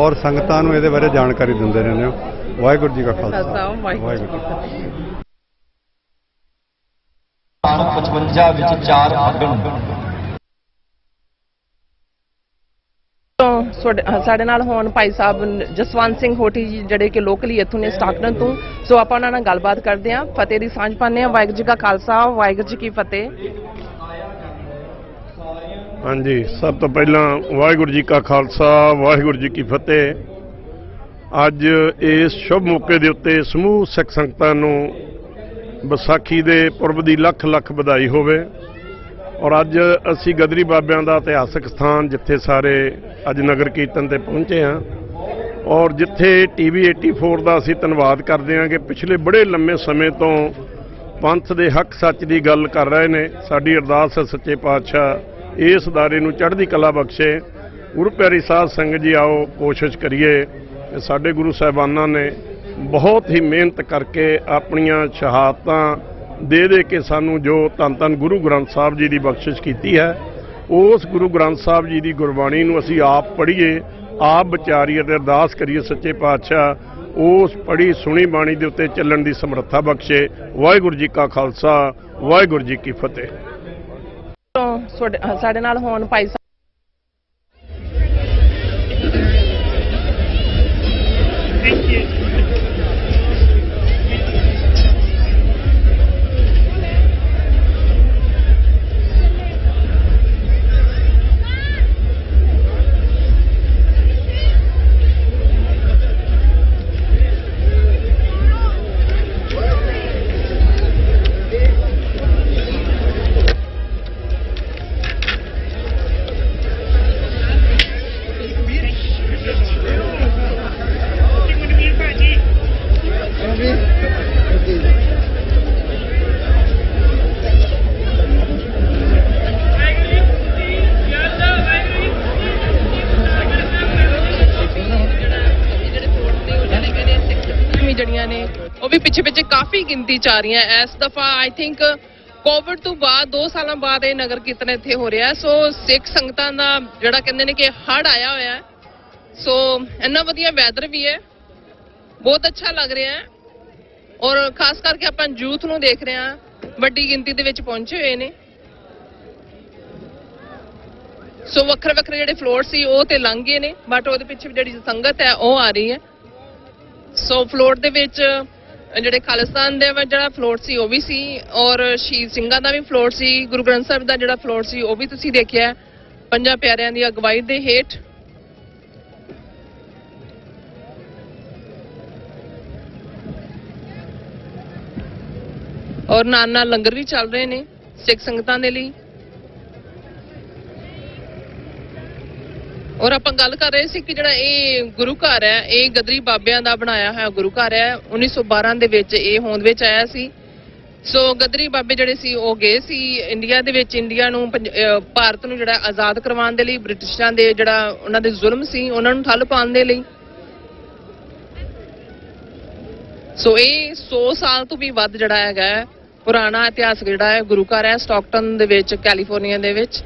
ਔਰ ਸੰਗਤਾਂ ਨੂੰ ਇਹਦੇ ਬਾਰੇ ਜਾਣਕਾਰੀ ਦਿੰਦੇ ਰਹਿੰਦੇ ਹੋ। ਵਾਹਿਗੁਰੂ ਜੀ ਕਾ ਖਾਲਸਾ, ਵਾਹਿਗੁਰੂ ਜੀ ਕੀ ਫਤਿਹ। 55 ਵਿੱਚ 4 ਫੱਗਣ ਸਾਡੇ ਨਾਲ ਹੋਣ ਭਾਈ ਸਾਹਿਬ ਜਸਵੰਤ ਸਿੰਘ ਹੋਠੀ ਜੀ, ਜਿਹੜੇ ਕਿ ਲੋਕਲੀ ਇੱਥੋਂ ਨੇ ਸਟਾਕਟਨ ਤੋਂ। ਸੋ ਆਪਾਂ ਉਹਨਾਂ ਨਾਲ ਗੱਲਬਾਤ ਕਰਦੇ ਹਾਂ, ਫਤਿਹ ਦੀ ਸਾਂਝ ਪਾਉਂਦੇ ਹਾਂ। ਵਾਹਿਗੁਰੂ ਜੀ ਕਾ ਖਾਲਸਾ, ਵਾਹਿਗੁਰੂ ਜੀ ਕੀ ਫਤਿਹ। ਹਾਂਜੀ, ਸਭ ਤੋਂ ਪਹਿਲਾਂ ਵਾਹਿਗੁਰੂ ਜੀ ਕਾ ਖਾਲਸਾ, ਵਾਹਿਗੁਰੂ ਜੀ ਕੀ ਫਤਿਹ। ਅੱਜ ਇਸ ਸ਼ੁਭ ਮੌਕੇ ਦੇ ਉੱਤੇ ਸਮੂਹ ਸਿੱਖ ਸੰਗਤਾਂ ਨੂੰ ਵਿਸਾਖੀ ਦੇ ਪੁਰਬ ਦੀ ਲੱਖ ਲੱਖ ਵਧਾਈ ਹੋਵੇ। ਔਰ ਅੱਜ ਅਸੀਂ ਗਦਰੀ ਬਾਬਿਆਂ ਦਾ ਇਤਿਹਾਸਕ ਸਥਾਨ ਜਿੱਥੇ ਸਾਰੇ ਅੱਜ ਨਗਰ ਕੀਰਤਨ ਤੇ ਪਹੁੰਚੇ ਹਾਂ ਔਰ ਜਿੱਥੇ TV 84 ਦਾ ਅਸੀਂ ਧੰਨਵਾਦ ਕਰਦੇ ਹਾਂ ਕਿ ਪਿਛਲੇ ਬੜੇ ਲੰਮੇ ਸਮੇਂ ਤੋਂ ਪੰਥ ਦੇ ਹੱਕ ਸੱਚ ਦੀ ਗੱਲ ਕਰ ਰਹੇ ਨੇ। ਸਾਡੀ ਅਰਦਾਸ ਹੈ ਸੱਚੇ ਪਾਤਸ਼ਾਹ ਇਸ ਅਦਾਰੇ ਨੂੰ ਚੜ੍ਹਦੀ ਕਲਾ ਬਖਸ਼ੇ। ਗੁਰੂ ਪਿਆਰੀ ਸਾਧ ਸੰਗਤ ਜੀ, ਆਓ ਕੋਸ਼ਿਸ਼ ਕਰੀਏ। ਸਾਡੇ ਗੁਰੂ ਸਾਹਿਬਾਨਾਂ ਨੇ ਬਹੁਤ ਹੀ ਮਿਹਨਤ ਕਰਕੇ ਆਪਣੀਆਂ ਸ਼ਹਾਦਤਾਂ ਦੇ ਕੇ ਸਾਨੂੰ ਜੋ ਧੰਨ ਧੰਨ ਗੁਰੂ ਗ੍ਰੰਥ ਸਾਹਿਬ ਜੀ ਦੀ ਬਖਸ਼ਿਸ਼ ਕੀਤੀ ਹੈ, ਉਸ ਗੁਰੂ ਗ੍ਰੰਥ ਸਾਹਿਬ ਜੀ ਦੀ ਗੁਰਬਾਣੀ ਨੂੰ ਅਸੀਂ ਆਪ ਪੜ੍ਹੀਏ, ਆਪ ਵਿਚਾਰੀਏ ਤੇ ਅਰਦਾਸ ਕਰੀਏ ਸੱਚੇ ਪਾਤਸ਼ਾਹ ਉਸ ਪੜ੍ਹੀ ਸੁਣੀ ਬਾਣੀ ਦੇ ਉੱਤੇ ਚੱਲਣ ਦੀ ਸਮਰੱਥਾ ਬਖਸ਼ੇ। ਵਾਹਿਗੁਰੂ ਜੀ ਕਾ ਖਾਲਸਾ, ਵਾਹਿਗੁਰੂ ਜੀ ਕੀ ਫਤਿਹ। ਸਾਡੇ ਨਾਲ ਹੋਣ ਭਾਈ ਸਾਹਿਬ ਜਿਹੜੀਆਂ ਨੇ ਉਹ ਵੀ ਪਿੱਛੇ ਪਿੱਛੇ ਕਾਫੀ ਗਿਣਤੀ ਚ ਆ ਰਹੀਆਂ ਇਸ ਦਫਾ ਆਈ ਥਿੰਕ ਕੋਵਿਡ ਤੋਂ ਬਾਅਦ 2 ਸਾਲਾਂ ਬਾਅਦ ਇਹ ਨਗਰ ਕੀਰਤਨ ਇੱਥੇ ਹੋ ਰਿਹਾ ਸੋ ਸਿੱਖ ਸੰਗਤਾਂ ਦਾ ਜਿਹੜਾ ਕਹਿੰਦੇ ਨੇ ਕਿ ਹੜ ਆਇਆ ਹੋਇਆ ਹੈ ਸੋ ਇੰਨਾ ਵਧੀਆ ਵੈਦਰ ਵੀ ਹੈ ਬਹੁਤ ਅੱਛਾ ਲੱਗ ਰਿਹਾ ਹੈ ਔਰ ਖਾਸ ਕਰਕੇ ਆਪਾਂ ਯੂਥ ਨੂੰ ਦੇਖ ਰਹੇ ਹਾਂ ਵੱਡੀ ਗਿਣਤੀ ਦੇ ਵਿੱਚ ਪਹੁੰਚੇ ਹੋਏ ਨੇ ਸੋ ਵੱਖਰੇ ਵੱਖਰੇ ਜਿਹੜੇ ਫਲੋਰ ਸੀ ਉਹ ਤੇ ਲੰਘ ਗਏ ਨੇ ਬਟ ਉਹਦੇ ਪਿੱਛੇ ਜਿਹੜੀ ਸੰਗਤ ਹੈ ਉਹ ਆ ਰਹੀ ਹੈ ਸੋ ਫਲੋਰ ਦੇ ਵਿੱਚ ਜਿਹੜੇ ਖਾਲਿਸਤਾਨ ਦੇ ਜਿਹੜਾ ਫਲੋਰ ਸੀ ਉਹ ਵੀ ਸੀ ਔਰ ਸ਼ਹੀਦ ਸਿੰਘਾਂ ਦਾ ਵੀ ਫਲੋਰ ਸੀ ਗੁਰੂ ਗ੍ਰੰਥ ਸਾਹਿਬ ਦਾ ਜਿਹੜਾ ਫਲੋਰ ਸੀ ਉਹ ਵੀ ਤੁਸੀਂ ਦੇਖਿਆ ਪੰਜਾਂ ਪਿਆਰਿਆਂ ਦੀ ਅਗਵਾਈ ਦੇ ਹੇਠ ਔਰ ਨਾਲ ਲੰਗਰ ਵੀ ਚੱਲ ਰਹੇ ਨੇ ਸਿੱਖ ਸੰਗਤਾਂ ਦੇ ਲਈ ਔਰ ਆਪਾਂ ਗੱਲ ਕਰ ਰਹੇ ਸੀ ਕਿ ਜਿਹੜਾ ਇਹ ਗੁਰੂ ਘਰ ਹੈ ਇਹ ਗਦਰੀ ਬਾਬਿਆਂ ਦਾ ਬਣਾਇਆ ਹੋਇਆ ਗੁਰੂ ਘਰ ਹੈ 1912 ਦੇ ਵਿੱਚ ਇਹ ਹੋਂਦ ਵਿੱਚ ਆਇਆ ਸੀ ਸੋ ਗਦਰੀ ਬਾਬੇ ਜਿਹੜੇ ਸੀ ਉਹ ਗਏ ਸੀ ਇੰਡੀਆ ਦੇ ਵਿੱਚ ਇੰਡੀਆ ਨੂੰ ਭਾਰਤ ਨੂੰ ਜਿਹੜਾ ਆਜ਼ਾਦ ਕਰਵਾਉਣ ਦੇ ਲਈ ਬ੍ਰਿਟਿਸ਼ਾਂ ਦੇ ਜਿਹੜਾ ਉਹਨਾਂ ਦੇ ਜ਼ੁਲਮ ਸੀ ਉਹਨਾਂ ਨੂੰ ਠੱਲ ਪਾਉਣ ਦੇ ਲਈ ਸੋ ਇਹ 100 ਸਾਲ ਤੋਂ ਵੀ ਵੱਧ ਜਿਹੜਾ ਹੈਗਾ ਪੁਰਾਣਾ ਇਤਿਹਾਸਕ ਜਿਹੜਾ ਹੈ ਗੁਰੂ ਘਰ ਹੈ ਸਟਾਕਟਨ ਦੇ ਵਿੱਚ ਕੈਲੀਫੋਰਨੀਆ ਦੇ ਵਿੱਚ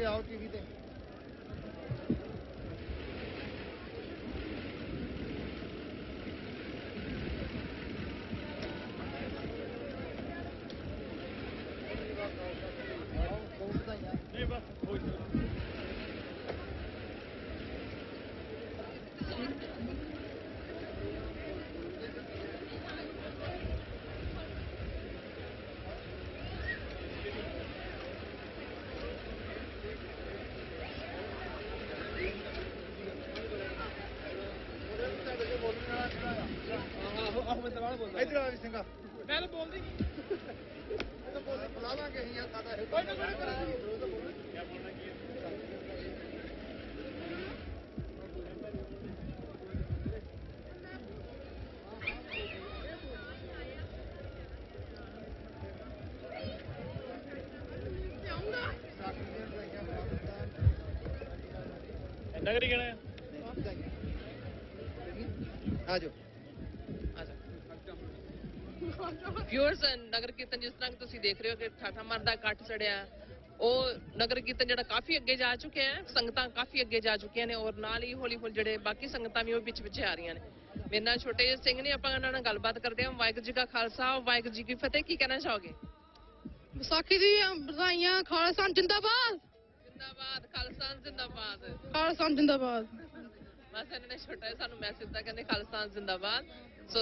ਆਓ ਟੀਵੀ ਤੇ। ਇੱਧਰ ਆ ਸਿੰਘਾ ਮੈਂ ਤਾਂ ਬੋਲਦੀ ਨਹੀਂ ਇਹ ਤਾਂ ਬੋਲ ਬੁਲਾਵਾਂਗੇ ਅਸੀਂ ਆ ਸਾਡਾ ਕੋਈ ਨਾ ਕੋਈ ਕਰਾਂਗੇ ਕੀ ਬੋਲਣਾ ਕੀ ਨਗਰੀ ਕਿਹੜਾ ਆ ਜਾਓ ਵਿਊਅਰਸ ਨਗਰ ਕੀਰਤਨ ਜਿਸ ਤਰ੍ਹਾਂ ਕਿ ਤੁਸੀਂ ਦੇਖ ਰਹੇ ਹੋ ਕਿ ਠਾਠਾ ਮਾਰਦਾ ਇਕੱਠ ਚੜਿਆ ਉਹ ਨਗਰ ਕੀਰਤਨ ਜਿਹੜਾ ਕਾਫੀ ਅੱਗੇ ਜਾ ਚੁੱਕਿਆ ਹੈ ਸੰਗਤਾਂ ਕਾਫੀ ਅੱਗੇ ਜਾ ਚੁੱਕੀਆਂ ਨੇ ਔਰ ਨਾਲ ਹੀ ਹੌਲੀ ਹੌਲੀ ਜਿਹੜੇ ਬਾਕੀ ਸੰਗਤਾਂ ਵੀ ਉਹ ਵਿੱਚ ਵਿੱਚ ਆ ਰਹੀਆਂ ਨੇ ਮੇਰੇ ਨਾਲ ਛੋਟੇ ਜਿਹੇ ਸਿੰਘ ਨੇ ਆਪਾਂ ਉਹਨਾਂ ਨਾਲ ਗੱਲਬਾਤ ਕਰਦੇ ਹਾਂ ਵਾਹਿਗੁਰੂ ਜੀ ਕਾ ਖਾਲਸਾ ਵਾਹਿਗੁਰੂ ਜੀ ਕੀ ਫਤਿਹ ਕੀ ਕਹਿਣਾ ਚਾਹੋਗੇ ਵਿਸਾਖੀ ਦੀ ਵਧਾਈਆਂ ਖਾਲਸਾ ਜਿੰਦਾਬਾਦ ਜਿੰਦਾਬਾਦ ਖਾਲਸਾ ਜਿੰਦਾਬਾਦ ਖਾਲਸਾ ਜਿੰਦਾਬਾਦ ਬਸ ਇਹਨਾਂ ਨੇ ਛੋਟਾ ਜਿਹਾ ਸਾਨੂੰ ਮੈਸੇਜ ਦਿੱਤਾ ਕਹਿੰਦੇ ਖਾਲਸਾ ਜਿੰਦਾਬਾਦ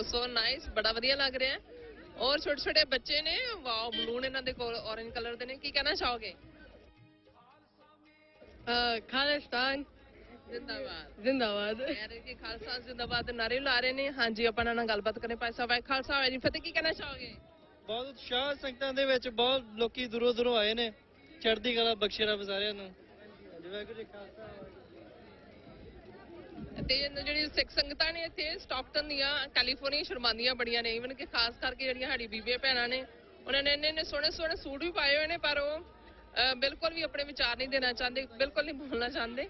ਸੋ ਨਾਈਸ ਬੜਾ ਵਧੀਆ ਲੱਗ ਰਿਹਾ ਹੈ ਔਰ ਛੋਟੇ ਛੋਟੇ ਬੱਚੇ ਨੇ ਵਾਓ ਬਲੂਨ ਇਹਨਾਂ ਦੇ ਕੋਲ orange ਕਲਰ ਦੇ ਨੇ ਕੀ ਕਹਿਣਾ ਚਾਹੋਗੇ ਖਾਲਿਸਤਾਨ ਜਿੰਦਾਬਾਦ ਜਿੰਦਾਬਾਦ ਯਾਰ ਕਿ ਖਾਲਸਾ ਜਿੰਦਾਬਾਦ ਦੇ ਨਾਰੇ ਲਾ ਰਹੇ ਨੇ ਹਾਂਜੀ ਆਪਾਂ ਇਹਨਾਂ ਨਾਲ ਗੱਲਬਾਤ ਕਰਨੇ ਭਾਈ ਸਾਹਿਬ ਖਾਲਸਾ ਵਾਹਿਗੁਰੂ ਜੀ ਫਤਿਹ ਕੀ ਕਹਿਣਾ ਚਾਹੋਗੇ ਬਹੁਤ ਉਤਸ਼ਾਹ ਸੰਗਤਾਂ ਦੇ ਵਿੱਚ ਬਹੁਤ ਲੋਕੀ ਦੂਰੋਂ ਦੂਰੋਂ ਆਏ ਨੇ ਚੜ੍ਹਦੀ ਕਲਾ ਬਖਸ਼ੇ ਰੱਬ ਸਾਰਿਆਂ ਨੂੰ ਵਾਹਿਗੁਰੂ ਜੀ ਖਾਲਸਾ ਤੇ ਜਿਹੜੀ ਸਿੱਖ ਸੰਗਤਾਂ ਨੇ ਇੱਥੇ ਸਟਾਕਟਨ ਦੀਆਂ ਕੈਲੀਫੋਰਨੀਆ ਸ਼ਰਮਾਂਦੀਆਂ ਬੜੀਆਂ ਨੇ ਇਵਨ ਕਿ ਖਾਸ ਕਰਕੇ ਜਿਹੜੀਆਂ ਸਾਡੀ ਬੀਬੀਆਂ ਭੈਣਾਂ ਨੇ ਉਹਨਾਂ ਨੇ ਇੰਨੇ ਸੋਹਣੇ ਸੋਹਣੇ ਸੂਟ ਵੀ ਪਾਏ ਹੋਏ ਨੇ ਪਰ ਉਹ ਬਿਲਕੁਲ ਵੀ ਆਪਣੇ ਵਿਚਾਰ ਨਹੀਂ ਦੇਣਾ ਚਾਹੁੰਦੇ ਬਿਲਕੁਲ ਨਹੀਂ ਬੋਲਣਾ ਚਾਹੁੰਦੇ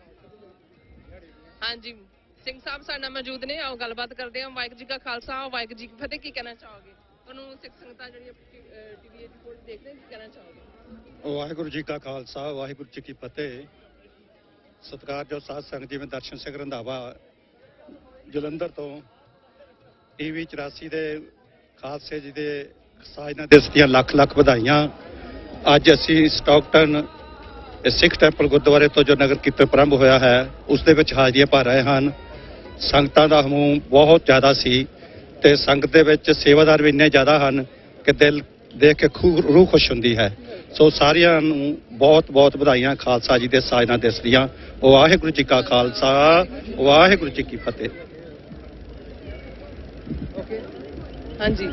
ਹਾਂਜੀ ਸਿੰਘ ਸਾਹਿਬ ਸਾਡੇ ਨਾਲ ਮੌਜੂਦ ਨੇ ਆਓ ਗੱਲਬਾਤ ਕਰਦੇ ਹਾਂ ਵਾਹਿਗੁਰੂ ਜੀ ਕਾ ਖਾਲਸਾ ਵਾਹਿਗੁਰੂ ਜੀ ਕੀ ਫਤਿਹ ਕੀ ਕਹਿਣਾ ਚਾਹੋਗੇ ਤੁਹਾਨੂੰ ਸਿੱਖ ਸੰਗਤਾਂ ਜਿਹੜੀਆਂ ਟੀਵੀ 84 ਦੇਖ ਰਹੇ ਕੀ ਕਹਿਣਾ ਚਾਹੋਗੇ ਵਾਹਿਗੁਰੂ ਜੀ ਕਾ ਖਾਲਸਾ ਵਾਹਿਗੁਰੂ ਜੀ ਕੀ ਫਤਿਹ ਸਤਿਕਾਰਯੋਗ ਸਾਧ ਸੰਗਤ ਜੀ ਮੈਂ ਦਰਸ਼ਨ ਸਿੰਘ ਰੰਧਾਵਾ ਜਲੰਧਰ ਤੋਂ ਟੀਵੀ 84 ਦੇ ਖਾਲਸੇ ਜੀ ਦੇ ਸਾਜਨਾ ਦਿਵਸ ਦੀਆਂ ਲੱਖ ਲੱਖ ਵਧਾਈਆਂ ਅੱਜ ਅਸੀਂ ਸਟਾਕਟਨ ਸਿੱਖ ਟੈਂਪਲ ਗੁਰਦੁਆਰੇ ਤੋਂ ਜੋ ਨਗਰ ਕੀਰਤਨ ਪ੍ਰਾਰੰਭ ਹੋਇਆ ਹੈ ਉਸ ਦੇ ਵਿੱਚ ਹਾਜ਼ਰੀਆਂ ਭਰ ਰਹੇ ਹਨ ਸੰਗਤਾਂ ਦਾ ਹਮੂਮ ਬਹੁਤ ਜ਼ਿਆਦਾ ਸੀ ਤੇ ਸੰਗਤ ਦੇ ਵਿੱਚ ਸੇਵਾਦਾਰ ਵੀ ਇੰਨੇ ਜ਼ਿਆਦਾ ਹਨ ਕਿ ਦਿਲ ਦੇਖ ਕੇ ਰੂਹ ਖੁਸ਼ ਹੁੰਦੀ ਹੈ ਸੋ ਸਾਰਿਆਂ ਨੂੰ ਬਹੁਤ ਬਹੁਤ ਵਧਾਈਆਂ ਖਾਲਸਾ ਜੀ ਦੇ ਸਾਜਨਾ ਦਿਵਸ ਦੀਆਂ ਵਾਹਿਗੁਰੂ ਜੀ ਕਾ ਖਾਲਸਾ ਵਾਹਿਗੁਰੂ ਜੀ ਕੀ ਫਤਿਹ ਹਾਂਜੀ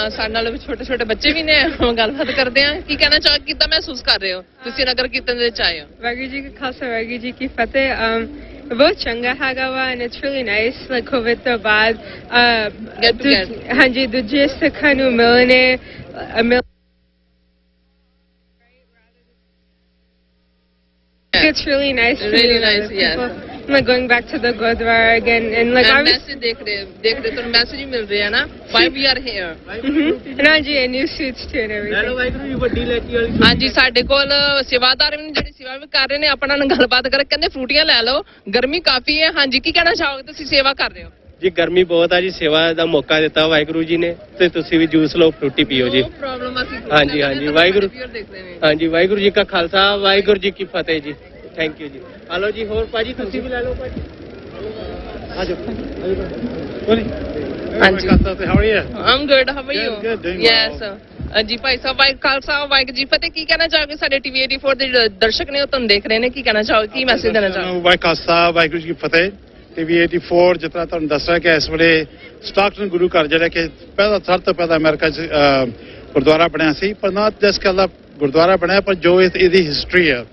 ਸਾਡੇ ਨਾਲ ਵੀ ਛੋਟੇ ਛੋਟੇ ਬੱਚੇ ਵੀ ਨੇ ਗੱਲਬਾਤ ਕਰਦੇ ਆ ਕੀ ਕਹਿਣਾ ਚਾਹ ਕਿੱਦਾਂ ਮਹਿਸੂਸ ਕਰ ਰਹੇ ਹੋ ਤੁਸੀਂ ਨਗਰ ਕੀਰਤਨ ਦੇ ਵਿੱਚ ਆਏ ਹੋ ਵਾਹਿਗੁਰੂ ਜੀ ਕਾ ਖਾਲਸਾ ਵਾਹਿਗੁਰੂ ਜੀ ਕੀ ਫਤਿਹ ਬਹੁਤ ਚੰਗਾ ਹੈਗਾ ਵਾ and it's really nice like COVID ਤੋਂ ਬਾਅਦ ਹਾਂਜੀ ਦੂਜੇ ਸਿੱਖਾਂ ਨੂੰ ਮਿਲਣੇ It's really nice. Really nice, yes. I'm like going back to the Gurdwara again and like I was message ਦੇਖ ਰਹੇ ਤੁਹਾਨੂੰ ਮੈਸੇਜ ਹੀ ਮਿਲ ਰਿਹਾ ਨਾ why we are here and ਹਾਂਜੀ and new suits too and everything. Waheguru ji ਵੱਡੀ ਲੈਤੀ ਵਾਲੀ ਹਾਂਜੀ ਸਾਡੇ ਕੋਲ ਸੇਵਾਦਾਰ ਵੀ ਜਿਹੜੀ ਸੇਵਾ ਵੀ ਕਰ ਰਹੇ ਨੇ ਆਪਾਂ ਨਾਲ ਗੱਲਬਾਤ ਕਰ ਕਹਿੰਦੇ ਫਰੂਟੀਆਂ ਲੈ ਲਓ ਗਰਮੀ ਕਾਫੀ ਹੈ ਹਾਂਜੀ ਕੀ ਕਹਿਣਾ ਚਾਹੋਗੇ ਤੁਸੀਂ ਸੇਵਾ ਕਰ ਰਹੇ ਹੋ ਜੀ ਗਰਮੀ ਬਹੁਤ ਆ ਜੀ ਸੇਵਾ ਦਾ ਮੌਕਾ ਦਿੱਤਾ ਵਾਹਿਗੁਰੂ ਜੀ ਨੇ ਤੇ ਤੁਸੀਂ ਵੀ ਜੂਸ ਲਓ ਫਰੂਟੀ ਪੀਓ ਜੀ ਪ੍ਰੋਬਲਮ ਅਸੀਂ ਹਾਂਜੀ ਹਾਂਜੀ ਵਾਹਿਗੁਰੂ ਹਾਂਜੀ ਵਾਹਿਗੁਰੂ ਜੀ ਕਾ ਖਾਲਸਾ ਵਾਹਿਗੁਰੂ ਜੀ ਕੀ ਫਤਿਹ ਜੀ ਥੈਂਕ ਯੂ ਜੀ ਹਲੋ ਜੀ ਹੋਰ ਭਾਜੀ ਤੁਸੀਂ ਵੀ ਲੈ ਲਓ ਭਾਜੀ ਆਜੋ ਹਾਂਜੀ How are you? I'm good how are you Good, doing yes ਜੀ ਭਾਈ ਸਾਹਿਬ ਵਾਹਿਗੁਰੂ ਖਾਲਸਾ ਵਾਹਿਗੁਰੂ ਜੀ ਫਤਿਹ ਕੀ ਕਹਿਣਾ ਚਾਹੋਗੇ ਸਾਡੇ ਟੀਵੀ 84 ਦੇ ਦਰਸ਼ਕ ਨੇ ਉਹ ਤੁਹਾਨੂੰ ਦੇਖ ਰਹੇ ਨੇ ਕੀ ਕਹਿਣਾ ਚਾਹੋਗੇ ਕੀ ਮੈਸੇਜ ਦੇਣਾ ਚਾਹੋਗੇ ਵਾਹਿਗੁਰੂ ਖਾਲਸਾ ਵਾਹਿਗੁਰੂ ਜੀ ਕੀ ਫਤਿਹ ਟੀਵੀ 84 ਜਿਸ ਤਰ੍ਹਾਂ ਤੁਹਾਨੂੰ ਦੱਸ ਰਿਹਾ ਕਿ ਇਸ ਵੇਲੇ ਸਟਾਕਟਨ ਗੁਰੂ ਘਰ ਜਿਹੜਾ ਕਿ ਪਹਿਲਾ ਸਭ ਤੋਂ ਪਹਿਲਾਂ ਅਮਰੀਕਾ 'ਚ ਗੁਰਦੁਆਰਾ ਬਣਿਆ ਸੀ ਪਰ ਨਾ ਜਸ ਕੱਲਾ ਗੁਰਦੁਆਰਾ ਬਣਿਆ ਪਰ ਜੋ ਇਹਦੀ ਹਿਸਟਰੀ ਹੈ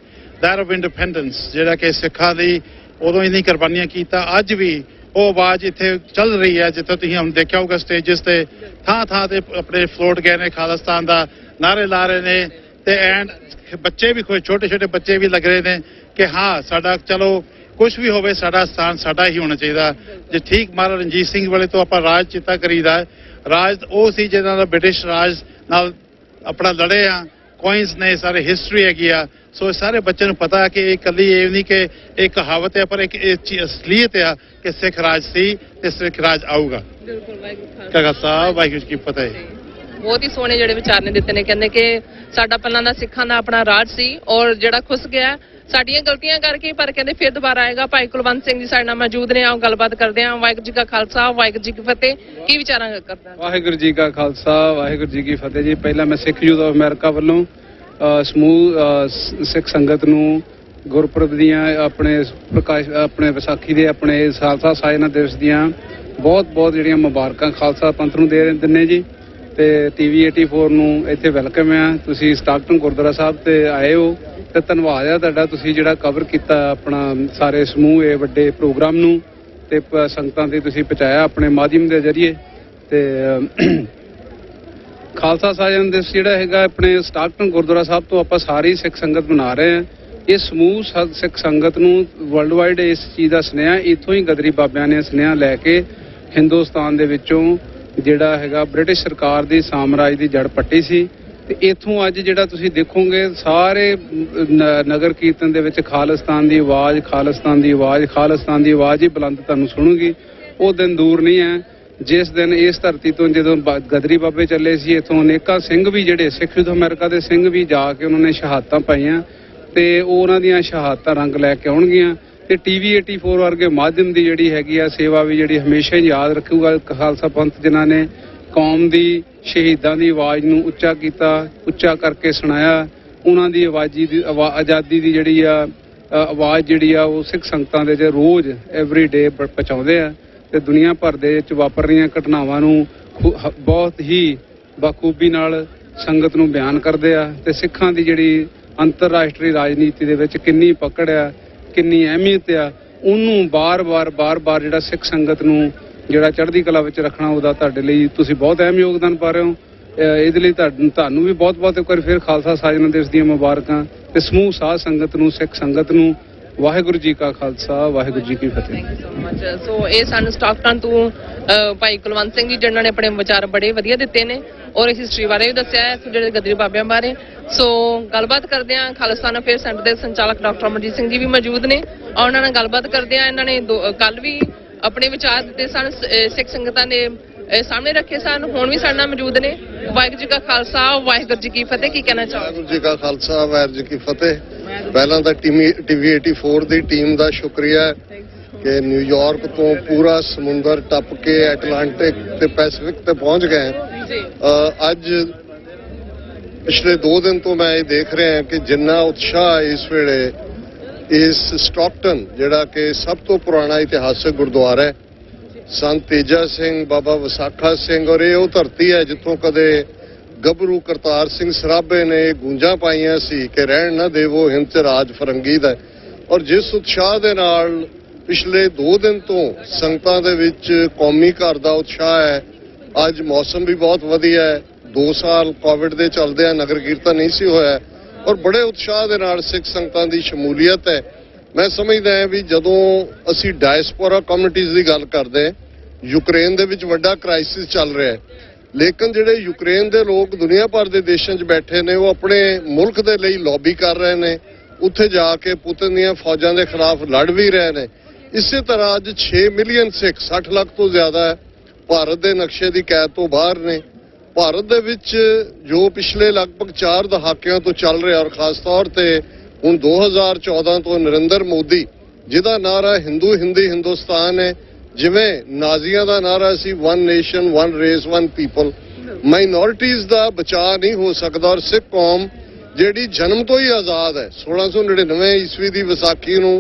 that of independence ਜਿਹੜਾ ਕਿ ਸਿੱਖਾਂ ਲਈ ਉਦੋਂ ਇੰਨੀ ਕੁਰਬਾਨੀਆਂ ਕੀਤਾ ਅੱਜ ਵੀ ਉਹ ਆਵਾਜ਼ ਇੱਥੇ ਚੱਲ ਰਹੀ ਹੈ ਜਿੱਥੇ ਤੁਸੀਂ ਹੁਣ ਦੇਖਿਆ ਹੋਊਗਾ ਸਟੇਜਸ ਤੇ ਥਾਂ ਥਾਂ ਤੇ ਆਪਣੇ ਫਲੋਟ ਗਏ ਨੇ ਖਾਲਿਸਤਾਨ ਦਾ ਨਾਰੇ ਲਾ ਰਹੇ ਨੇ ਤੇ ਐਂਡ ਬੱਚੇ ਵੀ ਕੋਈ ਛੋਟੇ ਛੋਟੇ ਬੱਚੇ ਵੀ ਲੱਗ ਰਹੇ ਨੇ ਕਿ ਹਾਂ ਸਾਡਾ ਚਲੋ ਕੁਝ ਵੀ ਹੋਵੇ ਸਾਡਾ ਸਥਾਨ ਸਾਡਾ ਹੀ ਹੋਣਾ ਚਾਹੀਦਾ ਜੇ ਠੀਕ ਮਹਾਰਾਜਾ ਰਣਜੀਤ ਸਿੰਘ ਵਾਲੇ ਤੋਂ ਆਪਾਂ ਰਾਜ ਚਿੱਤਾ ਕਰੀਦਾ ਰਾਜ ਉਹ ਸੀ ਜਿਹਨਾਂ ਦਾ ਬ੍ਰਿਟਿਸ਼ ਰਾਜ ਨਾਲ ਆਪਣਾ ਲੜੇ ਆ ਕੋਇਨਸ ਨੇ, ਸਾਰੇ ਹਿਸਟਰੀ ਹੈਗੀ ਆ। ਸੋ ਸਾਰੇ ਬੱਚਿਆਂ ਨੂੰ ਪਤਾ ਕਿ ਇਹ ਇਕੱਲੀ ਇਹ ਨਹੀਂ ਕਿ ਇਹ ਕਹਾਵਤ ਹੈ, ਪਰ ਇੱਕ ਇਹ ਅਸਲੀਅਤ ਆ ਕਿ ਸਿੱਖ ਰਾਜ ਸੀ ਤੇ ਸਿੱਖ ਰਾਜ ਆਊਗਾ। ਬਿਲਕੁਲ, ਵਾਹਿਗੁਰੂ ਖਾਲਸਾ ਵਾਹਿਗੁਰੂ ਜੀ ਕੀ ਫਤਿਹ। ਬਹੁਤ ਹੀ ਸੋਹਣੇ ਜਿਹੜੇ ਵਿਚਾਰ ਨੇ ਦਿੱਤੇ ਨੇ। ਕਹਿੰਦੇ ਕਿ ਸਾਡਾ ਪਹਿਲਾਂ ਦਾ ਸਿੱਖਾਂ ਦਾ ਆਪਣਾ ਰਾਜ ਸੀ ਔਰ ਜਿਹੜਾ ਖੁੱਸ ਗਿਆ ਸਾਡੀਆਂ ਗਲਤੀਆਂ ਕਰਕੇ, ਪਰ ਕਹਿੰਦੇ ਫਿਰ ਦੁਬਾਰਾ ਆਏਗਾ। ਭਾਈ ਕੁਲਵੰਤ ਸਿੰਘ ਜੀ ਸਾਡੇ ਨਾਲ ਮੌਜੂਦ ਨੇ, ਆਓ ਗੱਲਬਾਤ ਕਰਦੇ ਹਾਂ। ਵਾਹਿਗੁਰੂ ਜੀ ਕਾ ਖਾਲਸਾ, ਵਾਹਿਗੁਰੂ ਜੀ ਕੀ ਫਤਿਹ। ਕੀ ਵਿਚਾਰਾਂ ਕਰਦਾ? ਵਾਹਿਗੁਰੂ ਜੀ ਕਾ ਖਾਲਸਾ, ਵਾਹਿਗੁਰੂ ਜੀ ਕੀ ਫਤਿਹ ਜੀ। ਪਹਿਲਾਂ ਮੈਂ ਸਿੱਖ ਯੂਥ ਆਫ ਅਮਰੀਕਾ ਵੱਲੋਂ ਸਮੂਹ ਸਿੱਖ ਸੰਗਤ ਨੂੰ ਗੁਰਪੁਰਬ ਦੀਆਂ ਆਪਣੇ ਵਿਸਾਖੀ ਦੇ ਆਪਣੇ ਖਾਲਸਾ ਸਾਜਨਾ ਦਿਵਸ ਦੀਆਂ ਬਹੁਤ ਜਿਹੜੀਆਂ ਮੁਬਾਰਕਾਂ ਖਾਲਸਾ ਪੰਥ ਨੂੰ ਦੇ ਦਿੰਦੇ ਜੀ। ਤੇ TV 84 ਨੂੰ ਇੱਥੇ ਵੈਲਕਮ ਆ। ਤੁਸੀਂ ਸਟਾਕਟਨ ਗੁਰਦੁਆਰਾ ਸਾਹਿਬ ਤੇ ਆਏ ਹੋ ਤੇ ਧੰਨਵਾਦ ਆ ਤੁਹਾਡਾ, ਤੁਸੀਂ ਜਿਹੜਾ ਕਵਰ ਕੀਤਾ ਆਪਣਾ ਸਾਰੇ ਸਮੂਹ ਇਹ ਵੱਡੇ ਪ੍ਰੋਗਰਾਮ ਨੂੰ ਤੇ ਸੰਗਤਾਂ ਦੇ ਤੁਸੀਂ ਪਹੁੰਚਾਇਆ ਆਪਣੇ ਮਾਧਿਅਮ ਦੇ ਜ਼ਰੀਏ। ਤੇ ਖਾਲਸਾ ਸਾਜਨਾ ਦਿਵਸ ਜਿਹੜਾ ਹੈਗਾ ਆਪਣੇ ਸਟਾਕਟਨ ਗੁਰਦੁਆਰਾ ਸਾਹਿਬ ਤੋਂ ਆਪਾਂ ਸਾਰੀ ਸਿੱਖ ਸੰਗਤ ਮਨਾ ਰਹੇ ਹਾਂ। ਇਹ ਸਮੂਹ ਸਿੱਖ ਸੰਗਤ ਨੂੰ ਵਰਲਡ ਵਾਈਡ ਇਸ ਚੀਜ਼ ਦਾ ਸੁਨੇਹਾ ਇੱਥੋਂ ਹੀ ਗਦਰੀ ਬਾਬਿਆਂ ਨੇ ਸੁਨੇਹਾ ਲੈ ਕੇ ਹਿੰਦੁਸਤਾਨ ਦੇ ਵਿੱਚੋਂ ਜਿਹੜਾ ਹੈਗਾ ਬ੍ਰਿਟਿਸ਼ ਸਰਕਾਰ ਦੀ ਸਾਮਰਾਜ ਦੀ ਜੜ ਪੱਟੀ ਸੀ। ਤੇ ਇੱਥੋਂ ਅੱਜ ਜਿਹੜਾ ਤੁਸੀਂ ਦੇਖੋਗੇ ਸਾਰੇ ਨਗਰ ਕੀਰਤਨ ਦੇ ਵਿੱਚ ਖਾਲਿਸਤਾਨ ਦੀ ਆਵਾਜ਼, ਖਾਲਿਸਤਾਨ ਦੀ ਆਵਾਜ਼, ਖਾਲਿਸਤਾਨ ਦੀ ਆਵਾਜ਼ ਹੀ ਬੁਲੰਦ ਤੁਹਾਨੂੰ ਸੁਣੂਗੀ। ਉਹ ਦਿਨ ਦੂਰ ਨਹੀਂ ਹੈ ਜਿਸ ਦਿਨ ਇਸ ਧਰਤੀ ਤੋਂ ਜਦੋਂ ਗਦਰੀ ਬਾਬੇ ਚੱਲੇ ਸੀ, ਇੱਥੋਂ ਅਨੇਕਾਂ ਸਿੰਘ ਵੀ ਜਿਹੜੇ ਸਿੱਖ ਯੂਥ ਅਮਰੀਕਾ ਦੇ ਸਿੰਘ ਵੀ ਜਾ ਕੇ ਉਹਨਾਂ ਨੇ ਸ਼ਹਾਦਤਾਂ ਪਾਈਆਂ ਤੇ ਉਹ ਉਹਨਾਂ ਦੀਆਂ ਸ਼ਹਾਦਤਾਂ ਰੰਗ ਲੈ ਕੇ ਆਉਣਗੀਆਂ। ਤੇ TV 84 ਵਰਗੇ ਮਾਧਿਅਮ ਦੀ ਜਿਹੜੀ ਹੈਗੀ ਆ ਸੇਵਾ ਵੀ ਜਿਹੜੀ ਹਮੇਸ਼ਾ ਹੀ ਯਾਦ ਰੱਖੂਗਾ ਖਾਲਸਾ ਪੰਥ, ਜਿਨ੍ਹਾਂ ਨੇ ਕੌਮ ਦੀ ਸ਼ਹੀਦਾਂ ਦੀ ਆਵਾਜ਼ ਨੂੰ ਉੱਚਾ ਕੀਤਾ, ਉੱਚਾ ਕਰਕੇ ਸੁਣਾਇਆ। ਉਹਨਾਂ ਦੀ ਆਜ਼ਾਦੀ ਦੀ ਜਿਹੜੀ ਆ ਆਵਾਜ਼ ਜਿਹੜੀ ਆ ਉਹ ਸਿੱਖ ਸੰਗਤਾਂ ਦੇ ਰੋਜ਼ ਐਵਰੀ ਡੇ ਪਹੁੰਚਾਉਂਦੇ ਆ ਤੇ ਦੁਨੀਆ ਭਰ ਦੇ ਵਿੱਚ ਵਾਪਰ ਰਹੀਆਂ ਘਟਨਾਵਾਂ ਨੂੰ ਬਹੁਤ ਹੀ ਬਾਖੂਬੀ ਨਾਲ ਸੰਗਤ ਨੂੰ ਬਿਆਨ ਕਰਦੇ ਆ। ਤੇ ਸਿੱਖਾਂ ਦੀ ਜਿਹੜੀ ਅੰਤਰਰਾਸ਼ਟਰੀ ਰਾਜਨੀਤੀ ਦੇ ਵਿੱਚ ਕਿੰਨੀ ਪਕੜ ਆ, ਕਿੰਨੀ ਅਹਿਮੀਅਤ ਆ, ਉਹਨੂੰ ਬਾਰ-ਬਾਰ ਜਿਹੜਾ ਸਿੱਖ ਸੰਗਤ ਨੂੰ ਜਿਹੜਾ ਚੜ੍ਹਦੀ ਕਲਾ ਵਿੱਚ ਰੱਖਣਾ, ਉਹਦਾ ਤੁਹਾਡੇ ਲਈ ਤੁਸੀਂ ਬਹੁਤ ਅਹਿਮ ਯੋਗਦਾਨ ਪਾ ਰਹੇ ਹੋ। ਇਹਦੇ ਲਈ ਤੁਹਾਨੂੰ ਵੀ ਬਹੁਤ ਇੱਕ ਵਾਰ ਫਿਰ ਖਾਲਸਾ ਸਾਜਨਾ ਦਿਵਸ ਦੀਆਂ ਮੁਬਾਰਕਾਂ ਤੇ ਸਮੂਹ ਸਾਧ ਸੰਗਤ ਨੂੰ, ਸਿੱਖ ਸੰਗਤ ਨੂੰ ਵਾਹਿਗੁਰੂ ਜੀ ਕਾ ਖਾਲਸਾ, ਵਾਹਿਗੁਰੂ ਜੀ ਕੀ ਫਤਿਹ। Thank you so much. So ਇਹ ਸਾਨੂੰ ਸਟਾਕਟਨ ਤੋਂ ਭਾਈ ਕੁਲਵੰਤ ਸਿੰਘ ਜੀ ਜਿਨ੍ਹਾਂ ਨੇ ਆਪਣੇ ਵਿਚਾਰ ਬੜੇ ਵਧੀਆ ਦਿੱਤੇ ਨੇ ਔਰ ਇਸ ਹਿਸਟਰੀ ਬਾਰੇ ਵੀ ਦੱਸਿਆ ਹੈ, ਜਿਹੜੇ ਗਦਰੀ ਬਾਬਿਆਂ ਬਾਰੇ। ਸੋ ਗੱਲਬਾਤ ਕਰਦੇ ਹਾਂ। ਖਾਲਿਸਤਾਨ ਅਫੇਅਰ ਸੈਂਟਰ ਦੇ ਸੰਚਾਲਕ ਡਾਕਟਰ ਅਮਰਜੀਤ ਸਿੰਘ ਜੀ ਵੀ ਮੌਜੂਦ ਨੇ, ਉਹਨਾਂ ਨਾਲ ਗੱਲਬਾਤ ਕਰਦੇ ਹਾਂ। ਇਹਨਾਂ ਨੇ ਕੱਲ ਵੀ ਆਪਣੇ ਵਿਚਾਰ ਦਿੱਤੇ ਸਨ, ਸਿੱਖ ਸੰਗਤਾਂ ਦੇ ਸਾਹਮਣੇ ਰੱਖੇ ਸਨ, ਹੁਣ ਵੀ ਸਾਡੇ ਨਾਲ ਮੌਜੂਦ ਨੇ। ਵਾਹਿਗੁਰੂ ਜੀ ਕਾ ਖਾਲਸਾ, ਵਾਹਿਗੁਰੂ ਜੀ ਕੀ ਫਤਿਹ। ਕੀ ਕਹਿਣਾ ਚਾਹੋਗੇ? ਵਾਹਿਗੁਰੂ ਜੀ ਕਾ ਖਾਲਸਾ, ਵਾਹਿਗੁਰੂ ਜੀ ਕੀ ਫਤਿਹ। ਪਹਿਲਾਂ ਤਾਂ TV 84 ਦੀ ਟੀਮ ਦਾ ਸ਼ੁਕਰੀਆ ਕਿ ਨਿਊਯਾਰਕ ਤੋਂ ਪੂਰਾ ਸਮੁੰਦਰ ਟੱਪ ਕੇ ਐਟਲਾਂਟਿਕ ਤੇ ਪੈਸੀਫਿਕ ਤੇ ਪਹੁੰਚ ਗਏ। ਅੱਜ ਪਿਛਲੇ 2 ਦਿਨ ਤੋਂ ਮੈਂ ਇਹ ਦੇਖ ਰਿਹਾ ਕਿ ਜਿੰਨਾ ਉਤਸ਼ਾਹ ਇਸ ਵੇਲੇ ਇਸ ਸਟਾਕਟਨ, ਜਿਹੜਾ ਕਿ ਸਭ ਤੋਂ ਪੁਰਾਣਾ ਇਤਿਹਾਸਕ ਗੁਰਦੁਆਰਾ ਹੈ, ਸੰਤ ਤੇਜਾ ਸਿੰਘ, ਬਾਬਾ ਵਿਸਾਖਾ ਸਿੰਘ, ਔਰ ਇਹ ਉਹ ਧਰਤੀ ਹੈ ਜਿੱਥੋਂ ਕਦੇ ਗੱਭਰੂ ਕਰਤਾਰ ਸਿੰਘ ਸਰਾਭੇ ਨੇ ਗੂੰਜਾਂ ਪਾਈਆਂ ਸੀ ਕਿ ਰਹਿਣ ਨਾ ਦੇਵੋ ਹਿੰਦ ਚ ਰਾਜ ਫਰੰਗੀ ਦਾ। ਔਰ ਜਿਸ ਉਤਸ਼ਾਹ ਦੇ ਨਾਲ ਪਿਛਲੇ 2 ਦਿਨ ਤੋਂ ਸੰਗਤਾਂ ਦੇ ਵਿੱਚ ਕੌਮੀ ਘਰ ਦਾ ਉਤਸ਼ਾਹ ਹੈ, ਅੱਜ ਮੌਸਮ ਵੀ ਬਹੁਤ ਵਧੀਆ ਹੈ। 2 ਸਾਲ ਕੋਵਿਡ ਦੇ ਚੱਲਦਿਆਂ ਨਗਰ ਕੀਰਤਨ ਨਹੀਂ ਸੀ ਹੋਇਆ ਔਰ ਬੜੇ ਉਤਸ਼ਾਹ ਦੇ ਨਾਲ ਸਿੱਖ ਸੰਗਤਾਂ ਦੀ ਸ਼ਮੂਲੀਅਤ ਹੈ। ਮੈਂ ਸਮਝਦਾ ਹਾਂ ਵੀ ਜਦੋਂ ਅਸੀਂ ਡਾਇਸਪੋਰਾ ਕਮਿਊਨਿਟੀਜ਼ ਦੀ ਗੱਲ ਕਰਦੇ ਹਾਂ, ਯੂਕਰੇਨ ਦੇ ਵਿੱਚ ਵੱਡਾ ਕ੍ਰਾਈਸਿਸ ਚੱਲ ਰਿਹਾ ਹੈ, ਲੇਕਿਨ ਜਿਹੜੇ ਯੂਕਰੇਨ ਦੇ ਲੋਕ ਦੁਨੀਆ ਭਰ ਦੇ ਦੇਸ਼ਾਂ 'ਚ ਬੈਠੇ ਨੇ, ਉਹ ਆਪਣੇ ਮੁਲਕ ਦੇ ਲਈ ਲੌਬੀ ਕਰ ਰਹੇ ਨੇ, ਉੱਥੇ ਜਾ ਕੇ ਪੁਤਿਨ ਦੀਆਂ ਫੌਜਾਂ ਦੇ ਖਿਲਾਫ ਲੜ ਵੀ ਰਹੇ ਨੇ। ਇਸੇ ਤਰ੍ਹਾਂ ਅੱਜ 6 ਮਿਲੀਅਨ ਸਿੱਖ, 60 ਲੱਖ ਤੋਂ ਜ਼ਿਆਦਾ ਹੈ, ਭਾਰਤ ਦੇ ਨਕਸ਼ੇ ਦੀ ਕੈਦ ਤੋਂ ਬਾਹਰ ਨੇ। ਭਾਰਤ ਦੇ ਵਿੱਚ ਜੋ ਪਿਛਲੇ ਲਗਭਗ 4 ਦਹਾਕਿਆਂ ਤੋਂ ਚੱਲ ਰਿਹਾ ਔਰ ਖਾਸ ਤੌਰ ਤੇ ਹੁਣ 2014 ਤੋਂ ਨਰਿੰਦਰ ਮੋਦੀ, ਜਿਹਦਾ ਨਾਰਾ ਹਿੰਦੂ ਹਿੰਦੀ ਹਿੰਦੁਸਤਾਨ ਹੈ, ਜਿਵੇਂ ਨਾਜ਼ੀਆਂ ਦਾ ਨਾਰਾ ਸੀ one nation one race one people, minorities ਦਾ ਬਚਾਅ ਨਹੀਂ ਹੋ ਸਕਦਾ। ਔਰ ਸਿੱਖ ਕੌਮ ਜਿਹੜੀ ਜਨਮ ਤੋਂ ਹੀ ਆਜ਼ਾਦ ਹੈ, 1699 ਈਸਵੀ ਦੀ ਵਿਸਾਖੀ ਨੂੰ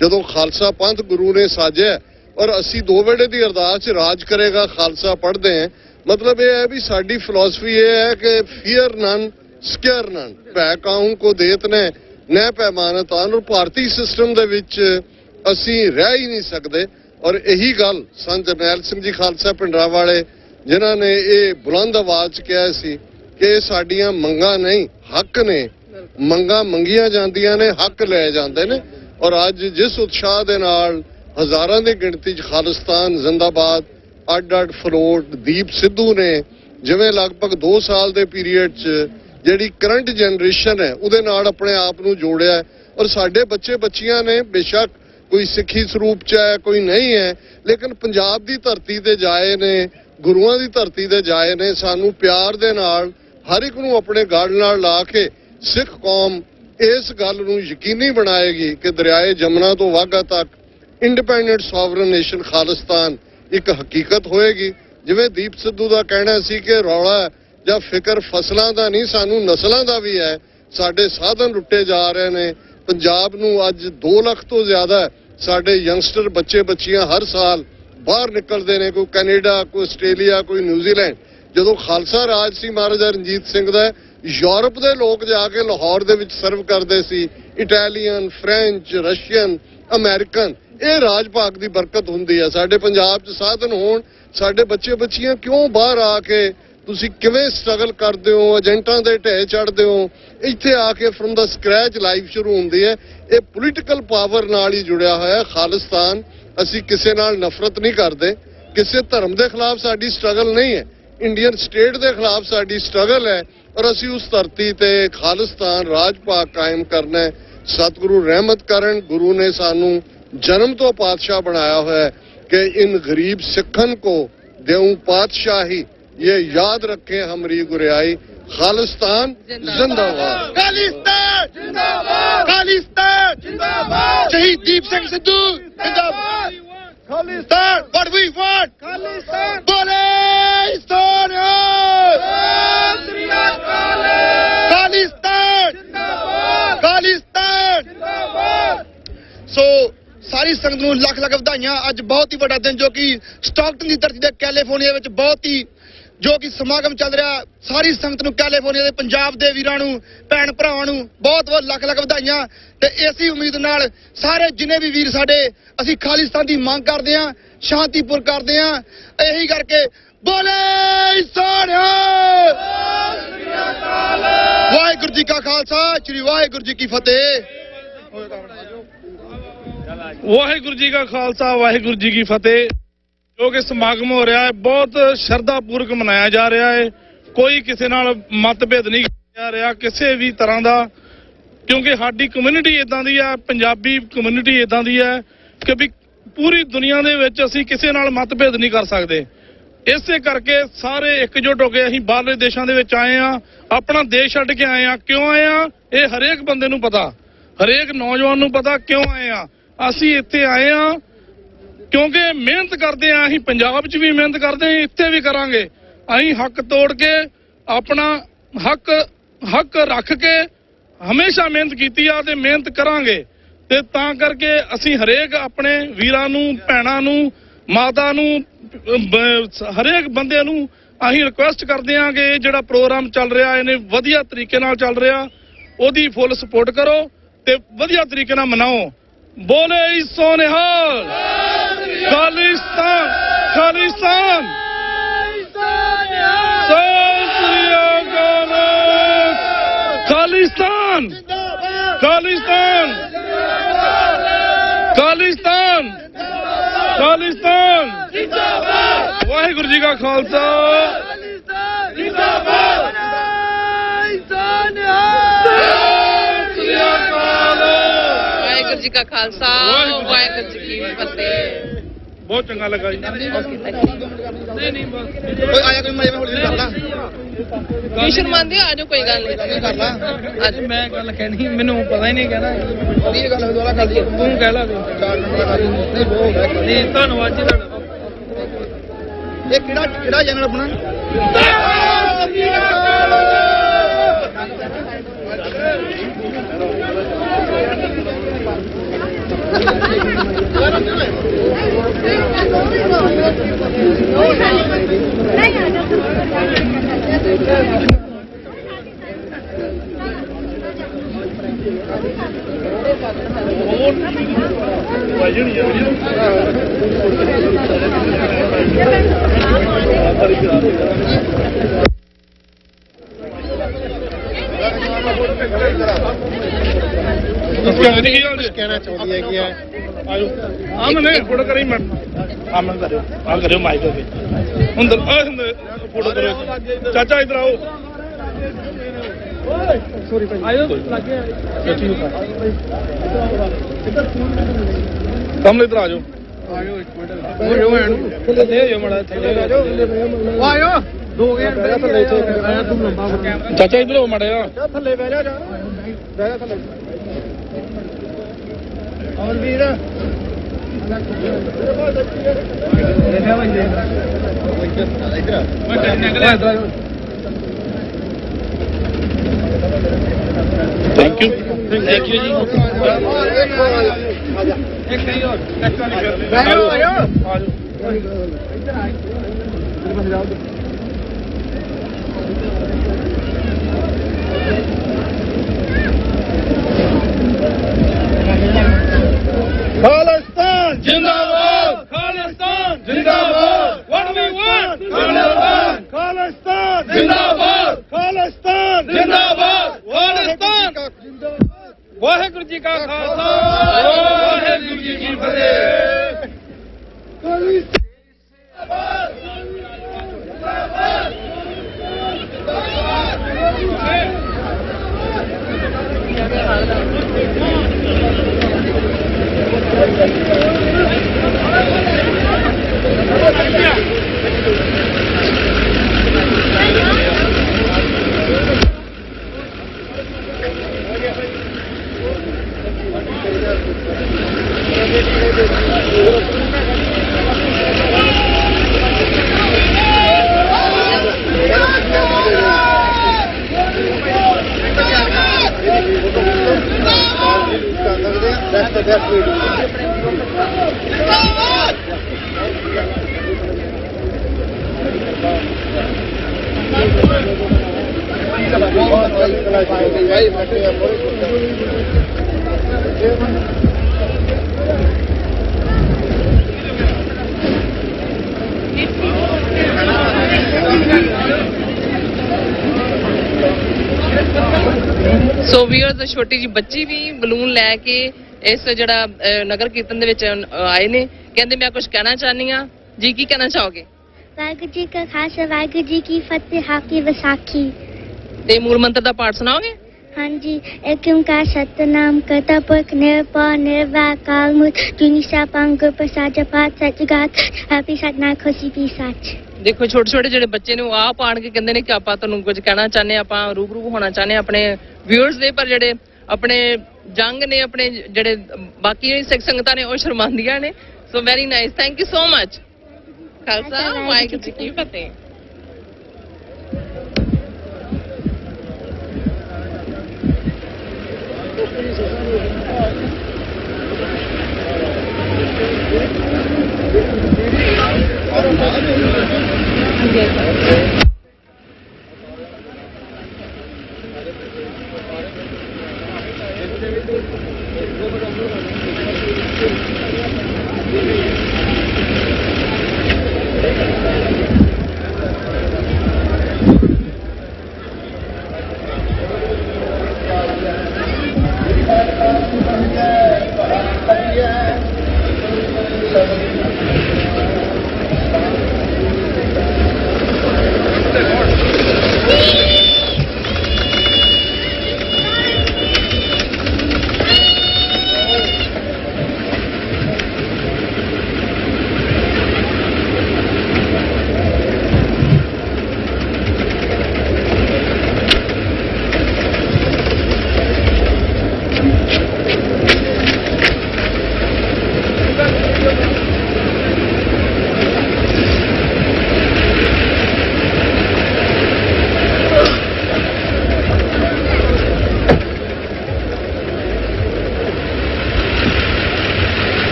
ਜਦੋਂ ਖਾਲਸਾ ਪੰਥ ਗੁਰੂ ਨੇ ਸਾਜਿਆ ਔਰ ਅਸੀਂ 2 ਵੇਲੇ ਦੀ ਅਰਦਾਸ 'ਚ ਰਾਜ ਕਰੇਗਾ ਖਾਲਸਾ ਪੜ੍ਹਦੇ ਹਾਂ। ਮਤਲਬ ਇਹ ਹੈ ਵੀ ਸਾਡੀ ਫਿਲਾਸਫੀ ਇਹ ਹੈ ਕਿ ਫੀਅਰ ਨਨ ਸਕੇਅਰ ਨਨ, ਭੈ ਕਾਹੂ ਕੋ ਦੇਤ ਨੇ ਨੈ ਪੈਮਾਨਤ ਆਨ। ਔਰ ਭਾਰਤੀ ਸਿਸਟਮ ਦੇ ਵਿੱਚ ਅਸੀਂ ਰਹਿ ਹੀ ਨਹੀਂ ਸਕਦੇ। ਔਰ ਇਹੀ ਗੱਲ ਸੰਤ ਜਰਨੈਲ ਸਿੰਘ ਜੀ ਖਾਲਸਾ ਪਿੰਡਰਾਂ ਵਾਲੇ, ਜਿਨ੍ਹਾਂ ਨੇ ਇਹ ਬੁਲੰਦ ਆਵਾਜ਼ 'ਚ ਕਿਹਾ ਸੀ ਕਿ ਸਾਡੀਆਂ ਮੰਗਾਂ ਨਹੀਂ ਹੱਕ ਨੇ, ਮੰਗਾਂ ਮੰਗੀਆਂ ਜਾਂਦੀਆਂ ਨੇ, ਹੱਕ ਲਏ ਜਾਂਦੇ ਨੇ। ਔਰ ਅੱਜ ਜਿਸ ਉਤਸ਼ਾਹ ਦੇ ਨਾਲ ਹਜ਼ਾਰਾਂ ਦੀ ਗਿਣਤੀ 'ਚ ਖਾਲਿਸਤਾਨ ਜ਼ਿੰਦਾਬਾਦ, ਅੱਡ-ਅੱਡ ਫਲੋਟ, ਦੀਪ ਸਿੱਧੂ ਨੇ ਜਿਵੇਂ ਲਗਭਗ 2 ਸਾਲ ਦੇ ਪੀਰੀਅਡ 'ਚ ਜਿਹੜੀ ਕਰੰਟ ਜਨਰੇਸ਼ਨ ਹੈ ਉਹਦੇ ਨਾਲ ਆਪਣੇ ਆਪ ਨੂੰ ਜੋੜਿਆ ਹੈ। ਔਰ ਸਾਡੇ ਬੱਚੇ ਬੱਚੀਆਂ ਨੇ ਬੇਸ਼ੱਕ ਕੋਈ ਸਿੱਖੀ ਸਰੂਪ 'ਚ ਹੈ, ਕੋਈ ਨਹੀਂ ਹੈ, ਲੇਕਿਨ ਪੰਜਾਬ ਦੀ ਧਰਤੀ ਤੇ ਜਾਏ ਨੇ, ਗੁਰੂਆਂ ਦੀ ਧਰਤੀ ਤੇ ਜਾਏ ਨੇ। ਸਾਨੂੰ ਪਿਆਰ ਦੇ ਨਾਲ ਹਰ ਇੱਕ ਨੂੰ ਆਪਣੇ ਗਲ ਨਾਲ ਲਾ ਕੇ ਸਿੱਖ ਕੌਮ ਇਸ ਗੱਲ ਨੂੰ ਯਕੀਨੀ ਬਣਾਏਗੀ ਕਿ ਦਰਿਆਏ ਜਮਨਾ ਤੋਂ ਵਾਘਾ ਤੱਕ ਇੰਡੀਪੈਂਡੈਂਟ ਸੋਵਰਨ ਨੇਸ਼ਨ ਖਾਲਿਸਤਾਨ ਇੱਕ ਹਕੀਕਤ ਹੋਏਗੀ। ਜਿਵੇਂ ਦੀਪ ਸਿੱਧੂ ਦਾ ਕਹਿਣਾ ਸੀ ਕਿ ਰੌਲਾ ਜਾਂ ਫਿਕਰ ਫਸਲਾਂ ਦਾ ਨਹੀਂ, ਸਾਨੂੰ ਨਸਲਾਂ ਦਾ ਵੀ ਹੈ। ਸਾਡੇ ਸਾਧਨ ਲੁੱਟੇ ਜਾ ਰਹੇ ਨੇ। ਪੰਜਾਬ ਨੂੰ ਅੱਜ 2 ਲੱਖ ਤੋਂ ਜ਼ਿਆਦਾ ਸਾਡੇ ਯੰਗਸਟਰ ਬੱਚੇ ਬੱਚੀਆਂ ਹਰ ਸਾਲ ਬਾਹਰ ਨਿਕਲਦੇ ਨੇ, ਕੋਈ ਕੈਨੇਡਾ, ਕੋਈ ਆਸਟ੍ਰੇਲੀਆ, ਕੋਈ ਨਿਊਜ਼ੀਲੈਂਡ। ਜਦੋਂ ਖਾਲਸਾ ਰਾਜ ਸੀ ਮਹਾਰਾਜਾ ਰਣਜੀਤ ਸਿੰਘ ਦਾ, ਯੂਰਪ ਦੇ ਲੋਕ ਜਾ ਕੇ ਲਾਹੌਰ ਦੇ ਵਿੱਚ ਸਰਵ ਕਰਦੇ ਸੀ, ਇਟਾਲੀਅਨ, ਫ੍ਰੈਂਚ, ਰਸ਼ੀਅਨ, ਅਮਰੀਕਨ। ਇਹ ਰਾਜ ਭਾਗ ਦੀ ਬਰਕਤ ਹੁੰਦੀ ਹੈ। ਸਾਡੇ ਪੰਜਾਬ 'ਚ ਸਾਧਨ ਹੋਣ, ਸਾਡੇ ਬੱਚੇ ਬੱਚੀਆਂ ਕਿਉਂ ਬਾਹਰ ਆ ਕੇ ਤੁਸੀਂ ਕਿਵੇਂ ਸਟਰਗਲ ਕਰਦੇ ਹੋ, ਏਜੰਟਾਂ ਦੇ ਢੇਰ ਚੜ੍ਹਦੇ ਹੋ, ਇੱਥੇ ਆ ਕੇ ਫਰਮ ਦਾ ਸਕ੍ਰੈਚ ਲਾਈਫ ਸ਼ੁਰੂ ਹੁੰਦੀ ਹੈ। ਇਹ ਪੋਲੀਟੀਕਲ ਪਾਵਰ ਨਾਲ ਹੀ ਜੁੜਿਆ ਹੋਇਆ ਖਾਲਿਸਤਾਨ। ਅਸੀਂ ਕਿਸੇ ਨਾਲ ਨਫ਼ਰਤ ਨਹੀਂ ਕਰਦੇ, ਕਿਸੇ ਧਰਮ ਦੇ ਖਿਲਾਫ ਸਾਡੀ ਸਟਰਗਲ ਨਹੀਂ ਹੈ, ਇੰਡੀਅਨ ਸਟੇਟ ਦੇ ਖਿਲਾਫ ਸਾਡੀ ਸਟਰਗਲ ਹੈ। ਔਰ ਅਸੀਂ ਉਸ ਧਰਤੀ ਤੇ ਖਾਲਿਸਤਾਨ ਰਾਜ ਭਾਗ ਕਾਇਮ ਕਰਨਾ ਹੈ। ਸਤਿਗੁਰੂ ਰਹਿਮਤ ਕਰਨ, ਗੁਰੂ ਨੇ ਸਾਨੂੰ जन्म तो पातशाह बनाया हुआ है कि इन गरीब सिखन को देऊं पातशाही, ये याद रखें हमारी गुरियाई। खालिस्तान जिंदाबाद, खालिस्तान जिंदाबाद, खालिस्तान जिंदाबाद, शहीद दीप सिंह सिद्धू जिंदाबाद, Khalistan what we want, Khalistan बोले खालिस्तान जिंदाबाद, खालिस्तान जिंदाबाद। सो सारी संगत ਨੂੰ ਲੱਖ ਲੱਖ ਵਧਾਈਆਂ। ਅੱਜ ਬਹੁਤ ਹੀ ਵੱਡਾ ਦਿਨ ਜੋ ਕਿ ਸਟਾਕਟਨ ਦੀ ਧਰਤੀ ਤੇ ਕੈਲੀਫੋਰਨੀਆ ਵਿੱਚ ਬਹੁਤ ਹੀ ਜੋ ਕਿ ਸਮਾਗਮ ਚੱਲ ਰਿਹਾ। ਸਾਰੀ ਸੰਗਤ ਨੂੰ, ਕੈਲੀਫੋਰਨੀਆ ਦੇ ਪੰਜਾਬ ਦੇ ਵੀਰਾਂ ਨੂੰ, ਭੈਣ ਭਰਾਵਾਂ ਨੂੰ ਬਹੁਤ ਬਹੁਤ ਲੱਖ ਲੱਖ ਵਧਾਈਆਂ। ਤੇ ਇਸੇ ਉਮੀਦ ਨਾਲ ਸਾਰੇ ਜਿੰਨੇ ਵੀ ਵੀਰ ਸਾਡੇ, ਅਸੀਂ ਖਾਲਿਸਤਾਨ ਦੀ ਮੰਗ ਕਰਦੇ ਹਾਂ, ਸ਼ਾਂਤੀਪੁਰ ਕਰਦੇ ਹਾਂ। ਇਹੀ ਕਰਕੇ ਬੋਲੇ ਸੋਨਿਆ, ਵਾਹਿਗੁਰੂ ਜੀ ਕਾ ਖਾਲਸਾ, ਸ੍ਰੀ ਵਾਹਿਗੁਰੂ ਜੀ ਕੀ ਫਤਿਹ। ਵਾਹਿਗੁਰੂ ਜੀ ਕਾ ਖਾਲਸਾ, ਵਾਹਿਗੁਰੂ ਜੀ ਕੀ ਫਤਿਹ। ਜੋ ਕਿ ਸਮਾਗਮ ਹੋ ਰਿਹਾ ਹੈ ਬਹੁਤ ਸ਼ਰਧਾਪੂਰਵਕ ਮਨਾਇਆ ਜਾ ਰਿਹਾ ਹੈ। ਕੋਈ ਕਿਸੇ ਨਾਲ ਮਤਭੇਦ ਨਹੀਂ ਕੀਤਾ ਜਾ ਰਿਹਾ ਕਿਸੇ ਵੀ ਤਰ੍ਹਾਂ ਦਾ, ਕਿਉਂਕਿ ਸਾਡੀ ਕਮਿਊਨਿਟੀ ਇਦਾਂ ਦੀ ਹੈ, ਪੰਜਾਬੀ ਕਮਿਊਨਿਟੀ ਇਦਾਂ ਦੀ ਹੈ ਕਿ ਵੀ ਪੂਰੀ ਦੁਨੀਆ ਦੇ ਵਿੱਚ ਅਸੀਂ ਕਿਸੇ ਨਾਲ ਮਤਭੇਦ ਨਹੀਂ ਕਰ ਸਕਦੇ। ਇਸੇ ਕਰਕੇ ਸਾਰੇ ਇਕਜੁੱਟ ਹੋ ਕੇ ਅਸੀਂ ਬਾਹਰਲੇ ਦੇਸ਼ਾਂ ਦੇ ਵਿੱਚ ਆਏ ਆ, ਆਪਣਾ ਦੇਸ਼ ਛੱਡ ਕੇ ਆਏ ਆ। ਕਿਉਂ ਆਏ ਆ ਇਹ ਹਰੇਕ ਬੰਦੇ ਨੂੰ ਪਤਾ, ਹਰੇਕ ਨੌਜਵਾਨ ਨੂੰ ਪਤਾ ਕਿਉਂ ਆਏ ਆ। ਅਸੀਂ ਇੱਥੇ ਆਏ ਆ ਕਿਉਂਕਿ ਮਿਹਨਤ ਕਰਦੇ ਆ। ਅਸੀਂ ਪੰਜਾਬ 'ਚ ਵੀ ਮਿਹਨਤ ਕਰਦੇ ਆ, ਇੱਥੇ ਵੀ ਕਰਾਂਗੇ। ਅਸੀਂ ਹੱਕ ਤੋੜ ਕੇ ਆਪਣਾ ਹੱਕ ਰੱਖ ਕੇ ਹਮੇਸ਼ਾ ਮਿਹਨਤ ਕੀਤੀ ਆ ਤੇ ਮਿਹਨਤ ਕਰਾਂਗੇ। ਤੇ ਤਾਂ ਕਰਕੇ ਅਸੀਂ ਹਰੇਕ ਆਪਣੇ ਵੀਰਾਂ ਨੂੰ, ਭੈਣਾਂ ਨੂੰ, ਮਾਤਾ ਨੂੰ, ਹਰੇਕ ਬੰਦੇ ਨੂੰ ਅਸੀਂ ਰਿਕੁਐਸਟ ਕਰਦੇ ਆ ਕਿ ਜਿਹੜਾ ਪ੍ਰੋਗਰਾਮ ਚੱਲ ਰਿਹਾ ਇਹਨੇ ਵਧੀਆ ਤਰੀਕੇ ਨਾਲ ਚੱਲ ਰਿਹਾ, ਉਹਦੀ ਫੁੱਲ ਸਪੋਰਟ ਕਰੋ ਤੇ ਵਧੀਆ ਤਰੀਕੇ ਨਾਲ ਮਨਾਓ। ਬੋਲੇ ਸੋ ਨਿਹਾਲ, ਖਾਲਿਸਤਾਨ, ਖਾਲਿਸਤਾਨ, ਖਾਲਿਸਤਾਨ, ਖਾਲਿਸਤਾਨ, ਖਾਲਿਸਤਾਨ, ਖਾਲਿਸਤਾਨ। ਵਾਹਿਗੁਰੂ ਜੀ ਕਾ ਖਾਲਸਾ, ਵਾਹਿਗੁਰੂ ਜੀ ਕਾ ਖਾਲਸਾ, ਵਾਹਿਗੁਰੂ ਜੀ ਕੀ ਫਤਿਹ। ਬਹੁਤ ਚੰਗਾ ਲੱਗਾ ਜੀ। ਨਹੀਂ ਬਸ ਆਇਆ ਕੋਈ ਮੈਂ ਹੌਲੀ ਕਰ ਲਾ, ਕੀ ਸ਼ਰਮਾਂਦੇ ਹੋ? ਆਜੋ ਕੋਈ ਗੱਲ ਨਹੀਂ ਕਰ ਲਾ। ਅੱਜ ਮੈਂ ਗੱਲ ਕਹਿਣੀ, ਮੈਨੂੰ ਪਤਾ ਹੀ ਨਹੀਂ ਕਹਿਣਾ। ਇਹ ਗੱਲ ਦੁਬਾਰਾ ਕਰ ਦੇ, ਤੂੰ ਕਹਿ ਲਾ। ਨਹੀਂ ਧੰਨਵਾਦ ਜੀ ਤੁਹਾਡਾ। ਇਹ ਕਿਹੜਾ ਚੈਨਲ ਆਪਣਾ? ਕਹਿਣਾ ਚਾਹੁੰਦੀ ਹੈ ਕਿ ਆਜੋ ਆਮਨੇ ਫੋਟੋ ਕਰੀ ਮੈਂ ਆਮਨ ਕਰਿਓ ਆ ਕਰਿਓ ਮਾਈਕ ਤੇ ਅੰਦਰ ਫੋਟੋ ਕਰੋ। ਚਾਚਾ ਇਧਰ ਆਓ। ਸੌਰੀ ਭਾਈ ਆਇਓ ਲੱਗੇ ਕਮਲ ਇਧਰ ਆ ਜਾਓ ਇੱਕ ਮਿੰਟ ਥੱਲੇ ਜਾਓ ਮੜਾ ਥੱਲੇ ਆ ਜਾਓ ਆਇਓ ਦੋ ਗਿਆ ਥੱਲੇ ਤੂੰ ਲੰਬਾ ਚਾਚਾ ਇਧਰ ਹੋ ਮੜਿਆ ਥੱਲੇ ਬਹਿ ਜਾ ਥੱਲੇ ਔਰ ਵੀਰ थैंक यू जी एक नहीं और खालिस्तान जिंदाबाद खालिस्तान जिंदाबाद what we want Khalistan Khalistan जिंदाबाद खालिस्तान जिंदाबाद खालिस्तान वाहिगुरु जी का खालसा वाहिगुरु जी की फतेह ਸੋ ਵੀਅਰਸ ਛੋਟੀ ਜੀ ਬੱਚੀ ਵੀ ਬਲੂਨ ਲੈ ਕੇ ਇਸ ਜਿਹੜਾ ਨਗਰ ਕੀਰਤਨ ਦੇ ਵਿੱਚ ਆਏ ਨੇ ਕਹਿੰਦੇ ਮੈਂ ਕੁਝ ਕਹਿਣਾ ਚਾਹਨੀ ਆ ਜੀ ਕੀ ਕਹਿਣਾ ਚਾਹੋਗੇ ਵਾਹਿਗੁਰੂ ਜੀ ਕਾ ਖਾਲਸਾ ਵਾਹਿਗੁਰੂ ਜੀ ਕੀ ਫਤਿਹ ਹਾਕੀ ਵਿਸਾਖੀ ਤੇ ਮੂਲ ਮੰਤਰ ਦਾ ਪਾਠ ਸੁਣਾਓਗੇ ਹਾਂਜੀ ਏਕ ਓੰਕਾਰ ਸਤਨਾਮ ਕਰਤਾ ਪੁਰਖ ਨਿਰਭਉ ਨਿਰਵੈਰ ਕਾਲ ਮੂਰਤ ਜੁਨੀ ਸੈਭੰ ਗੁਰ ਪ੍ਰਸਾਦ ਜਪਾਤ ਸੱਚਗਤ ਹੈਪੀ ਸਤਨਾਮ ਖੁਸ਼ੀ ਵੀ ਸੱਚ ਦੇਖੋ ਛੋਟੇ ਛੋਟੇ ਜਿਹੜੇ ਬੱਚੇ ਨੇ ਉਹ ਆਹ ਪਾਣ ਕੇ ਕਹਿੰਦੇ ਨੇ ਕਿ ਆਪਾਂ ਤੁਹਾਨੂੰ ਕੁਝ ਕਹਿਣਾ ਚਾਹੁੰਦੇ ਆਪਾਂ ਰੂਬਰੂ ਹੋਣਾ ਚਾਹੁੰਦੇ ਆਪਣੇ ਵਿਊਅਰਸ ਦੇ ਪਰ ਜਿਹੜੇ ਆਪਣੇ ਜੰਗ ਨੇ ਆਪਣੇ ਜਿਹੜੇ ਬਾਕੀ ਸਿੱਖ ਸੰਗਤਾਂ ਨੇ ਉਹ ਸ਼ਰਮਾਂਦੀਆਂ ਨੇ so very nice thank you so much Khalsa Waheguru ji ਕੀ ਫਤਿਹ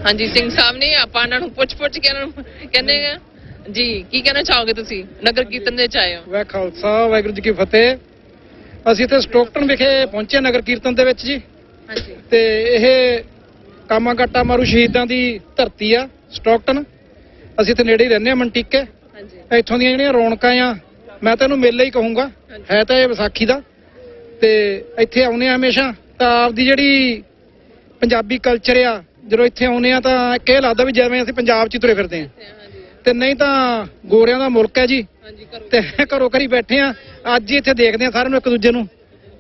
ਹਾਂਜੀ ਸਿੰਘ ਸਾਹਿਬ ਨੇ ਆਪਾਂ ਇਹਨਾਂ ਨੂੰ ਪੁੱਛ ਕੇ ਇਹਨਾਂ ਨੂੰ ਕਹਿੰਦੇ ਆ ਜੀ ਕੀ ਕਹਿਣਾ ਚਾਹੋਗੇ ਤੁਸੀਂ ਨਗਰ ਕੀਰਤਨ ਦੇ ਵਿੱਚ ਆਏ ਹੋ? ਵਾਹਿ ਖਾਲਸਾ ਵਾਹਿਗੁਰੂ ਜੀ ਕੀ ਫਤਿਹ। ਅਸੀਂ ਇੱਥੇ ਸਟੋਕਟਨ ਵਿਖੇ ਪਹੁੰਚੇ ਨਗਰ ਕੀਰਤਨ ਦੇ ਵਿੱਚ ਜੀ। ਹਾਂਜੀ। ਤੇ ਇਹ ਕਾਮਾਗਾਟਾ ਮਾਰੂ ਸ਼ਹੀਦਾਂ ਦੀ ਧਰਤੀ ਆ ਸਟੋਕਟਨ। ਅਸੀਂ ਇੱਥੇ ਨੇੜੇ ਹੀ ਰਹਿੰਦੇ ਆ ਮੰਟੀਕੇ। ਹਾਂਜੀ। ਇੱਥੋਂ ਦੀਆਂ ਜਿਹੜੀਆਂ ਰੌਣਕਾਂ ਆ ਮੈਂ ਤਾਂ ਇਹਨੂੰ ਮੇਲਾ ਹੀ ਕਹੂੰਗਾ। ਹੈ ਤਾਂ ਇਹ ਵਿਸਾਖੀ ਦਾ ਤੇ ਇੱਥੇ ਆਉਂਦੇ ਆ ਹਮੇਸ਼ਾ ਤਾਂ ਆਪਦੀ ਜਿਹੜੀ ਪੰਜਾਬੀ ਕਲਚਰ ਆ ਜਦੋਂ ਇੱਥੇ ਆਉਂਦੇ ਆ ਤਾਂ ਇਹ ਲੱਗਦਾ ਵੀ ਜਿਵੇਂ ਅਸੀਂ ਪੰਜਾਬ 'ਚ ਤੁਰੇ ਫਿਰਦੇ ਆ ਤੇ ਨਹੀਂ ਤਾਂ ਗੋਰਿਆਂ ਦਾ ਮੁਲਕ ਹੈ ਜੀ। ਤੇ ਘਰੋਂ ਘਰੀ ਬੈਠੇ ਆ ਅੱਜ ਹੀ ਇੱਥੇ ਦੇਖਦੇ ਆ ਸਾਰਿਆਂ ਨੂੰ ਇੱਕ ਦੂਜੇ ਨੂੰ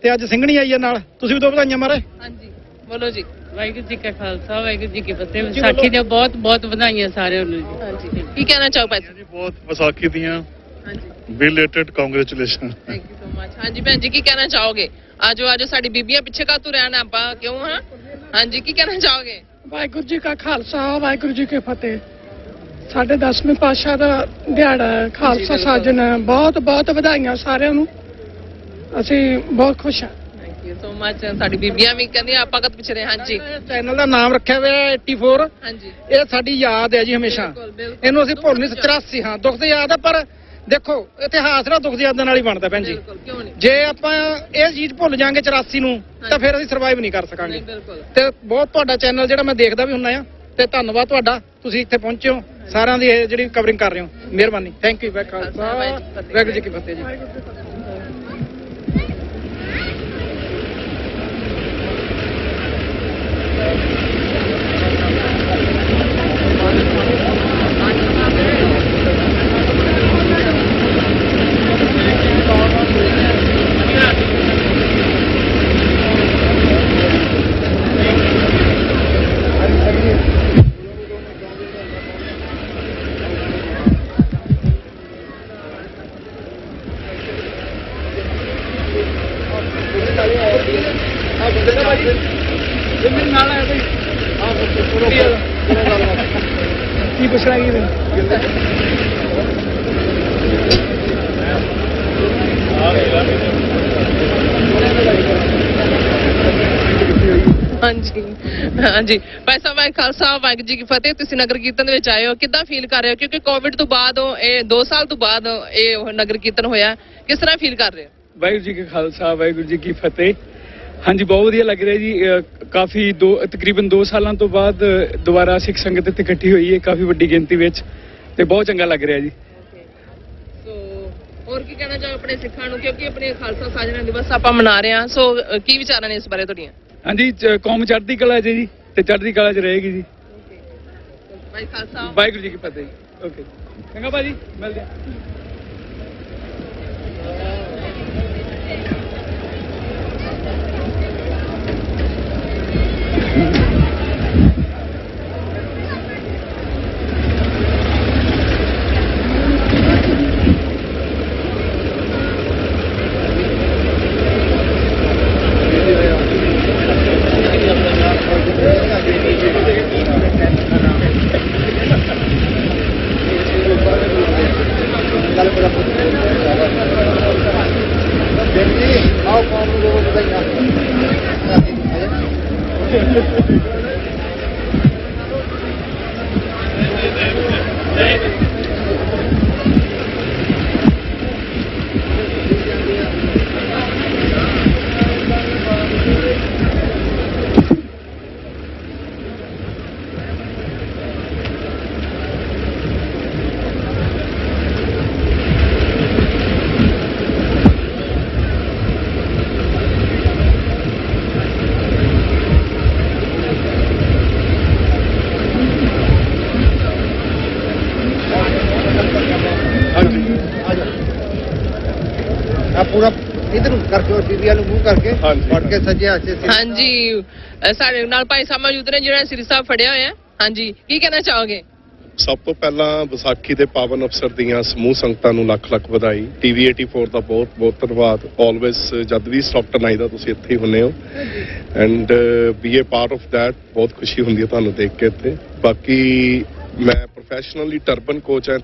ਤੇ ਅੱਜ ਸਿੰਘਣੀ ਆਈ ਆ ਨਾਲ। ਤੁਸੀਂ ਵੀ ਦੋ ਵਧਾਈਆਂ ਮਾਰੇ। ਹਾਂਜੀ ਬੋਲੋ ਜੀ। ਵਾਹਿਗੁਰੂ ਜੀ ਕਾ ਖਾਲਸਾ ਵਾਹਿਗੁਰੂ ਜੀ ਕੀ ਫਤਿਹ। ਵਿਸਾਖੀ ਦੀਆਂ ਬਹੁਤ ਬਹੁਤ ਵਧਾਈਆਂ ਸਾਰਿਆਂ ਨੂੰ ਜੀ। ਹਾਂਜੀ ਕੀ ਕਹਿਣਾ ਚਾਹੋ ਭਾਈ? ਬਹੁਤ ਵਿਸਾਖੀ ਦੀਆਂ belated congratulation. Thank you so much. ਹਾਂਜੀ ਭੈਣ ਜੀ ਕੀ ਕਹਿਣਾ ਚਾਹੋਗੇ? ਆਜੋ ਸਾਡੀ ਬੀਬੀਆਂ ਪਿੱਛੇ ਕਾਹਤੋਂ ਰਹਿਣ ਆਪਾਂ ਕਿਉਂ ਹਾਂ? ਹਾਂਜੀ ਕੀ ਕਹਿਣਾ ਚਾਹੋਗੇ? ਵਾਹਿਗੁਰੂ ਜੀ ਕਾ ਖਾਲਸਾ ਵਾਹਿਗੁਰੂ ਜੀ ਕੀ ਫਤਿਹ। ਸਾਡੇ 10ਵੇਂ ਪਾਤਸ਼ਾਹ ਦਾ ਦਿਹਾੜਾ ਹੈ, ਖਾਲਸਾ ਸਾਜਨ ਹੈ। ਬਹੁਤ ਬਹੁਤ ਵਧਾਈਆਂ ਸਾਰਿਆਂ ਨੂੰ। ਅਸੀਂ ਬਹੁਤ ਖੁਸ਼ ਹਾਂ। Thank you so much. ਸਾਡੀ ਬੀਬੀਆਂ ਵੀ ਕਹਿੰਦੀਆਂ ਆਪਾਂ ਕਦ ਪਿੱਛੇ ਰਹੇ। ਹਾਂਜੀ ਚੈਨਲ ਦਾ ਨਾਮ ਰੱਖਿਆ ਹੋਇਆ 84। ਹਾਂਜੀ ਇਹ ਸਾਡੀ ਯਾਦ ਹੈ ਜੀ ਹਮੇਸ਼ਾ। ਇਹਨੂੰ ਅਸੀਂ ਭੁੱਲ ਨਹੀਂ 84 ਹਾਂ ਦੁੱਖ ਦੀ ਯਾਦ ਹੈ। ਪਰ ਦੇਖੋ ਇਤਿਹਾਸ ਨਾ ਦੁੱਖ ਦੀ ਯਾਦਾਂ ਨਾਲ ਹੀ ਬਣਦਾ ਭੈਣ ਜੀ। ਜੇ ਆਪਾਂ ਇਹ ਚੀਜ਼ ਭੁੱਲ ਜਾਾਂਗੇ 84 ਨੂੰ ਤਾਂ ਫਿਰ ਅਸੀਂ ਸਰਵਾਈਵ ਨਹੀਂ ਕਰ ਸਕਾਂਗੇ। ਤੇ ਬਹੁਤ ਤੁਹਾਡਾ ਚੈਨਲ ਜਿਹੜਾ ਮੈਂ ਦੇਖਦਾ ਵੀ ਹੁੰਨਾ ਆ ਤੇ ਧੰਨਵਾਦ ਤੁਹਾਡਾ। ਤੁਸੀਂ ਇੱਥੇ ਪਹੁੰਚੇ ਹੋ ਸਾਰਿਆਂ ਦੀ ਇਹ ਜਿਹੜੀ ਕਵਰਿੰਗ ਕਰ ਰਹੇ ਹੋ। ਮਿਹਰਬਾਨੀ। Thank you. ਵਾਹਿਗੁਰੂ ਜੀ ਕੀ ਫਤਿਹ ਜੀ। ਕੀ ਪੁੱਛਣਾ ਹਾਂਜੀ ਹਾਂਜੀ ਭਾਈ ਸਾਹਿਬ ਵਾਹਿ ਖਾਲਸਾ ਵਾਹਿਗੁਰੂ ਜੀ ਕੀ ਫਤਿਹ। ਤੁਸੀਂ ਨਗਰ ਕੀਰਤਨ ਦੇ ਵਿੱਚ ਆਏ ਹੋ, ਕਿੱਦਾਂ ਫੀਲ ਕਰ ਰਹੇ ਹੋ? ਕਿਉਂਕਿ ਕੋਵਿਡ ਤੋਂ ਬਾਅਦ ਇਹ 2 ਸਾਲ ਤੋਂ ਬਾਅਦ ਇਹ ਨਗਰ ਕੀਰਤਨ ਹੋਇਆ, ਕਿਸ ਤਰ੍ਹਾਂ ਫੀਲ ਕਰ ਰਹੇ ਹੋ? ਵਾਹਿਗੁਰੂ ਜੀ ਕਾ ਖਾਲਸਾ ਵਾਹਿਗੁਰੂ ਜੀ ਕੀ ਫਤਿਹ। ਹਾਂਜੀ ਬਹੁਤ ਵਧੀਆ ਲੱਗ ਰਿਹਾ ਜੀ। ਕਾਫੀ ਤਕਰੀਬਨ 2 ਸਾਲਾਂ ਤੋਂ ਬਾਅਦ ਦੁਬਾਰਾ ਸਿੱਖ ਸੰਗਤ ਇੱਥੇ ਇਕੱਠੀ ਹੋਈ ਹੈ ਕਾਫੀ ਵੱਡੀ ਗਿਣਤੀ ਵਿੱਚ ਤੇ ਬਹੁਤ ਚੰਗਾ ਲੱਗ ਰਿਹਾ ਜੀ। ਹੋਰ ਕੀ ਕਹਿਣਾ ਚਾਹੋ ਆਪਣੇ ਸਿੱਖਾਂ ਨੂੰ, ਕਿਉਂਕਿ ਆਪਣੇ ਖਾਲਸਾ ਸਾਜਨਾ ਦਿਵਸ ਆਪਾਂ ਮਨਾ ਰਹੇ ਹਾਂ, ਸੋ ਕੀ ਵਿਚਾਰਾਂ ਨੇ ਇਸ ਬਾਰੇ ਤੁਹਾਡੀਆਂ? ਹਾਂਜੀ ਕੌਮ ਚੜ੍ਹਦੀ ਕਲਾ 'ਚ ਜੀ ਤੇ ਚੜ੍ਹਦੀ ਕਲਾ 'ਚ ਰਹੇਗੀ ਜੀ। ਭਾਈ ਖਾਲਸਾ ਵਾਹਿਗੁਰੂ ਜੀ ਕੀ ਫਤਿਹ ਜੀ। ਓਕੇ ਚੰਗਾ ਭਾਜੀ ਮਿਲਦੇ ਹਾਂ। ਪੂਰਾ ਇਧਰ ਨੂੰ ਕਰਕੇ ਔਰ ਬੀਬੀਆਂ ਨੂੰ ਮੂੰਹ ਕਰਕੇ ਫੜ ਕੇ ਸੱਜੇ ਹੱਥ 'ਚ। ਹਾਂਜੀ ਸਾਡੇ ਨਾਲ ਭਾਈ ਸਾਹਿਬ ਮੌਜੂਦ ਨੇ ਜਿਹੜਾ ਸ੍ਰੀ ਸਾਹਿਬ ਫੜਿਆ ਹੋਇਆ। ਹਾਂਜੀ ਕੀ ਕਹਿਣਾ ਚਾਹੋਗੇ? ਸਭ ਤੋਂ ਪਹਿਲਾਂ ਵਿਸਾਖੀ ਦੇ ਪਾਵਨ ਅਵਸਰ ਦੀਆਂ ਸਮੂਹ ਸੰਗਤਾਂ ਨੂੰ ਲੱਖ ਲੱਖ ਵਧਾਈ। ਟੀਵੀ 84 ਦਾ ਬਹੁਤ ਬਹੁਤ ਧੰਨਵਾਦ। ਆਲਵੇਸ ਜਦ ਵੀ ਸਟਾਕਟਨ ਆਈਦਾ ਤੁਸੀਂ ਇੱਥੇ ਹੀ ਹੁੰਨੇ ਹੋ and B A part of that. ਬਹੁਤ ਖੁਸ਼ੀ ਹੁੰਦੀ ਹੈ ਤੁਹਾਨੂੰ ਦੇਖ ਕੇ ਇੱਥੇ। ਬਾਕੀ ਮੈਂ ਪ੍ਰੋਫੈਸ਼ਨਲੀ ਟਰਬਨ ਕੋਚ ਹਾਂ।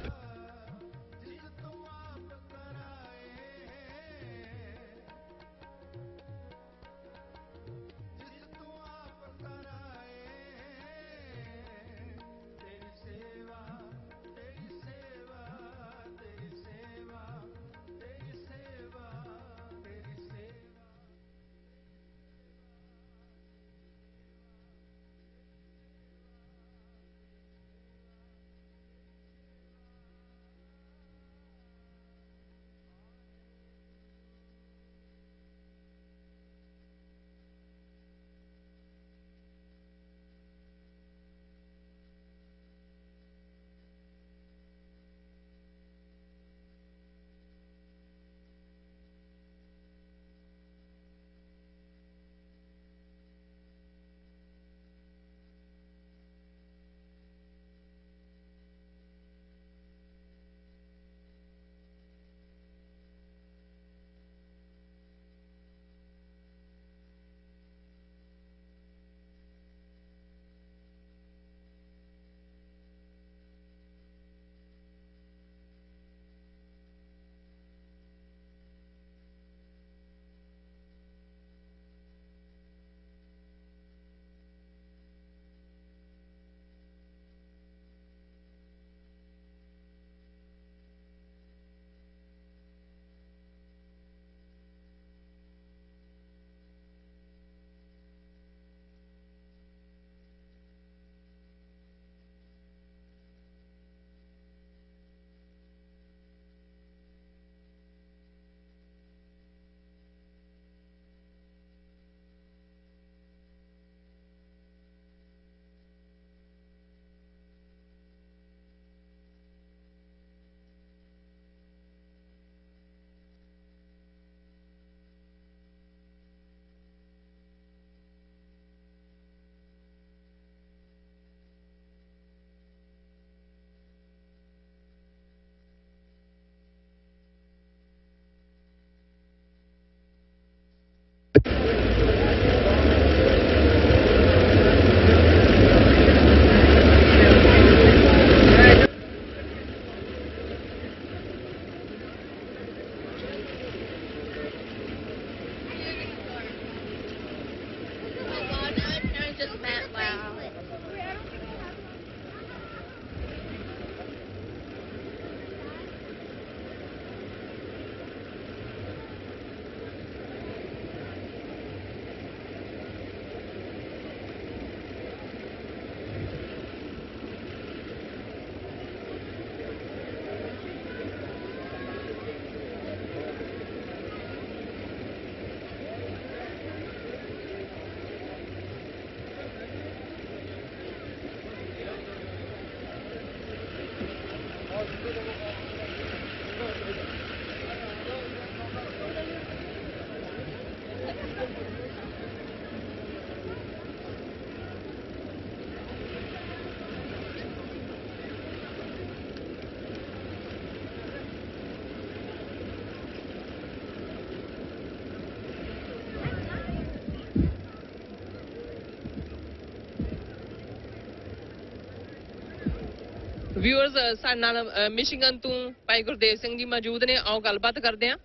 ਵਿਊਅਰਸ ਸਾਡੇ ਨਾਲ ਮਿਸ਼ੀਗਨ ਤੋਂ ਭਾਈ ਗੁਰਦੇਵ ਸਿੰਘ ਜੀ ਮੌਜੂਦ ਨੇ, ਆਓ ਗੱਲਬਾਤ ਕਰਦੇ ਹਾਂ।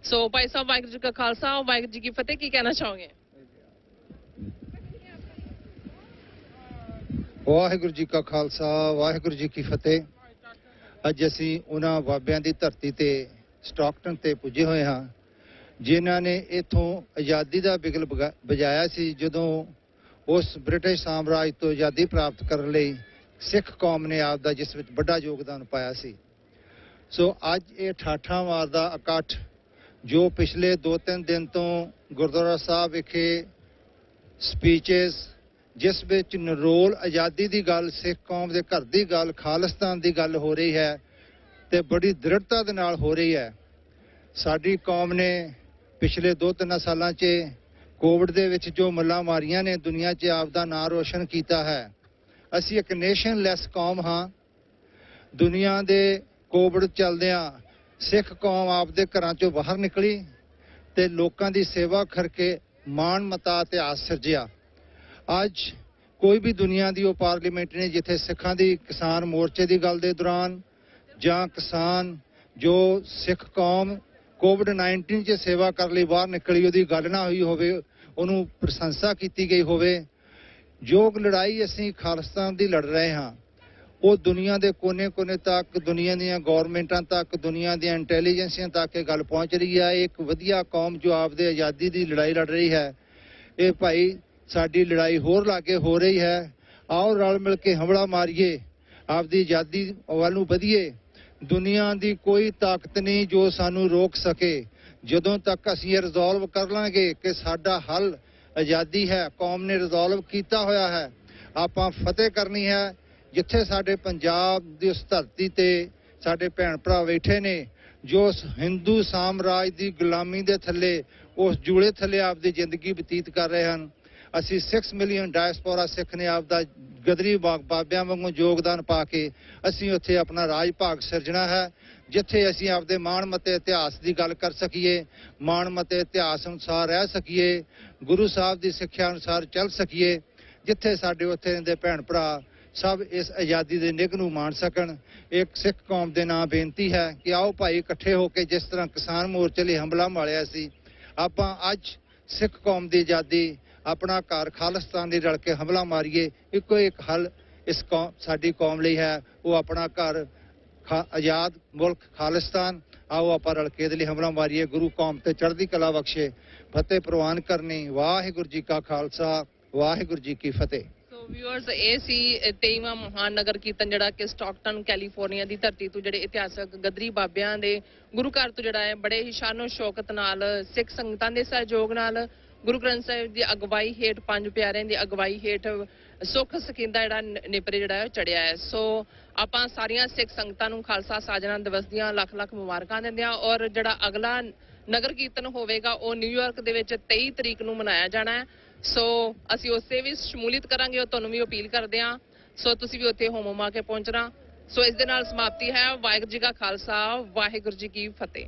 ਸੋ ਭਾਈ ਸਾਹਿਬ, ਵਾਹਿਗੁਰੂ ਜੀ ਕਾ ਖਾਲਸਾ, ਵਾਹਿਗੁਰੂ ਜੀ ਕੀ ਫਤਿਹ, ਕੀ ਕਹਿਣਾ ਚਾਹੋਗੇ? ਵਾਹਿਗੁਰੂ ਜੀ ਕਾ ਖਾਲਸਾ, ਵਾਹਿਗੁਰੂ ਜੀ ਕੀ ਫਤਿਹ। ਅੱਜ ਅਸੀਂ ਉਹਨਾਂ ਬਾਬਿਆਂ ਦੀ ਧਰਤੀ ਤੇ ਸਟਾਕਟਨ ਤੇ ਪੁੱਜੇ ਹੋਏ ਹਾਂ ਜਿਨ੍ਹਾਂ ਨੇ ਇੱਥੋਂ ਆਜ਼ਾਦੀ ਦਾ ਬਿਗਲ ਵਜਾਇਆ ਸੀ ਜਦੋਂ ਉਸ ਬ੍ਰਿਟਿਸ਼ ਸਾਮਰਾਜ ਤੋਂ ਆਜ਼ਾਦੀ ਪ੍ਰਾਪਤ ਕਰਨ ਲਈ ਸਿੱਖ ਕੌਮ ਨੇ ਆਪ ਦਾ ਜਿਸ ਵਿੱਚ ਵੱਡਾ ਯੋਗਦਾਨ ਪਾਇਆ ਸੀ। ਸੋ ਅੱਜ ਇਹ ਠਾਠਾਂ ਵਾਰ ਦਾ ਇਕੱਠ ਜੋ ਪਿਛਲੇ 2-3 ਦਿਨ ਤੋਂ ਗੁਰਦੁਆਰਾ ਸਾਹਿਬ ਵਿਖੇ ਸਪੀਚਸ ਜਿਸ ਵਿੱਚ ਨਿਰੋਲ ਆਜ਼ਾਦੀ ਦੀ ਗੱਲ, ਸਿੱਖ ਕੌਮ ਦੇ ਘਰ ਦੀ ਗੱਲ, ਖਾਲਿਸਤਾਨ ਦੀ ਗੱਲ ਹੋ ਰਹੀ ਹੈ ਤੇ ਬੜੀ ਦ੍ਰਿੜਤਾ ਦੇ ਨਾਲ ਹੋ ਰਹੀ ਹੈ। ਸਾਡੀ ਕੌਮ ਨੇ ਪਿਛਲੇ 2-3 ਸਾਲਾਂ 'ਚ ਕੋਵਿਡ ਦੇ ਵਿੱਚ ਜੋ ਮੱਲਾਂ ਮਾਰੀਆਂ ਨੇ ਦੁਨੀਆ 'ਚ ਆਪ ਦਾ ਨਾਂ ਰੋਸ਼ਨ ਕੀਤਾ ਹੈ। ਅਸੀਂ ਇੱਕ ਨੇਸ਼ਨਲੈਸ ਕੌਮ ਹਾਂ। ਦੁਨੀਆ ਦੇ ਕੋਵਿਡ ਚੱਲਦਿਆਂ ਸਿੱਖ ਕੌਮ ਆਪ ਦੇ ਘਰਾਂ 'ਚੋਂ ਬਾਹਰ ਨਿਕਲੀ ਤੇ ਲੋਕਾਂ ਦੀ ਸੇਵਾ ਕਰਕੇ ਮਾਣ ਮਤਾ ਇਤਿਹਾਸ ਸਿਰਜਿਆ। ਅੱਜ ਕੋਈ ਵੀ ਦੁਨੀਆ ਦੀ ਉਹ ਪਾਰਲੀਮੈਂਟ ਨੇ ਜਿੱਥੇ ਸਿੱਖਾਂ ਦੀ ਕਿਸਾਨ ਮੋਰਚੇ ਦੀ ਗੱਲ ਦੇ ਦੌਰਾਨ ਜਾਂ ਕਿਸਾਨ ਜੋ ਸਿੱਖ ਕੌਮ ਕੋਵਿਡ-19 'ਚ ਸੇਵਾ ਕਰਨ ਲਈ ਬਾਹਰ ਨਿਕਲੀ ਉਹਦੀ ਗੱਲ ਨਾ ਹੋਈ ਹੋਵੇ, ਉਹਨੂੰ ਪ੍ਰਸ਼ੰਸਾ ਕੀਤੀ ਗਈ ਹੋਵੇ। ਜੋ ਲੜਾਈ ਅਸੀਂ ਖਾਲਿਸਤਾਨ ਦੀ ਲੜ ਰਹੇ ਹਾਂ ਉਹ ਦੁਨੀਆ ਦੇ ਕੋਨੇ-ਕੋਨੇ ਤੱਕ, ਦੁਨੀਆ ਦੀਆਂ ਗੌਰਮੈਂਟਾਂ ਤੱਕ, ਦੁਨੀਆ ਦੀਆਂ ਇੰਟੈਲੀਜੈਂਸੀਆਂ ਤੱਕ ਇਹ ਗੱਲ ਪਹੁੰਚ ਰਹੀ ਹੈ। ਇੱਕ ਵਧੀਆ ਕੌਮ ਜੋ ਆਪਦੇ ਆਜ਼ਾਦੀ ਦੀ ਲੜਾਈ ਲੜ ਰਹੀ ਹੈ। ਇਹ ਭਾਈ ਸਾਡੀ ਲੜਾਈ ਹੋਰ ਲਾਗੇ ਹੋ ਰਹੀ ਹੈ। ਆਓ ਰਲ ਮਿਲ ਕੇ ਹਮਲਾ ਮਾਰੀਏ, ਆਪਦੀ ਆਜ਼ਾਦੀ ਵੱਲ ਨੂੰ ਵਧੀਏ। ਦੁਨੀਆ ਦੀ ਕੋਈ ਤਾਕਤ ਨਹੀਂ ਜੋ ਸਾਨੂੰ ਰੋਕ ਸਕੇ। ਜਦੋਂ ਤੱਕ ਅਸੀਂ ਇਹ ਰਿਜ਼ੋਲਵ ਕਰ ਲਾਂਗੇ ਕਿ ਸਾਡਾ ਹੱਲ ਆਜ਼ਾਦੀ ਹੈ, ਕੌਮ ਨੇ ਰਿਜ਼ੋਲਵ ਕੀਤਾ ਹੋਇਆ ਹੈ, ਆਪਾਂ ਫਤਿਹ ਕਰਨੀ ਹੈ। ਜਿੱਥੇ ਸਾਡੇ ਪੰਜਾਬ ਦੀ ਉਸ ਧਰਤੀ ਤੇ ਸਾਡੇ ਭੈਣ ਭਰਾ ਬੈਠੇ ਨੇ ਜੋ ਉਸ ਹਿੰਦੂ ਸਾਮਰਾਜ ਦੀ ਗੁਲਾਮੀ ਦੇ ਥੱਲੇ, ਉਸ ਜੂਲੇ ਥੱਲੇ ਆਪਦੀ ਜ਼ਿੰਦਗੀ ਬਤੀਤ ਕਰ ਰਹੇ ਹਨ। ਅਸੀਂ 6 ਮਿਲੀਅਨ ਡਾਇਸਪੋਰਾ ਸਿੱਖ ਨੇ ਆਪਦਾ ਗਦਰੀ ਬਾਬਿਆਂ ਵਾਂਗੂ ਯੋਗਦਾਨ ਪਾ ਕੇ ਅਸੀਂ ਉੱਥੇ ਆਪਣਾ ਰਾਜ ਭਾਗ ਸਿਰਜਣਾ ਹੈ ਜਿੱਥੇ ਅਸੀਂ ਆਪਦੇ ਮਾਣ ਮਤੇ ਇਤਿਹਾਸ ਦੀ ਗੱਲ ਕਰ ਸਕੀਏ, ਮਾਣ ਮਤੇ ਇਤਿਹਾਸ ਅਨੁਸਾਰ ਰਹਿ ਸਕੀਏ, ਗੁਰੂ ਸਾਹਿਬ ਦੀ ਸਿੱਖਿਆ ਅਨੁਸਾਰ ਚੱਲ ਸਕੀਏ, ਜਿੱਥੇ ਸਾਡੇ ਉੱਥੇ ਦੇ ਭੈਣ ਭਰਾ ਸਭ ਇਸ ਆਜ਼ਾਦੀ ਦੇ ਨਿੱਘ ਨੂੰ ਮਾਣ ਸਕਣ। ਇੱਕ ਸਿੱਖ ਕੌਮ ਦੇ ਨਾਂ ਬੇਨਤੀ ਹੈ ਕਿ ਆਓ ਭਾਈ ਇਕੱਠੇ ਹੋ ਕੇ ਜਿਸ ਤਰ੍ਹਾਂ ਕਿਸਾਨ ਮੋਰਚੇ ਲਈ ਹਮਲਾ ਮਾਰਿਆ ਸੀ, ਆਪਾਂ ਅੱਜ ਸਿੱਖ ਕੌਮ ਦੀ ਆਜ਼ਾਦੀ, ਆਪਣਾ ਘਰ ਖਾਲਿਸਤਾਨ ਦੀ ਰਲ ਕੇ ਹਮਲਾ ਮਾਰੀਏ। ਇੱਕੋ ਇੱਕ ਹੱਲ ਇਸ ਸਾਡੀ ਕੌਮ ਲਈ ਹੈ, ਉਹ ਆਪਣਾ ਘਰ ਆਜ਼ਾਦ ਮੁਲਕ ਖਾਲਿਸਤਾਨ। ਆਓ ਆਪਾਂ ਰਲ ਕੇ ਇਹਦੇ ਲਈ ਹਮਲਾ ਮਾਰੀਏ। ਗੁਰੂ ਕੌਮ ਤੇ ਚੜ੍ਹਦੀ ਕਲਾ ਬਖਸ਼ੇ। ਫਤਿਹ ਪ੍ਰਵਾਨ ਕਰਨੀ। ਵਾਹਿਗੁਰੂ ਜੀ ਕਾ ਖਾਲਸਾ, ਵਾਹਿਗੁਰੂ ਜੀ ਕੀ ਫਤਿਹ। ਸੋ ਵਿਊਅਰਸ, ਇਹ ਸੀ 23ਵਾਂ ਮਹਾਨ ਨਗਰ ਕੀਰਤਨ ਜਿਹੜਾ ਕਿ ਸਟਾਕਟਨ ਕੈਲੀਫੋਰਨੀਆ ਦੀ ਧਰਤੀ ਤੋਂ ਜਿਹੜੇ ਇਤਿਹਾਸਕ ਗਦਰੀ ਬਾਬਿਆਂ ਦੇ ਗੁਰੂ ਘਰ ਤੋਂ ਜਿਹੜਾ ਹੈ ਬੜੇ ਹੀ ਸ਼ਾਨੋ ਸ਼ੌਕਤ ਨਾਲ ਸਿੱਖ ਸੰਗਤਾਂ ਦੇ ਸਹਿਯੋਗ ਨਾਲ ਗੁਰੂ ਗ੍ਰੰਥ ਸਾਹਿਬ ਦੀ ਅਗਵਾਈ ਹੇਠ, 5 ਪਿਆਰਿਆਂ ਦੀ ਅਗਵਾਈ ਹੇਠ ਸੁੱਖ ਸਕੀਂਦਾ ਜਿਹੜਾ ਨਿਪਰੇ ਜਿਹੜਾ ਹੈ ਚੜਿਆ ਹੈ। ਸੋ ਆਪਾਂ ਸਾਰੀਆਂ ਸਿੱਖ ਸੰਗਤਾਂ ਨੂੰ ਖਾਲਸਾ ਸਾਜਨਾ ਦਿਵਸ ਦੀਆਂ ਲੱਖ ਲੱਖ ਮੁਬਾਰਕਾਂ ਦਿੰਦੇ ਹਾਂ। ਔਰ ਜਿਹੜਾ ਅਗਲਾ ਨਗਰ ਕੀਰਤਨ ਹੋਵੇਗਾ ਉਹ ਨਿਊਯਾਰਕ ਦੇ ਵਿੱਚ 23 ਤਰੀਕ ਨੂੰ ਮਨਾਇਆ ਜਾਣਾ ਹੈ। ਸੋ ਅਸੀਂ ਉਸੇ ਵੀ ਸ਼ਮੂਲੀਅਤ ਕਰਾਂਗੇ, ਉਹ ਤੁਹਾਨੂੰ ਵੀ ਅਪੀਲ ਕਰਦੇ ਹਾਂ। ਸੋ ਤੁਸੀਂ ਵੀ ਉੱਥੇ ਹੋਮਾ ਕੇ ਪਹੁੰਚਣਾ। ਸੋ ਇਸ ਦੇ ਨਾਲ ਸਮਾਪਤੀ ਹੈ। ਵਾਹਿਗੁਰੂ ਜੀ ਕਾ ਖਾਲਸਾ, ਵਾਹਿਗੁਰੂ ਜੀ ਕੀ ਫਤਿਹ।